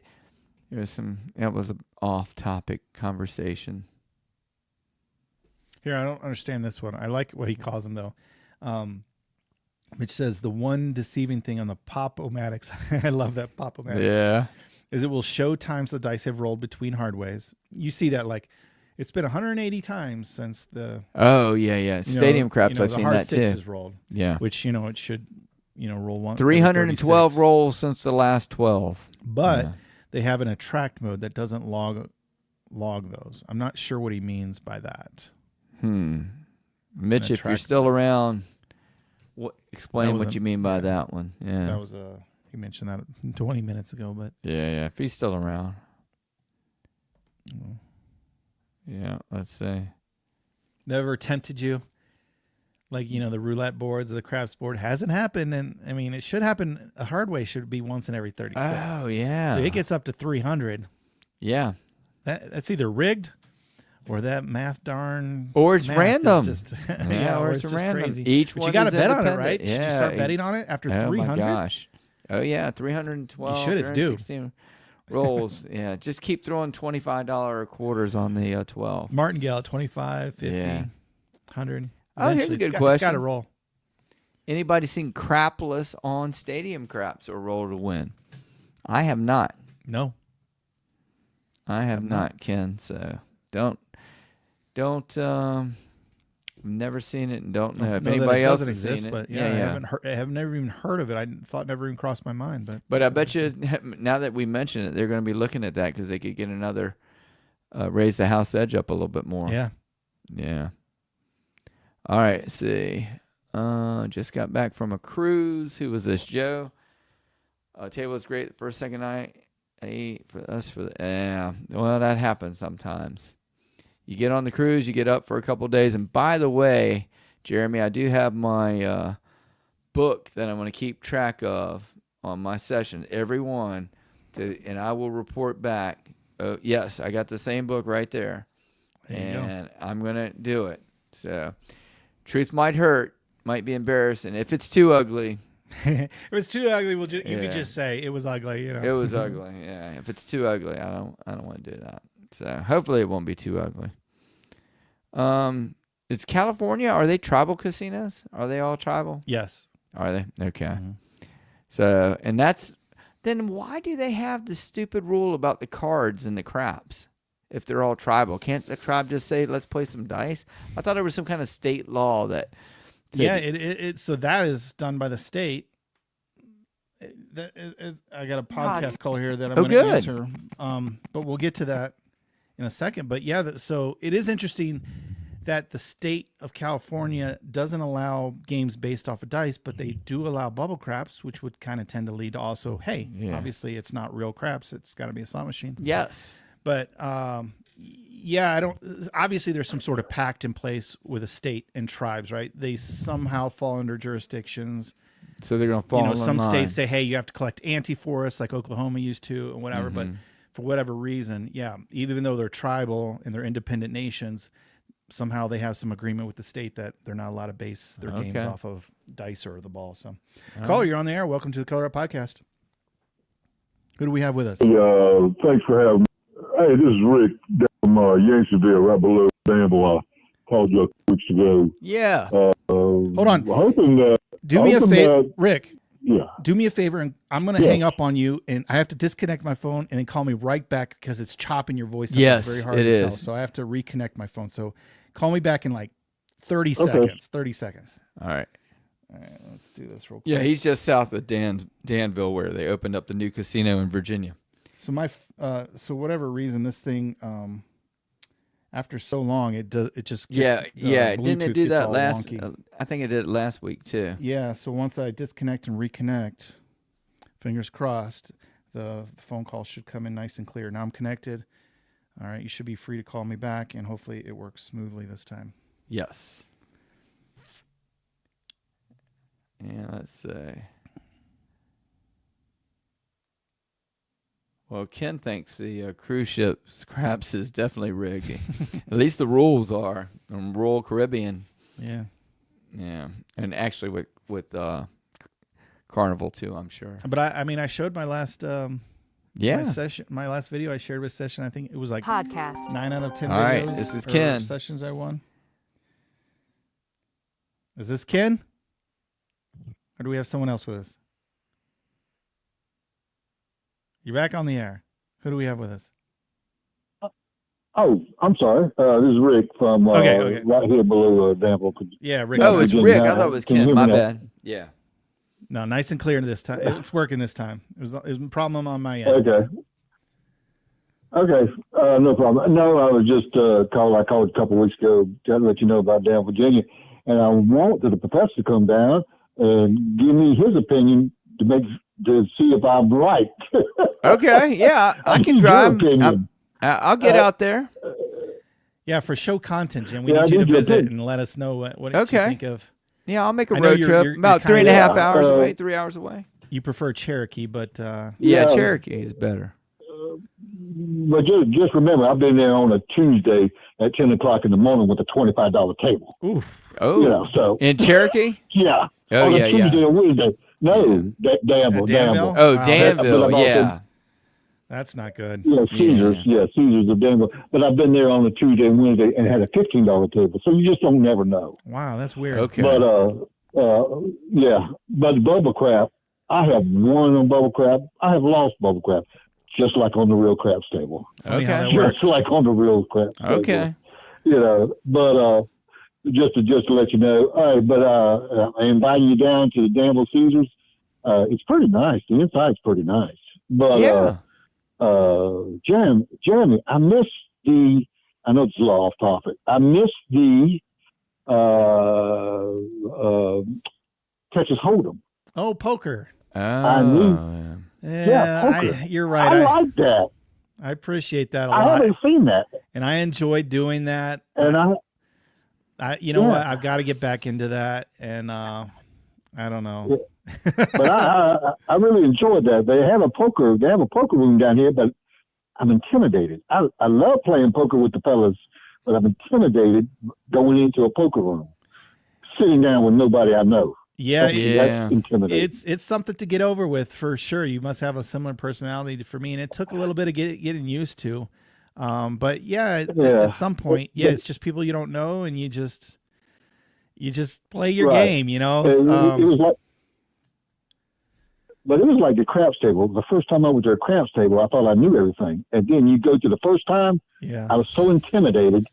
was an off-topic conversation. Here, I don't understand this one. I like what he calls them, though. Which says the one deceiving thing on the Pop-O-Matics. I love that Pop-O-Matic. Yeah. Is it will show times the dice have rolled between hardways. You see that, it's been 180 times since the... Oh, yeah. Stadium Craps, I've seen that, too. Is rolled. Yeah. Which, it should, roll one. 312 rolls since the last 12. But they have an attract mode that doesn't log those. I'm not sure what he means by that. Mitch, if you're still around, explain what you mean by that one. Yeah. That was he mentioned that 20 minutes ago, but... Yeah. If he's still around. Yeah, let's see. Never tempted you? The roulette boards or the craps board hasn't happened. And it should happen. A hard way should be once in every 36. Oh, yeah. So it gets up to 300. Yeah. That's either rigged or that math darn. Or it's random. Or it's random. Crazy. Each one you got to bet on it, independent. right? Yeah. Should you start betting on it after 300? Oh, my gosh. Oh yeah, 312. You should, it's due. 316 rolls. Yeah, just keep throwing $25 quarters on the 12. Martingale at 25, 50, Yeah. 100. Oh, here's a Eventually, good It's got question. to roll. Anybody seen crapless on stadium craps or roll to win? I have not. No. I have not, Ken. So don't. Never seen it and don't know if Know that anybody it else doesn't has exist, seen it. but I have never even heard of it. I thought it never even crossed my mind. But I bet you now that we mention it, they're going to be looking at that because they could get another raise the house edge up a little bit more. Yeah. Yeah. All right. Let's see. Just got back from a cruise. Who was this? Joe. Table was great the first, second night. I ate for us yeah. Well, that happens sometimes. You get on the cruise, you get up for a couple of days. And by the way, Jeremy, I do have my book that I'm going to keep track of on my session, every one, and I will report back. Yes, I got the same book right there. And I'm going to do it. So, truth might hurt, might be embarrassing. If it's too ugly. If it's too ugly, you could just say it was ugly. You know, it was ugly. Yeah, if it's too ugly, I don't want to do that. So hopefully it won't be too ugly. Is California? Are they tribal casinos? Are they all tribal? Yes. Are they? Okay. Mm-hmm. So then why do they have the stupid rule about the cards and the craps? If they're all tribal, can't the tribe just say, "Let's play some dice"? I thought there was some kind of state law that. Said, so that is done by the state. I got a podcast call here that I'm going to answer, but we'll get to that in a second. But yeah, so it is interesting that the state of California doesn't allow games based off of dice, but they do allow bubble craps, which would kind of tend to lead to also, obviously it's not real craps; it's got to be a slot machine. Yes, but I don't. Obviously, there's some sort of pact in place with a state and tribes, right? They somehow fall under jurisdictions. So they're going to fall. Some states say, "Hey, you have to collect ante for us," like Oklahoma used to, and whatever. Mm-hmm. But for whatever reason, even though they're tribal and they're independent nations, somehow they have some agreement with the state that they're not allowed to base their games off of dice or the ball. So, caller, you're on the air. Welcome to the Color Up Podcast. Who do we have with us? Thanks for having me. Hey, this is Rick from Yanksville, right below Danville. I called you a couple weeks ago. Yeah. Hold on. Hoping do me a favor, Rick. Yeah. Do me a favor, and I'm going to hang up on you, and I have to disconnect my phone and then call me right back because it's chopping your voice. Yes, it's very hard it to is. tell, so I have to reconnect my phone. So call me back in like 30 seconds. 30 seconds. All right. All right, let's do this real quick. Yeah, he's just south of Danville, where they opened up the new casino in Virginia. So so whatever reason, this thing, after so long, it just gets, Didn't it do that last? wonky. I think it did it last week too. Yeah. So once I disconnect and reconnect, fingers crossed, the phone call should come in nice and clear. Now I'm connected. All right, you should be free to call me back, and hopefully it works smoothly this time. Yes. Yeah, let's see. Well, Ken thinks the cruise ship scraps is definitely rigged. At least the rules are on Royal Caribbean. Yeah. Yeah, and actually with Carnival too, I'm sure. But I showed my last my last video I shared with Session. I think it was like podcast 9 out of 10 All videos. right, this is or Ken. Sessions I won. Is this Ken? Or do we have someone else with us? You're back on the air. Who do we have with us? Oh, I'm sorry. This is Rick from Okay. right here below Danville. Yeah, Rick. Oh, it's Virginia. Rick. I thought it was Can you Ken. hear My me now? bad. Yeah. No, nice and clear this time. It's working this time. It was a problem on my end. Okay. No problem. No, I was just called. I called a couple of weeks ago to let you know about Danville, Virginia, and I want the professor to come down and give me his opinion to see if I'm right. Okay. Yeah, I can Your drive. opinion. I'll get out there. Yeah, for show content, Jim, we Yeah, need you I to need your visit opinion. and let us know what Okay. you think of. Yeah, I'll make a I know road you're- trip. you're About kinda- 3.5 hours Yeah, away, 3 hours away. You prefer Cherokee, but Yeah, Yeah. Cherokee is better. But just remember, I've been there on a Tuesday at 10 o'clock in the morning with a $25 table. oof. Oh, You know, so in Cherokee? yeah. Oh, on yeah, a Tuesday yeah. or Wednesday. No, Danville. Danville? Oh, Wow, Danville, But I've yeah. That's not good. Yeah, Caesars. Yeah, Caesars of Denver. But I've been there on a Tuesday and Wednesday and had a $15 table. So you just don't never know. Wow, that's weird. Okay. But yeah. But bubble crab, I have won on bubble crab. I have lost bubble crab, just like on the real craps table. Funny how that Okay. works. Just like on the real craps table. Okay. You know, but just to let you know, all right. But I invite you down to the Danville Caesars. It's pretty nice. The inside's pretty nice. But Yeah. Jeremy, I know it's a little off topic. I missed the Texas Hold'em. Oh, poker. Oh. Yeah, poker. You're right. I like that. I appreciate that a I lot. haven't seen that. And I enjoyed doing that. And You know what? I've got to get back into that. And I don't know. but I really enjoyed that. They have a poker room down here, but I'm intimidated. I love playing poker with the fellas, but I'm intimidated going into a poker room, sitting down with nobody I know. Yeah, That's intimidating. it's something to get over with for sure. You must have a similar personality for me, and it took a little bit of getting used to. But yeah, at some point, it's just people you don't know, and you just play your game, you know. It was like, but it was like the craps table. The first time I went to a craps table, I thought I knew everything, and then you go to the first time. Yeah, I was so intimidated,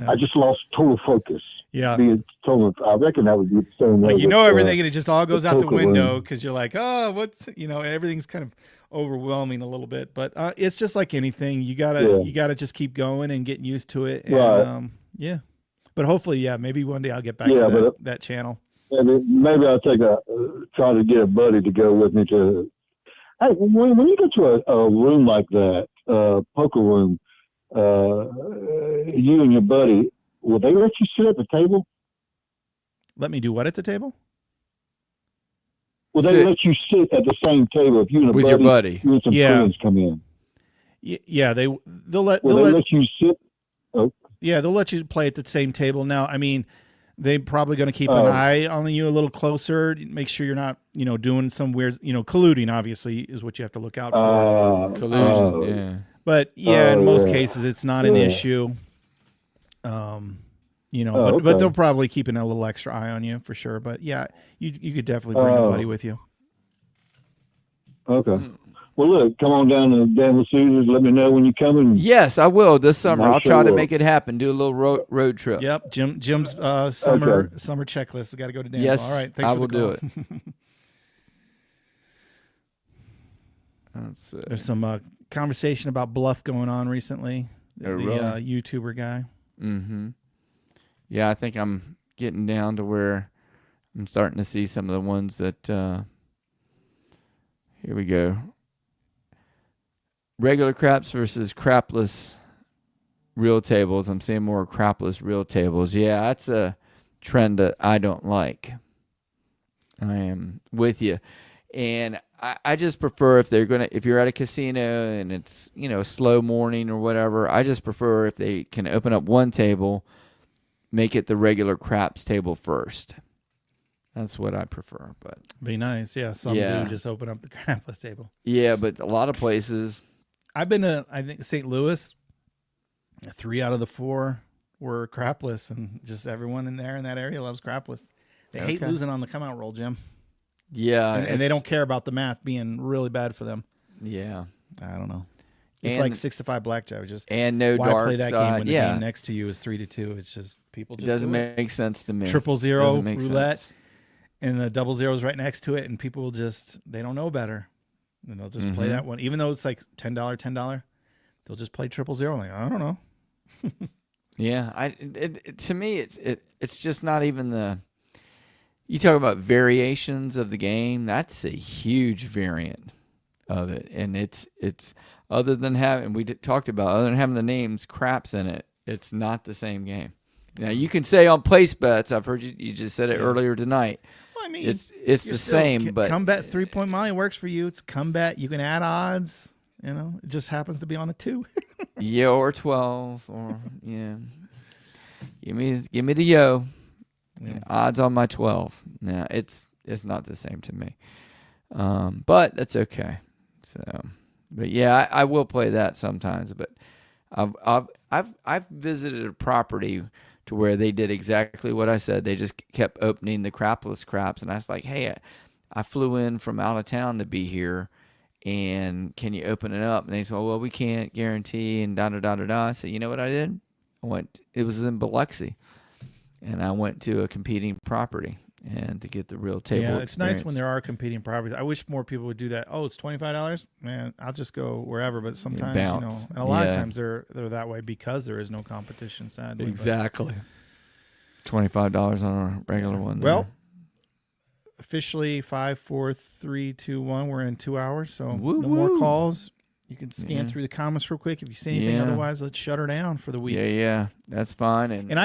I just lost total focus. Yeah, I reckon that would be the same. like everything, and it just all goes out the window because you're like, oh, what's everything's kind of overwhelming a little bit. But it's just like anything. You gotta just keep going and getting used to it. And, right. But hopefully, maybe one day I'll get back to that channel. And maybe I'll try to get a buddy to go with me to. Hey, when you go to a room like that, poker room, you and your buddy, will they let you sit at the table? Let me do what at the table? Will they let you sit at the same table if you and your buddy? You and some friends come in. Yeah, they'll let you sit. Oh. Yeah, they'll let you play at the same table. Now, I mean, they're probably going to keep an eye on you a little closer, make sure you're not, doing some weird, colluding, obviously, is what you have to look out for. Collusion, yeah. But, in most cases, it's not an issue. But they'll probably keep a little extra eye on you for sure. But, yeah, you could definitely bring a buddy with you. Okay. Well, look, come on down to Danville Caesars. Let me know when you're coming. Yes, I will this summer. I'll try to make it happen. Do a little road trip. Yep, Jim's summer checklist. Got to go to Danville. Yes, all right. Thanks I for will the call. do it. There's some conversation about Bluff going on recently. Really? YouTuber guy. Mm-hmm. Yeah, I think I'm getting down to where I'm starting to see some of the ones that. Here we go. Regular craps versus crapless real tables. I'm seeing more crapless real tables. Yeah, that's a trend that I don't like. I am with you. And I just prefer if you're at a casino and it's, slow morning or whatever, I just prefer if they can open up one table, make it the regular craps table first. That's what I prefer. But be nice. Yeah, some do just open up the crapless table. Yeah, but a lot of places. I've been to, I think, St. Louis. 3 out of the 4 were crapless, and just everyone in that area loves crapless. They hate losing on the come out roll, Jim. Yeah, and they don't care about the math being really bad for them. Yeah, I don't know. It's like 6-5 blackjack. And no why dark play that side. game when the game next to you is 3-2? It's just people just doesn't make sense to me. 000 roulette, and the 000 is right next to it, and people they don't know better. And they'll just play that one, even though it's like $10. They'll just play 000. Like, I don't know. Yeah, to me, it's just not even the. You talk about variations of the game. That's a huge variant of it, and it's other than having other than having the names craps in it. It's not the same game. Now you can say on place bets. I've heard you just said it earlier tonight. I mean, it's the same, but come bet 3-point money works for you. It's come bet. You can add odds. It just happens to be on a 2. Yeah, or 12, or Give me the yo. Yeah. Odds on my 12. Now it's it's not the same to me. But that's okay. So, but yeah, I will play that sometimes. But I've visited a property to where they did exactly what I said. They just kept opening the crapless craps, and I was like, hey, I flew in from out of town to be here, and can you open it up? And they said, well, we can't guarantee, and da-da-da-da-da. I said, you know what I did? It was in Biloxi, and I went to a competing property and to get the real table experience. It's nice when there are competing properties. I wish more people would do that. Oh, it's $25? Man, I'll just go wherever. But sometimes, and a lot of times they're that way because there is no competition, sadly. Exactly. $25 on a regular one. Well, officially 5, 4, 3, 2, 1. We're in 2 hours, so no more calls. You can scan through the comments real quick if you see anything. Otherwise, let's shut her down for the week. Yeah, that's fine. And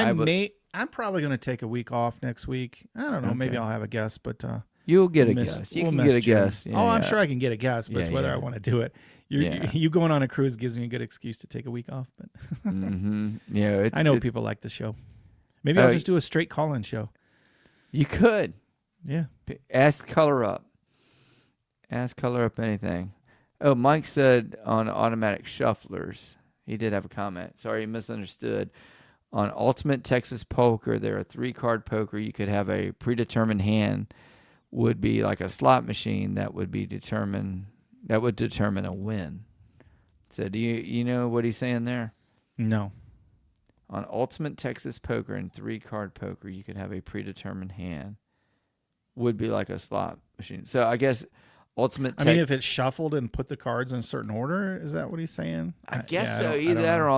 I'm probably going to take a week off next week. I don't know. Okay. Maybe I'll have a guest, but you'll get a guest. You can get a guest. Yeah, I'm sure I can get a guest, but it's whether I want to do it. You going on a cruise gives me a good excuse to take a week off. But yeah, I know people like the show. Maybe I'll just do a straight call-in show. You could. Yeah. Ask Color Up. Ask Color Up anything. Oh, Mike said on automatic shufflers. He did have a comment. Sorry, he misunderstood. On Ultimate Texas Poker, there are 3-card poker. You could have a predetermined hand, would be like a slot machine that would determine a win. So do you know what he's saying there? No. On Ultimate Texas Poker and 3-card poker, you could have a predetermined hand, would be like a slot machine. So I guess I mean, if it's shuffled and put the cards in a certain order, is that what he's saying? I guess so. Either that or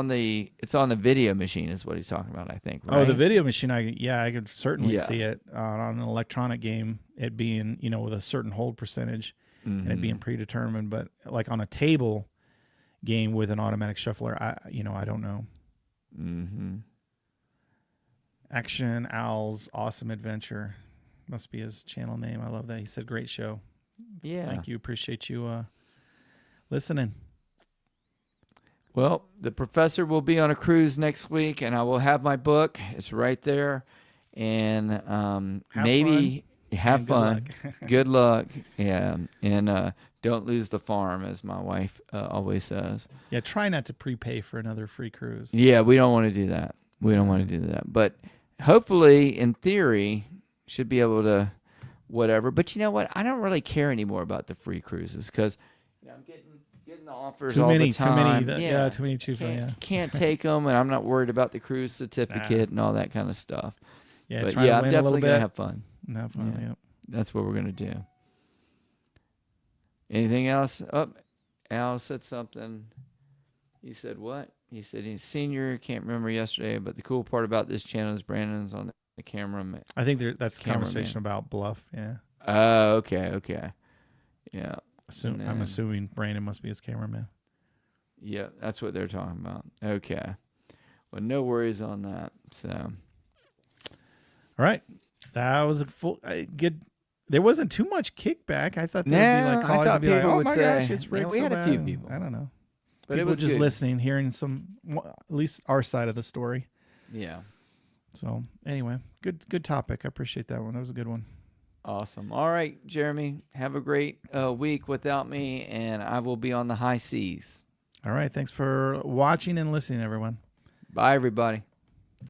it's on the video machine is what he's talking about, I think. Right? Oh, the video machine. I could certainly see it on an electronic game. It being, with a certain hold percentage and it being predetermined. But like on a table game with an automatic shuffler, I don't know. Mm-hmm. Action Owl's Awesome Adventure must be his channel name. I love that. He said, "Great show." Yeah. Thank you. Appreciate you listening. Well, the professor will be on a cruise next week, and I will have my book. It's right there. And have fun. Good luck. Yeah. And don't lose the farm, as my wife always says. Yeah, try not to prepay for another free cruise. Yeah, we don't want to do that. But hopefully, in theory, should be able to whatever. But you know what? I don't really care anymore about the free cruises because I'm getting the offers all the time. Too many to choose from. Yeah. Can't take them, and I'm not worried about the cruise certificate and all that kind of stuff. Yeah, but I'm definitely going to have fun. Have fun, yeah. That's what we're going to do. Anything else? Oh, Al said something. He said what? He said he's senior. Can't remember yesterday, but the cool part about this channel is Brandon's on the camera. I think that's a conversation about Bluff. Yeah. Oh, okay. Yeah. I'm assuming Brandon must be his cameraman. Yeah, that's what they're talking about. Okay. Well, no worries on that. So. All right. That was a full good. There wasn't too much kickback. I thought there would be like calls to be like, "Oh my gosh, it's rigged." We had a few people. I don't know. But people it was just good. Listening, hearing at least our side of the story. Yeah. So anyway, good topic. I appreciate that one. That was a good one. Awesome. All right, Jeremy, have a great week without me, and I will be on the high seas. All right. Thanks for watching and listening, everyone. Bye, everybody.